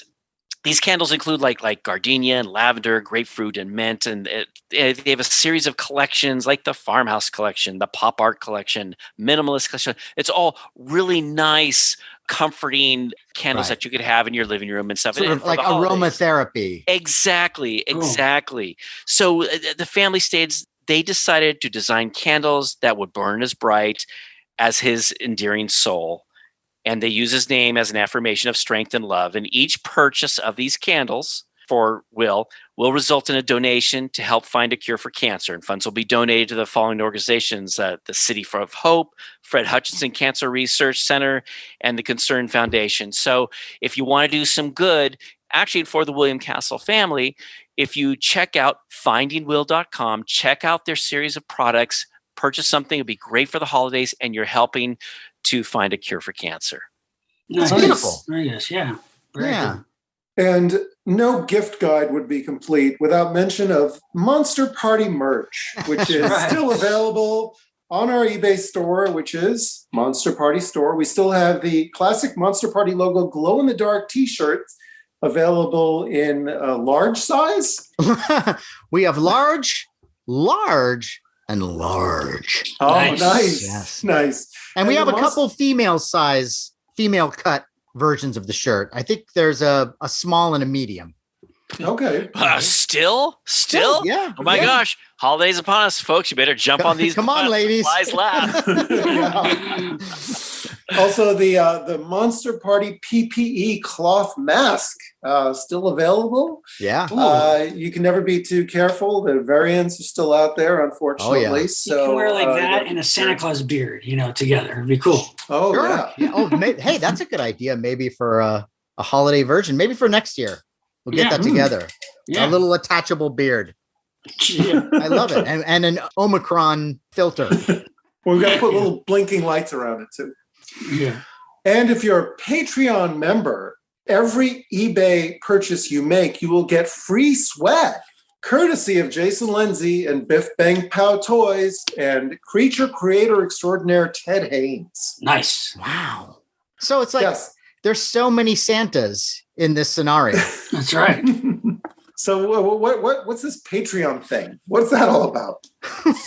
these candles include like gardenia and lavender, grapefruit and mint. And they have a series of collections like the Farmhouse Collection, the Pop Art Collection, Minimalist Collection. It's all really nice, comforting candles that you could have in your living room and stuff. Sort And of for like the holidays. aromatherapy. Exactly. Cool. So the family states they decided to design candles that would burn as bright as his endearing soul. And they use his name as an affirmation of strength and love. And each purchase of these candles for will result in a donation to help find a cure for cancer. And funds will be donated to the following organizations: the City of Hope, Fred Hutchinson Cancer Research Center, and the Concern Foundation. So if you want to do some good, actually for the William Castle family, if you check out findingwill.com, check out their series of products, purchase something, it'd be great for the holidays, and you're helping to find a cure for cancer. Nice. beautiful. Very nice. Yeah. Very Yeah. good. And no gift guide would be complete without mention of Monster Party merch, which is right. still available on our eBay store, which is Monster Party Store. We still have the classic Monster Party logo glow-in-the-dark t-shirts available in large size. We have large, and large. Oh, Nice. nice. Yes. Nice. And we And have the a couple female cut versions of the shirt. I think there's a small and a medium. Okay. Still? Yeah. Oh my gosh. Holidays upon us, folks. You better jump on these. Come on, ladies. Flies laugh. Yeah. Also, the Monster Party PPE cloth mask still available. Yeah. You can never be too careful. The variants are still out there, unfortunately. Oh, yeah. So You can wear like that and a Santa Claus beard, together. It'd be cool. Oh, Sure. yeah. Oh, hey, that's a good idea. Maybe for a holiday version. Maybe for next year. We'll get that together. Yeah. A little attachable beard. Yeah. I love it. And an Omicron filter. We've got to put little blinking lights around it, too. Yeah. And if you're a Patreon member, every eBay purchase you make, you will get free swag, courtesy of Jason Lindsay and Biff Bang Pow Toys and creature creator extraordinaire Ted Haynes. Nice. Wow. So it's like there's so many Santas in this scenario. That's right. So what's this Patreon thing? What's that all about?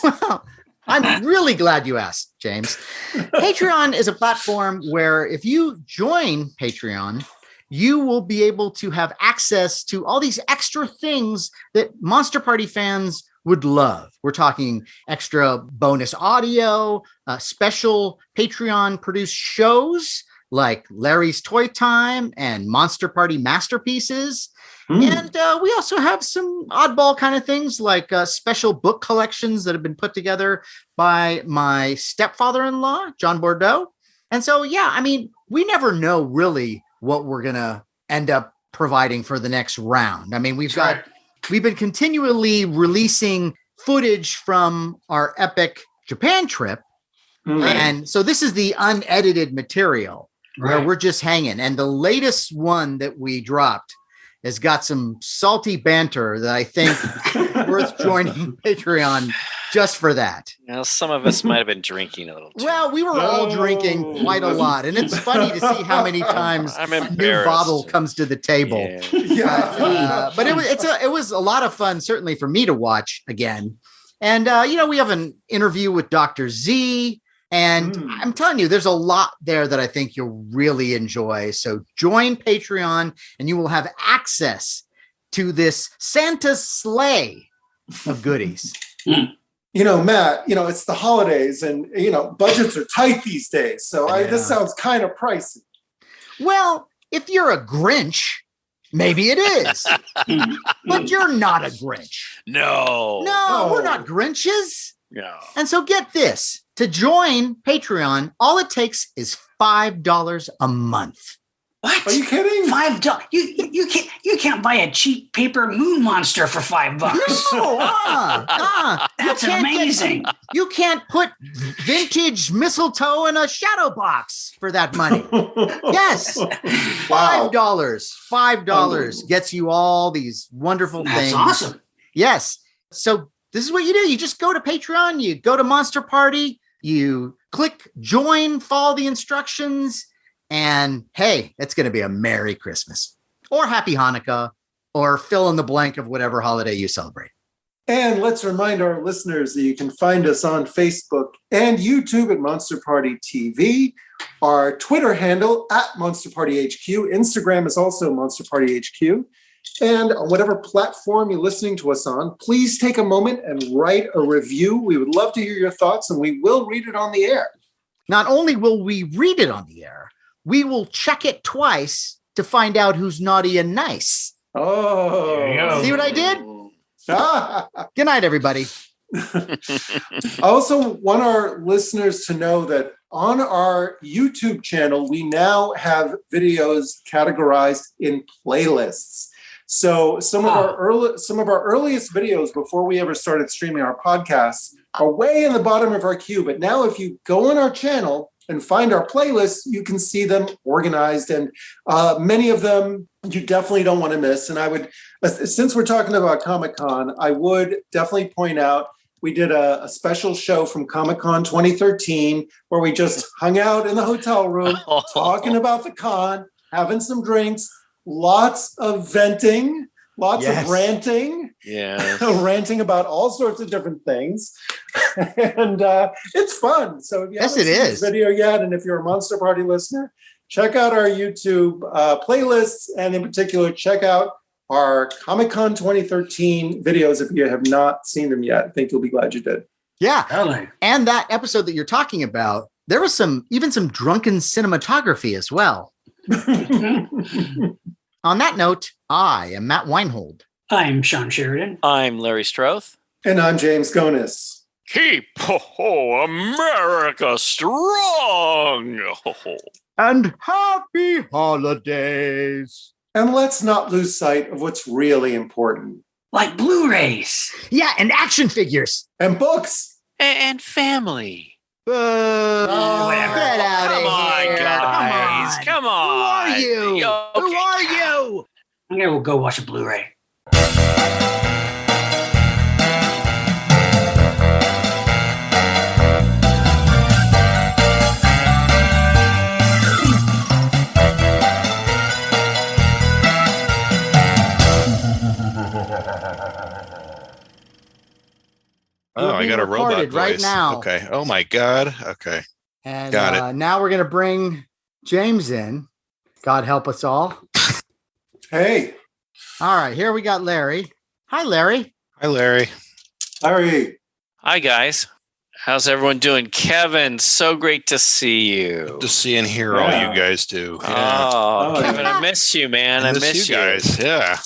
Well, I'm really glad you asked, James. Patreon is a platform where if you join Patreon, you will be able to have access to all these extra things that Monster Party fans would love. We're talking extra bonus audio, special Patreon produced shows like Larry's Toy Time and Monster Party Masterpieces. And we also have some oddball kind of things like special book collections that have been put together by my stepfather-in-law, John Bordeaux. And so, yeah, I mean, we never know really what we're going to end up providing for the next round. I mean, we've been continually releasing footage from our epic Japan trip. And so this is the unedited material where we're just hanging. And the latest one that we dropped has got some salty banter that I think worth joining Patreon just for that. Now, some of us might have been drinking a little too. Well, we were all drinking quite a lot, and it's funny to see how many times a new bottle comes to the table. But it was a lot of fun, certainly for me to watch again. And we have an interview with Dr. Z. And I'm telling you, there's a lot there that I think you'll really enjoy. So join Patreon and you will have access to this Santa sleigh of goodies. Matt, it's the holidays and, budgets are tight these days. So this sounds kind of pricey. Well, if you're a Grinch, maybe it is. But you're not a Grinch. No, we're not Grinches. No. And so get this. To join Patreon, all it takes is $5 a month. What? Are you kidding? $5? You can't buy a cheap paper moon monster for $5. No, that's amazing. You can't put vintage mistletoe in a shadow box for that money. Yes, $5. $5 gets you all these wonderful things. That's awesome. Yes. So this is what you do. You just go to Patreon. You go to Monster Party. You click join, follow the instructions, and hey, it's going to be a Merry Christmas or Happy Hanukkah or fill in the blank of whatever holiday you celebrate. And let's remind our listeners that you can find us on Facebook and YouTube at Monster Party TV. Our Twitter handle at Monster Party HQ. Instagram is also Monster Party HQ. And on whatever platform you're listening to us on, please take a moment and write a review. We would love to hear your thoughts, and we will read it on the air. Not only will we read it on the air, we will check it twice to find out who's naughty and nice. Oh. See what I did? Good night, everybody. I also want our listeners to know that on our YouTube channel, we now have videos categorized in playlists. So some of our earliest videos before we ever started streaming our podcasts are way in the bottom of our queue. But now if you go on our channel and find our playlists, you can see them organized, and many of them you definitely don't want to miss. And I would, since we're talking about Comic-Con, I would definitely point out we did a special show from Comic-Con 2013 where we just hung out in the hotel room talking about the con, having some drinks, lots of venting, lots of ranting, ranting about all sorts of different things. And it's fun. So if you haven't seen this video yet, and if you're a Monster Party listener, check out our YouTube playlists, and in particular, check out our Comic-Con 2013 videos if you have not seen them yet. I think you'll be glad you did. Yeah. And that episode that you're talking about there was even some drunken cinematography as well. On that note, I am Matt Weinhold. I'm Shawn Sheridan. I'm Larry Stroth. And I'm James Gonis. Keep America strong. And happy holidays. And let's not lose sight of what's really important. Like Blu-rays. Yeah, and action figures. And books. And family. Whatever. Get out Come of on, here. guys. Come on. Who are you? Yo, Who okay. are you? I'm going to go watch a Blu-ray. Oh, I got a robot recorded voice. right now. Okay. Oh my God. Okay. And Got it. Now we're going to bring James in. God help us all. Hey, All right, here we got Larry. Hi, Larry. Hi, Larry. Larry. Hi, guys. How's everyone doing? Kevin, so great to see you. Good to see and hear all Yeah. you guys do. Yeah. Oh, Oh, Kevin, yeah. I miss you, man. I miss you. guys. Yeah.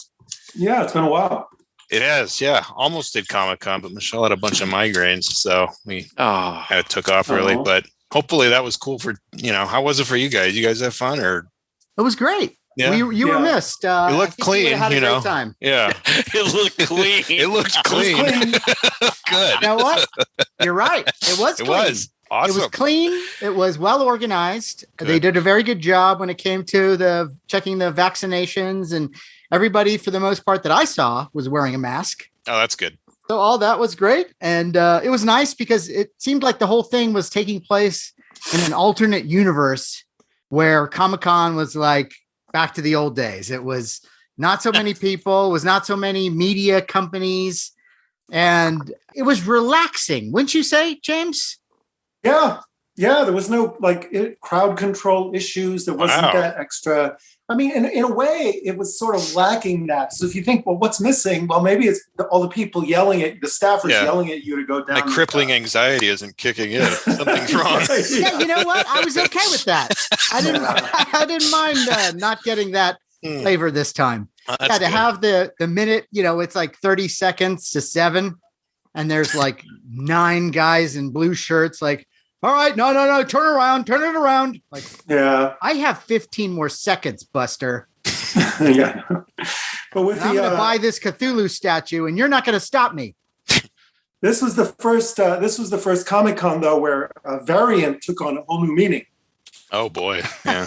Yeah, it's been a while. It has. Yeah. Almost did Comic-Con, but Michelle had a bunch of migraines, so we Oh, kind of took off early. Oh. But hopefully that was cool for, how was it for you guys? You guys have fun or? It was great. Yeah. You were Yeah. missed. You I looked think clean, would've had a you great know. time. Yeah. it looked clean. It looked It was clean. clean. Good. You know what? You're right. It was It clean. was awesome. It was clean. It was well organized. Good. They did a very good job when it came to the checking the vaccinations, and everybody, for the most part, that I saw was wearing a mask. Oh, that's good. So all that was great, and it was nice because it seemed like the whole thing was taking place in an alternate universe where Comic-Con was like back to the old days. It was not so many people, it was not so many media companies, and it was relaxing. Wouldn't you say, James? Yeah. Yeah, there was no crowd control issues. There wasn't Wow. that extra. I mean, in a way, it was sort of lacking that. So if you think, well, what's missing? Well, maybe it's all the people yelling at the staffers Yeah. yelling at you to go down. My crippling anxiety isn't kicking in. Something's wrong. Yeah, you know what? I was okay with that. I didn't mind not getting that Hmm. flavor this time. That's Yeah, to good. have the minute, it's like 30 seconds to 7, and there's like 9 guys in blue shirts, like, all right, no, turn it around. Like, Yeah. I have 15 more seconds, Buster. Yeah. But with And I'm the going to buy this Cthulhu statue, and you're not going to stop me. this was the first Comic-Con though where a variant took on a whole new meaning. Oh boy. Yeah.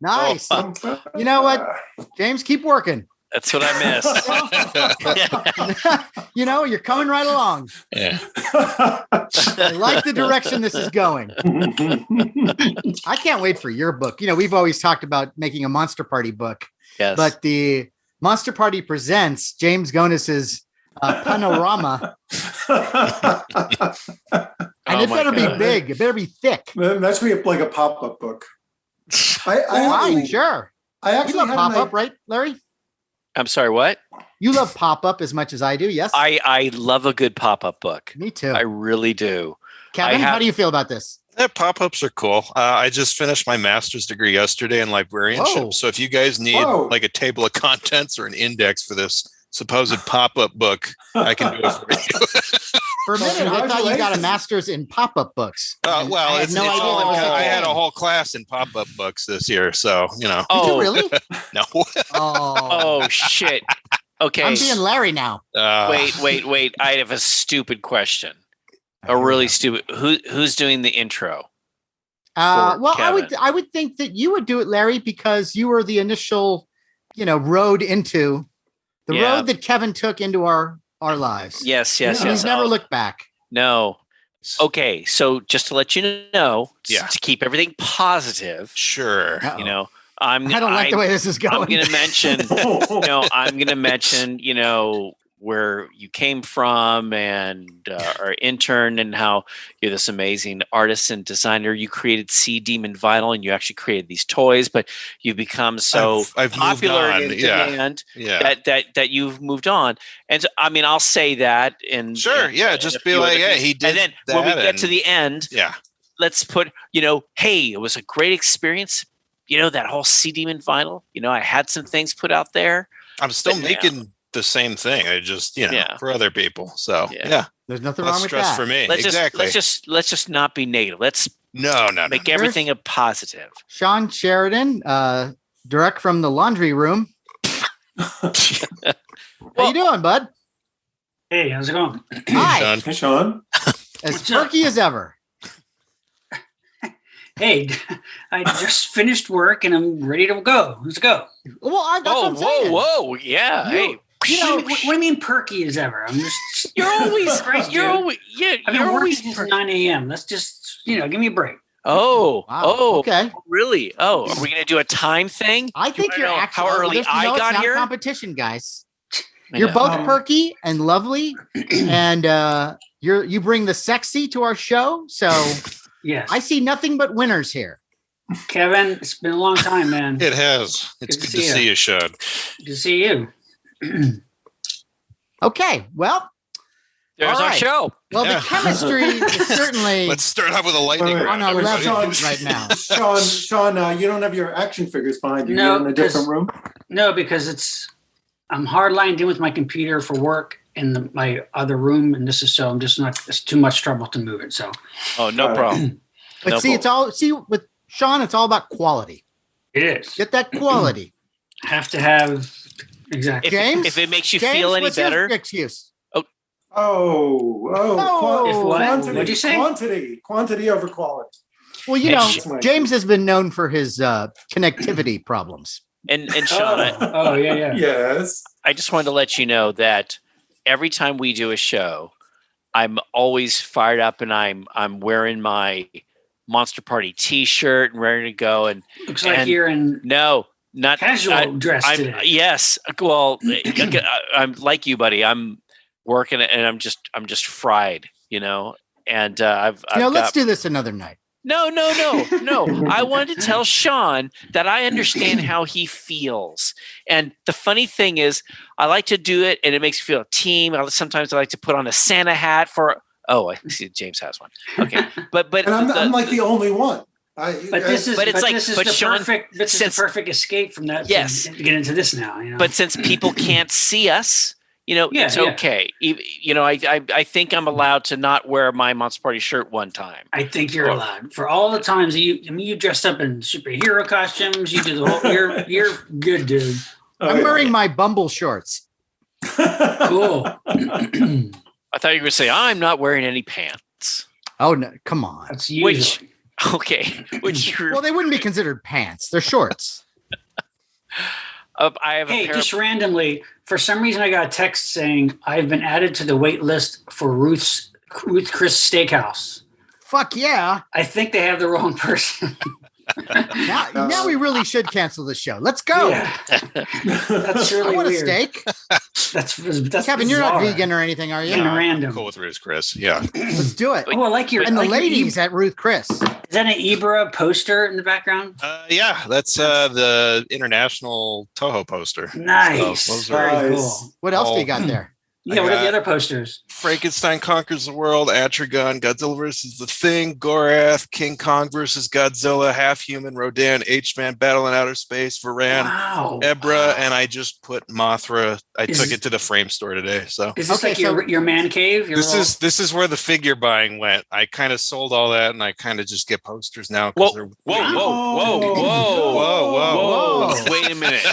Nice. You know what, James? Keep working. that's what I miss. You're coming right along. Yeah. I like the direction this is going. I can't wait for your book. We've always talked about making a Monster Party book, Yes. but the Monster Party presents James Gonis's Panorama, and Oh it my better be God. big. It better be thick. That should be like a pop-up book. I Fine, sure. I You actually love had pop up, right, Larry? I'm sorry, what? You love pop up as much as I do. Yes, I love a good pop-up book. me too. I really do. Kevin, have- how do you feel about this? Yeah, pop-ups are cool. I just finished my master's degree yesterday in librarianship. Whoa. So if you guys need Whoa. like a table of contents or an index for this supposed pop-up book, I can do it for you. For a Well, minute, I thought you got a congratulations. master's in pop up books. Well, I had it's no idea all, that was a I had a thing. whole class in pop-up books this year. So, Did you Oh, really? no. Oh, oh shit. Okay. I'm being Larry now. Wait. I have a stupid question. A really stupid. Who's doing the intro? For Well, Kevin. I would think that you would do it, Larry, because you were the initial, road into the Yeah. road that Kevin took into our lives. Yes. Yeah. And he's never Oh, looked back. No. Okay, so just to let you know, Yeah. to keep everything positive, Sure. Uh-oh. I'm I don't like the way this is going. I'm going to mention, I'm going to mention, where you came from and our intern and how you're this amazing artist and designer. You created Sea Demon Vinyl and you actually created these toys, but you've become so I've moved popular on. and in Yeah. demand Yeah. that you've moved on. And so, I'll say that and Sure. Yeah. and Just a be few like, other yeah, things. he did. And then when we that get to and- the end, Yeah. let's put, hey, it was a great experience. That whole Sea Demon vinyl. I had some things put out there. I'm still making the same thing. I just, for other people. So yeah. There's nothing Less wrong with stress that. for me. Let's exactly. just not be negative. Let's no. make everything a positive. Shawn Sheridan, direct from the laundry room. How you doing, bud? Hey, how's it going? Hi. Hey, Sean. As perky as ever. Hey, I just finished work and I'm ready to go. Let's go. Well, that's what I'm saying. Whoa, yeah. Hey, What do you mean perky as ever? I'm just. you're always, Christ, you're dude. always, yeah, I've you're been working always. since 9 a.m. Let's just, give me a break. Wow. Okay. Really? Oh, are we gonna do a time thing? I think you're know actually how early it's I got not here? competition, guys. I You're know. both perky and lovely, and you bring the sexy to our show. So Yes. I see nothing but winners here. Kevin, it's been a long time, man. It has. It's good to see you, Sean. Good to see you. Okay, well, There's all our right. show. well, Yeah. the chemistry is certainly Let's start out with a lightning Wait, round. on our Wait, level Sean. right now. Sean, you don't have your action figures behind you. No, You're in a different room. No, because I'm hardline in with my computer for work in my other room, and it's too much trouble to move it. So Oh, no problem. But No see, with Sean, it's all about quality. it is. Get that quality. Have to have exactly. James, If it makes you James, feel any what's your better, excuse? Oh, What? quantity. What'd you say? Quantity over quality. Well, That's my James has been known for his connectivity problems. and Sean, Yeah. Yes. I just wanted to let you know that every time we do a show, I'm always fired up, and I'm wearing my Monster Party T-shirt and ready to go. And Looks like you're in no, not casual dress I'm, today. yes. Well, I'm like you, buddy. I'm working and I'm just fried, and I've Let's do this another night. No. I wanted to tell Sean that I understand how he feels. And the funny thing is, I like to do it and it makes me feel a team. Sometimes I like to put on a Santa hat I see James has one. Okay. But And I'm like the only one. This is the perfect escape from that. Yes. To get into this now. But since people can't see us, it's okay. I think I'm allowed to not wear my Monster Party shirt one time. I think you're allowed for all the times you dressed up in superhero costumes. You did the whole. You're good, dude. I'm wearing my Bumble shorts. Cool. I thought you were going to say I'm not wearing any pants. Oh no! Come on. That's usually. Well, they wouldn't be considered pants. They're shorts. I have just randomly, for some reason, I got a text saying I've been added to the wait list for Ruth Chris Steakhouse. Fuck yeah! I think they have the wrong person. Now we really should cancel the show. Let's go. Yeah. That's really I want weird. a steak. That's Kevin, you're not bizarre. vegan or anything, are you? Yeah. I'm Random. cool with Riz Chris. Yeah. Let's do it. Oh, I like your And the like your ladies at Ruth Chris. Is that an Ibra poster in the background? Yeah, that's the international Toho poster. Nice. So those are Very Nice. cool. What else do you got there? Yeah, I what are the got- other posters? Frankenstein Conquers the World, Atragon, Godzilla versus the Thing, Gorath, King Kong versus Godzilla, Half Human, Rodan, H-Man, Battle in Outer Space, Varan, Wow. Ebra, and I just put Mothra. I Is- took it to the frame store today. So Is this Okay, like so- your man cave? Your this little- is where the figure buying went. I kind of sold all that, and I kind of just get posters now. Whoa, They're whoa. Whoa. Wait a minute.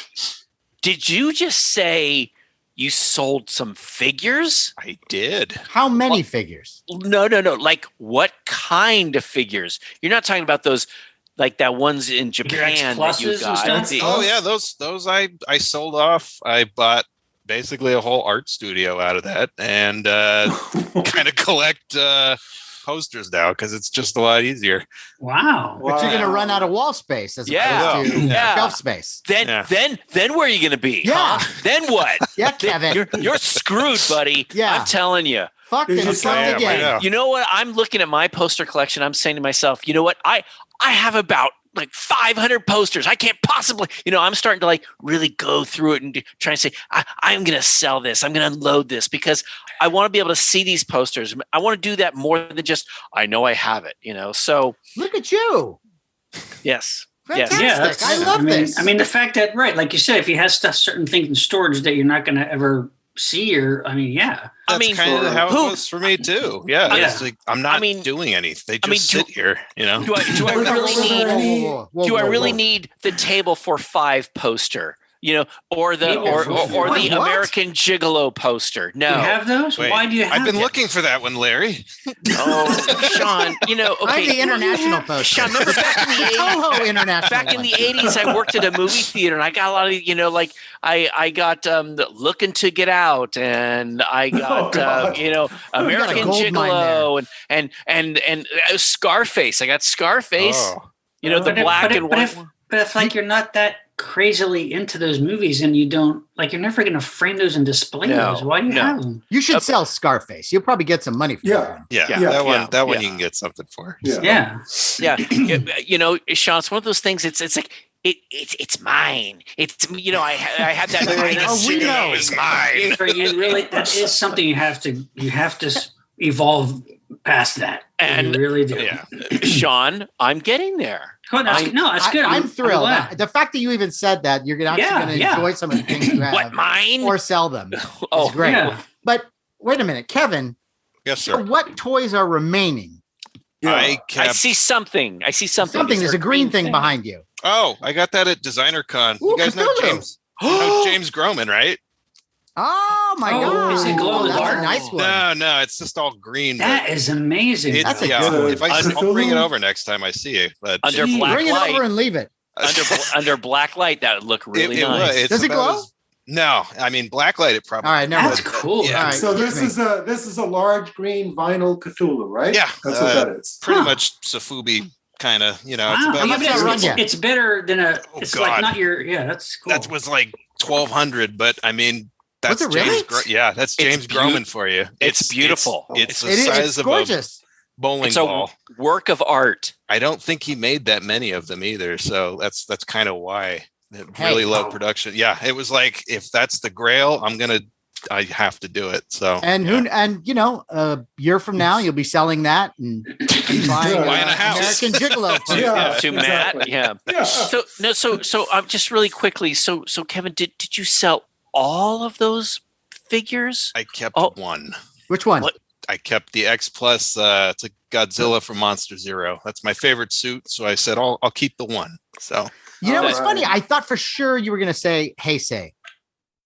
Did you just say you sold some figures? I did. How many figures? No. Like what kind of figures? You're not talking about those, like that ones in Japan that you X-pluses and got. stuff? The- Oh yeah, those I sold off. I bought basically a whole art studio out of that, and kind of collect posters now because it's just a lot easier. Wow. But you're going to run out of wall space as Yeah. opposed to Yeah. shelf space. Then where are you going to be? Yeah. Huh? Then what? Yeah, Then Kevin. you're screwed, buddy. Yeah. I'm telling you. Fuck Dude, and you come sound- again. I know. You know what? I'm looking at my poster collection. I'm saying to myself, you know what? I have about like 500 posters. I can't possibly, I'm starting to like really go through it and try to say, I'm going to sell this. I'm going to unload this because I want to be able to see these posters. I want to do that more than just, I know I have it, So Look at you. yes. Fantastic. Yes. I love this. I mean, the fact that, right, like you said, if he has certain things in storage that you're not going to ever see, or, yeah. That's kind of how it was for me too. Yeah. It's like, I'm not doing anything. They just sit here, Do I really need the table for 5 poster? Or the American Gigolo poster. No. You have those? Wait, Why do you have I've been them? looking for that one, Larry. Oh, Sean, okay. I'm the international poster. Sean, remember back in the 80s? Toho international. Back in the 80s, I worked at a movie theater, and I got a lot of, I got Looking to Get Out, and I got, American Gigolo, and Scarface. I got Scarface. The black and white. But if like you're not that crazily into those movies and you don't you're never going to frame those and display those. Why do you have them? You should sell Scarface. You'll probably get some money for it. That one you can get something for. Yeah. Sean, it's one of those things. It's like it's mine. It's I had that. We know it's mine. You really, that is something you have to evolve past that. And you really do. Yeah. Sean, I'm getting there. That's good. I'm thrilled. The fact that you even said that, you're actually going to enjoy some of the things you have. What, mine? Or sell them. Oh, great. Yeah. But wait a minute, Kevin. Yes, sir. What toys are remaining? I see something. There's a green thing behind you. Oh, I got that at Designer Con. Ooh, You guys know Cthulhu. James? James Groman, right? Oh my God! Is it glow in the That's dark? a nice one. No, it's just all green. That is amazing. That's a good one. If I'll bring it over next time I see you. But Under black Bring it light. over and leave it. Under black light, that would look really nice. Does it glow? No, I mean blacklight. It probably. All right, never That's mind. cool. Yeah. All right, So this is a large green vinyl Cthulhu, right? Yeah, That's what that is. pretty much Safubi kind of. It's Wow. about. How much that run you? It's better than a. Oh, It's God. like not your. Yeah, that's cool. That was like 1,200, but I mean. That's Was it really? That's James Groman for you. It's beautiful. It's the It is. size It's of gorgeous. a bowling It's a ball. work of art. I don't think he made that many of them either, so that's kind of why. Really low production. Yeah, it was like if that's the Grail, I have to do it. So And a year from now you'll be selling that and buying Buying a house. American Gigolo. poster. To Matt, yeah. So just really quickly. So Kevin, did you sell all of those figures? I kept one. Which one? What? I kept the X Plus. It's a Godzilla from Monster Zero. That's my favorite suit. So I said I'll keep the one. So It's funny. I thought for sure you were going to say Heisei.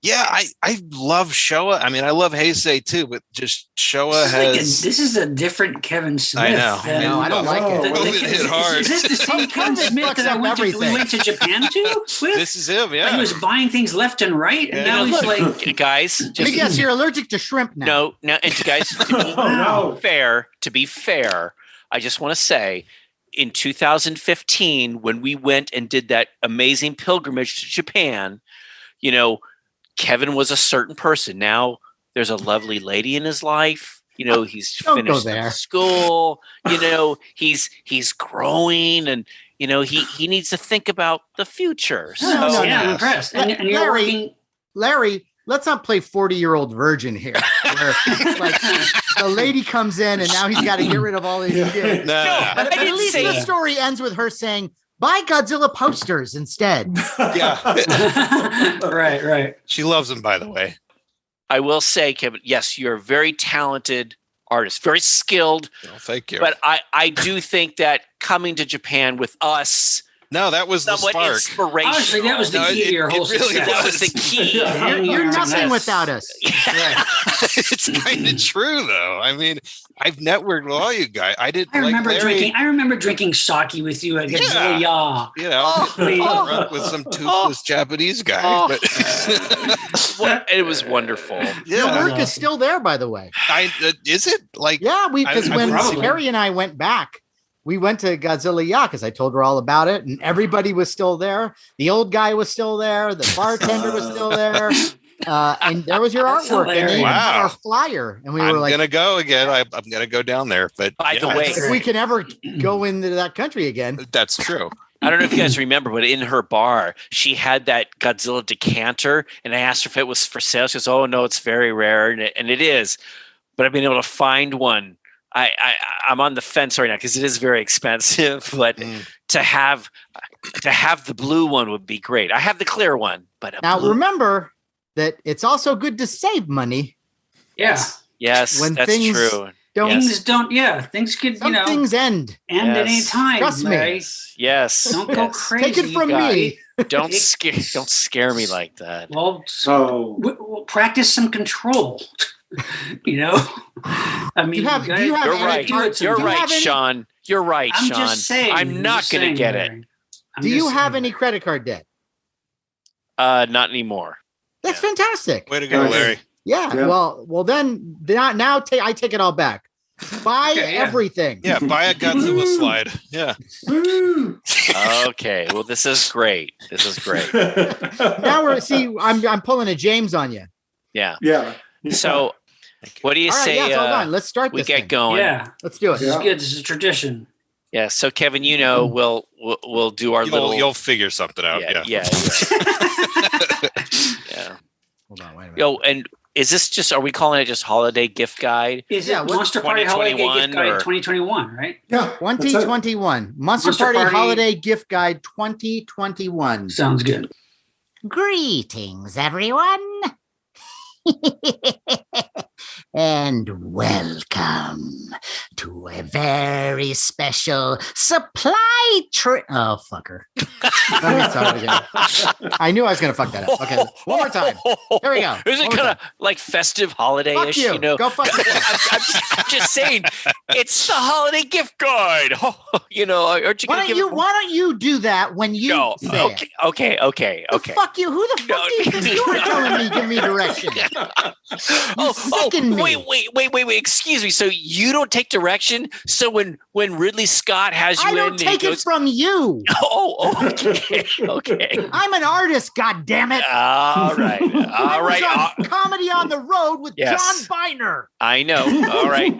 yeah, I love Showa. I mean, I love Heisei too, but just Showa has. This is a different Kevin Smith. I know. No, I don't like it. Well, it hit hard. Is this the same Kevin Covid Smith fucks that up we everything. went to Japan to? With? This is him. Like, Yeah. he was buying things left and right, and now he's like, Guys, Let me guess, you're allergic to shrimp now. no, and guys, no. to be fair, I just want to say, in 2015, when we went and did that amazing pilgrimage to Japan, Kevin was a certain person. Now there's a lovely lady in his life. He's Don't go finished there. school. He's growing, and he needs to think about the future. So No, yeah, I'm no. impressed. And you're Larry, working. Larry, let's not play 40-year-old virgin here. Where, like, the lady comes in and now he's got to get rid of all his shit. No. But I didn't at least say the that. story ends with her saying, buy Godzilla posters instead. Right. She loves him, by the way. I will say, Kevin, yes, you're a very talented artist, very skilled. Well, thank you. But I do think that coming to Japan with us, no, that was the somewhat spark. inspirational. Honestly, that was the No, key to your it whole really success. That was the key. You're nothing Yes. without us. It's kind of true, though. I mean, I've networked with all you guys. I did. I remember like Larry, drinking sake with you at Yeah. Godzilla. You know, Oh, drunk with some toothless Japanese guy. But It was wonderful. Your yeah, work is still there, by the way. is it like? Yeah, because I when probably- Carrie and I went back, we went to Godzilla Yacht because I told her all about it, and everybody was still there. The old guy was still there. The bartender was still there. And there was your That's artwork. And they even hilarious. had Wow. our flyer. And we were I'm like, gonna go again. I'm gonna go down there. But By the way, if we can ever go into that country again. that's true. I don't know if you guys remember, but in her bar, she had that Godzilla decanter, and I asked her if it was for sale. She goes, "Oh no, it's very rare," and it is. But I've been able to find one. I'm on the fence right now because it is very expensive. But to have the blue one would be great. I have the clear one, but Now remember that it's also good to save money. Yeah. Yes, When that's things true. Things don't. Yeah, things could. Some things end. end at any Yes. time. Trust me. Larry. Yes. Don't go yes. crazy. Take it from guy. me. Don't scare me like that. Well, Oh, we'll practice some control. I mean, Do you have any You're right. cards? You're Do you right, have any- Sean. You're right, I'm Sean. just saying. I'm not going to get it. Do you have any credit card debt? Not anymore. That's fantastic. Way to go, Nice. Larry. Yeah. Yeah. Well, then now I take it all back. Buy Okay, yeah. everything. Yeah, buy a Godzilla slide. Yeah. woo. Okay. Well, this is great. This is great. Now I'm pulling a James on you. Yeah. Yeah. So, what do you All right, say? yeah, hold on. Let's start We this get thing. going. Yeah, Let's do it. this is Yeah. good. This is a tradition. Yeah. So, Kevin, we'll do our little. You'll figure something out. Yeah. Yeah. Yeah. Hold on, wait a minute. Yo, and is this just? Are we calling it just holiday gift guide? Is Yeah, it what- Monster Party Holiday 2021 Gift Guide or- 2021, right? Yeah. that's it. 2021 Monster Party Holiday Gift Guide 2021. Sounds good. Greetings, everyone. And welcome to a very special supply trip. Oh, fucker. Let me start it again. I knew I was going to fuck that up. Okay, one more time. Here we go. Is it One more kind of like festive holiday-ish? Fuck you. Go fuck yourself. I'm just saying, it's the holiday gift guide. Aren't you Why going to don't give you? Why don't you do that when you No. say it? Okay. The fuck you? Who the fuck No. do you think you were telling me? Give me direction. sicken me. Wait. Excuse me. So you don't take direction? So when Ridley Scott has you I in, don't and he take it goes, from you. okay. I'm an artist. God damn it! All right. I All was right. on Comedy on the Road with Yes. John Biner. I know. All right,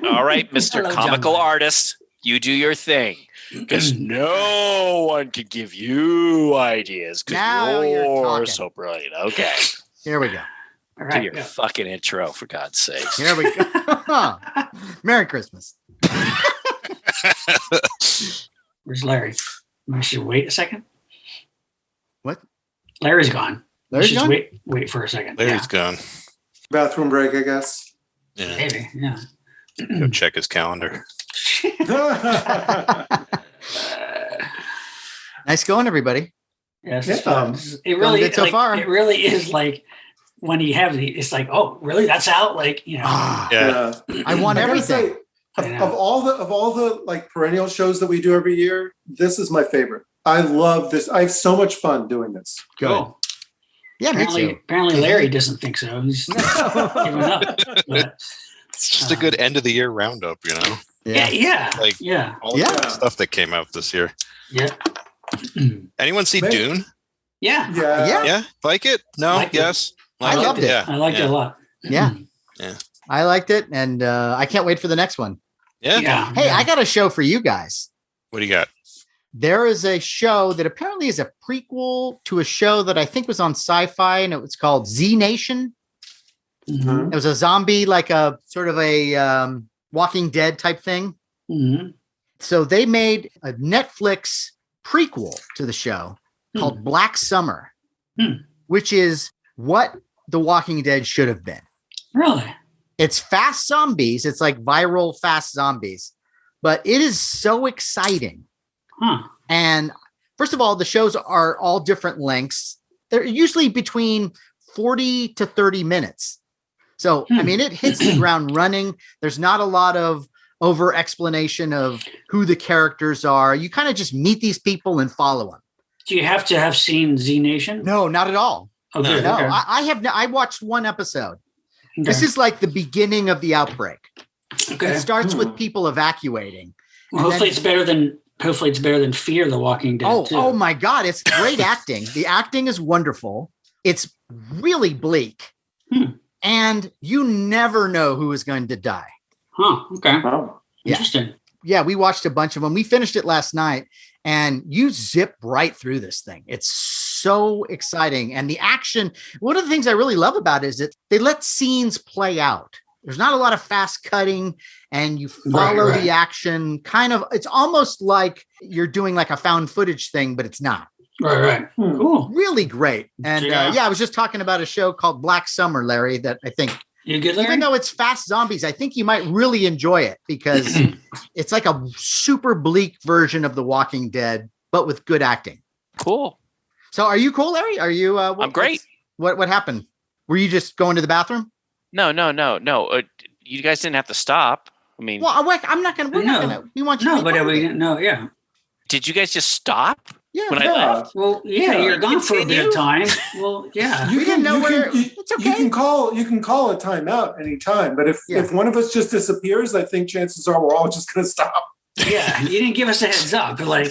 Mr. Hello, Comical John. Artist. You do your thing. Because no one can give you ideas. Now Because you're you're talking. so brilliant. Okay. Here we go. All Do right. your go. fucking intro, for God's sake. Here we go. Merry Christmas. Where's Larry? I should wait a second. What? Larry's gone. Larry's We should gone? Wait for a second. Larry's gone. Bathroom break, I guess. Yeah. Yeah. Maybe. Yeah. Go check his calendar. Nice going, everybody. Yes. It's Yeah. fun. It really good so like, far. It really is like when you have the. It's like, oh, really? That's out. Like Ah, Yeah. I want I gotta everything. say, of all the like perennial shows that we do every year, this is my favorite. I love this. I have so much fun doing this. Good. Cool. Yeah, me too. Apparently, Larry doesn't think so. He's giving up. But, It's just a good end of the year roundup, you know? yeah. Like- Yeah. All Yeah. the stuff that came out this year. Yeah. Anyone see Maybe- Dune? Yeah. Yeah. Yeah. Yeah? Like it? No? Liked it. Yes? I loved it. Yeah. I liked it a lot. Yeah. Yeah. I liked it, and I can't wait for the next one. Yeah? Yeah. Hey, I got a show for you guys. What do you got? There is a show that apparently is a prequel to a show that I think was on Sci-Fi, and it was called Z Nation. Mhm. It was a zombie, like a sort of a Walking Dead type thing. Mhm. So they made a Netflix prequel to the show called Black Summer, which is what The Walking Dead should have been. Really? It's fast zombies. It's like viral fast zombies, but it is so exciting. Huh. And first of all, the shows are all different lengths. They're usually between 40 to 30 minutes. So, I mean, it hits the ground running. There's not a lot of over explanation of who the characters are. You kind of just meet these people and follow them. Do you have to have seen Z Nation? No, not at all. Oh, good. No, Okay. I watched one episode. Okay. This is like the beginning of the outbreak. Okay. It starts with people evacuating. Well, and hopefully then- it's better than Fear the Walking Dead. too. Oh my God. It's great acting. The acting is wonderful. It's really bleak. And you never know who is going to die. Huh. Okay. Wow. Yeah. Interesting. we watched a bunch of them. We finished it last night, and you zip right through this thing. It's so exciting. And the action, one of the things I really love about it is that they let scenes play out. There's not a lot of fast cutting, and you follow the action kind of, it's almost like you're doing like a found footage thing, but it's not. Right. Cool. Really great. And I was just talking about a show called Black Summer, Larry, that I think, you good, Larry? even though it's fast zombies, I think you might really enjoy it because it's like a super bleak version of The Walking Dead, but with good acting. Cool. So are you cool, Larry? Are you? I'm great. What happened? Were you just going to the bathroom? No. You guys didn't have to stop. I mean, Well, I'm not going to. We're not going to. We want you. No, to but yeah. did you guys just stop? Yeah. When I left? Well, yeah, you're gone for a bit of time. Well, yeah. We didn't know where. It's okay. You can call a timeout anytime, but if one of us just disappears, I think chances are we're all just going to stop. Yeah, you didn't give us a heads up. Like,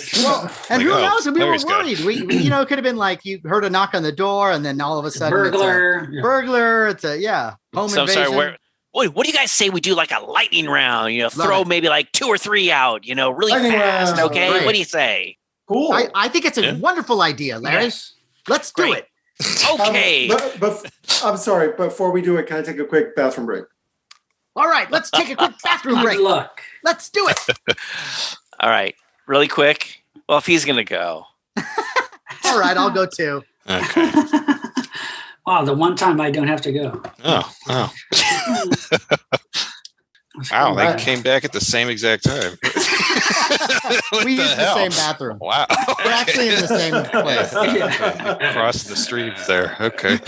and who knows? We were Larry's worried. We it could have been like you heard a knock on the door, and then all of a sudden, burglar. It's a home So I'm invasion. sorry. What do you guys say we do like a lightning round? Throw maybe like 2 or 3 out. Really Lightning fast. round. Okay, Great. what do you say? Cool. I think it's a wonderful idea, Larry. Yes. Let's do Great. it. Okay. But I'm sorry. Before we do it, can I take a quick bathroom break? All right, let's take a quick bathroom break. Good luck. Let's do it. All right, really quick. Well, if he's gonna go, All right, I'll go too. Okay. Wow, the one time I don't have to go. Oh. Wow, they came back at the same exact time. What We the use the hell? same bathroom. Wow. We're actually in the same place. Across the streams there. Okay.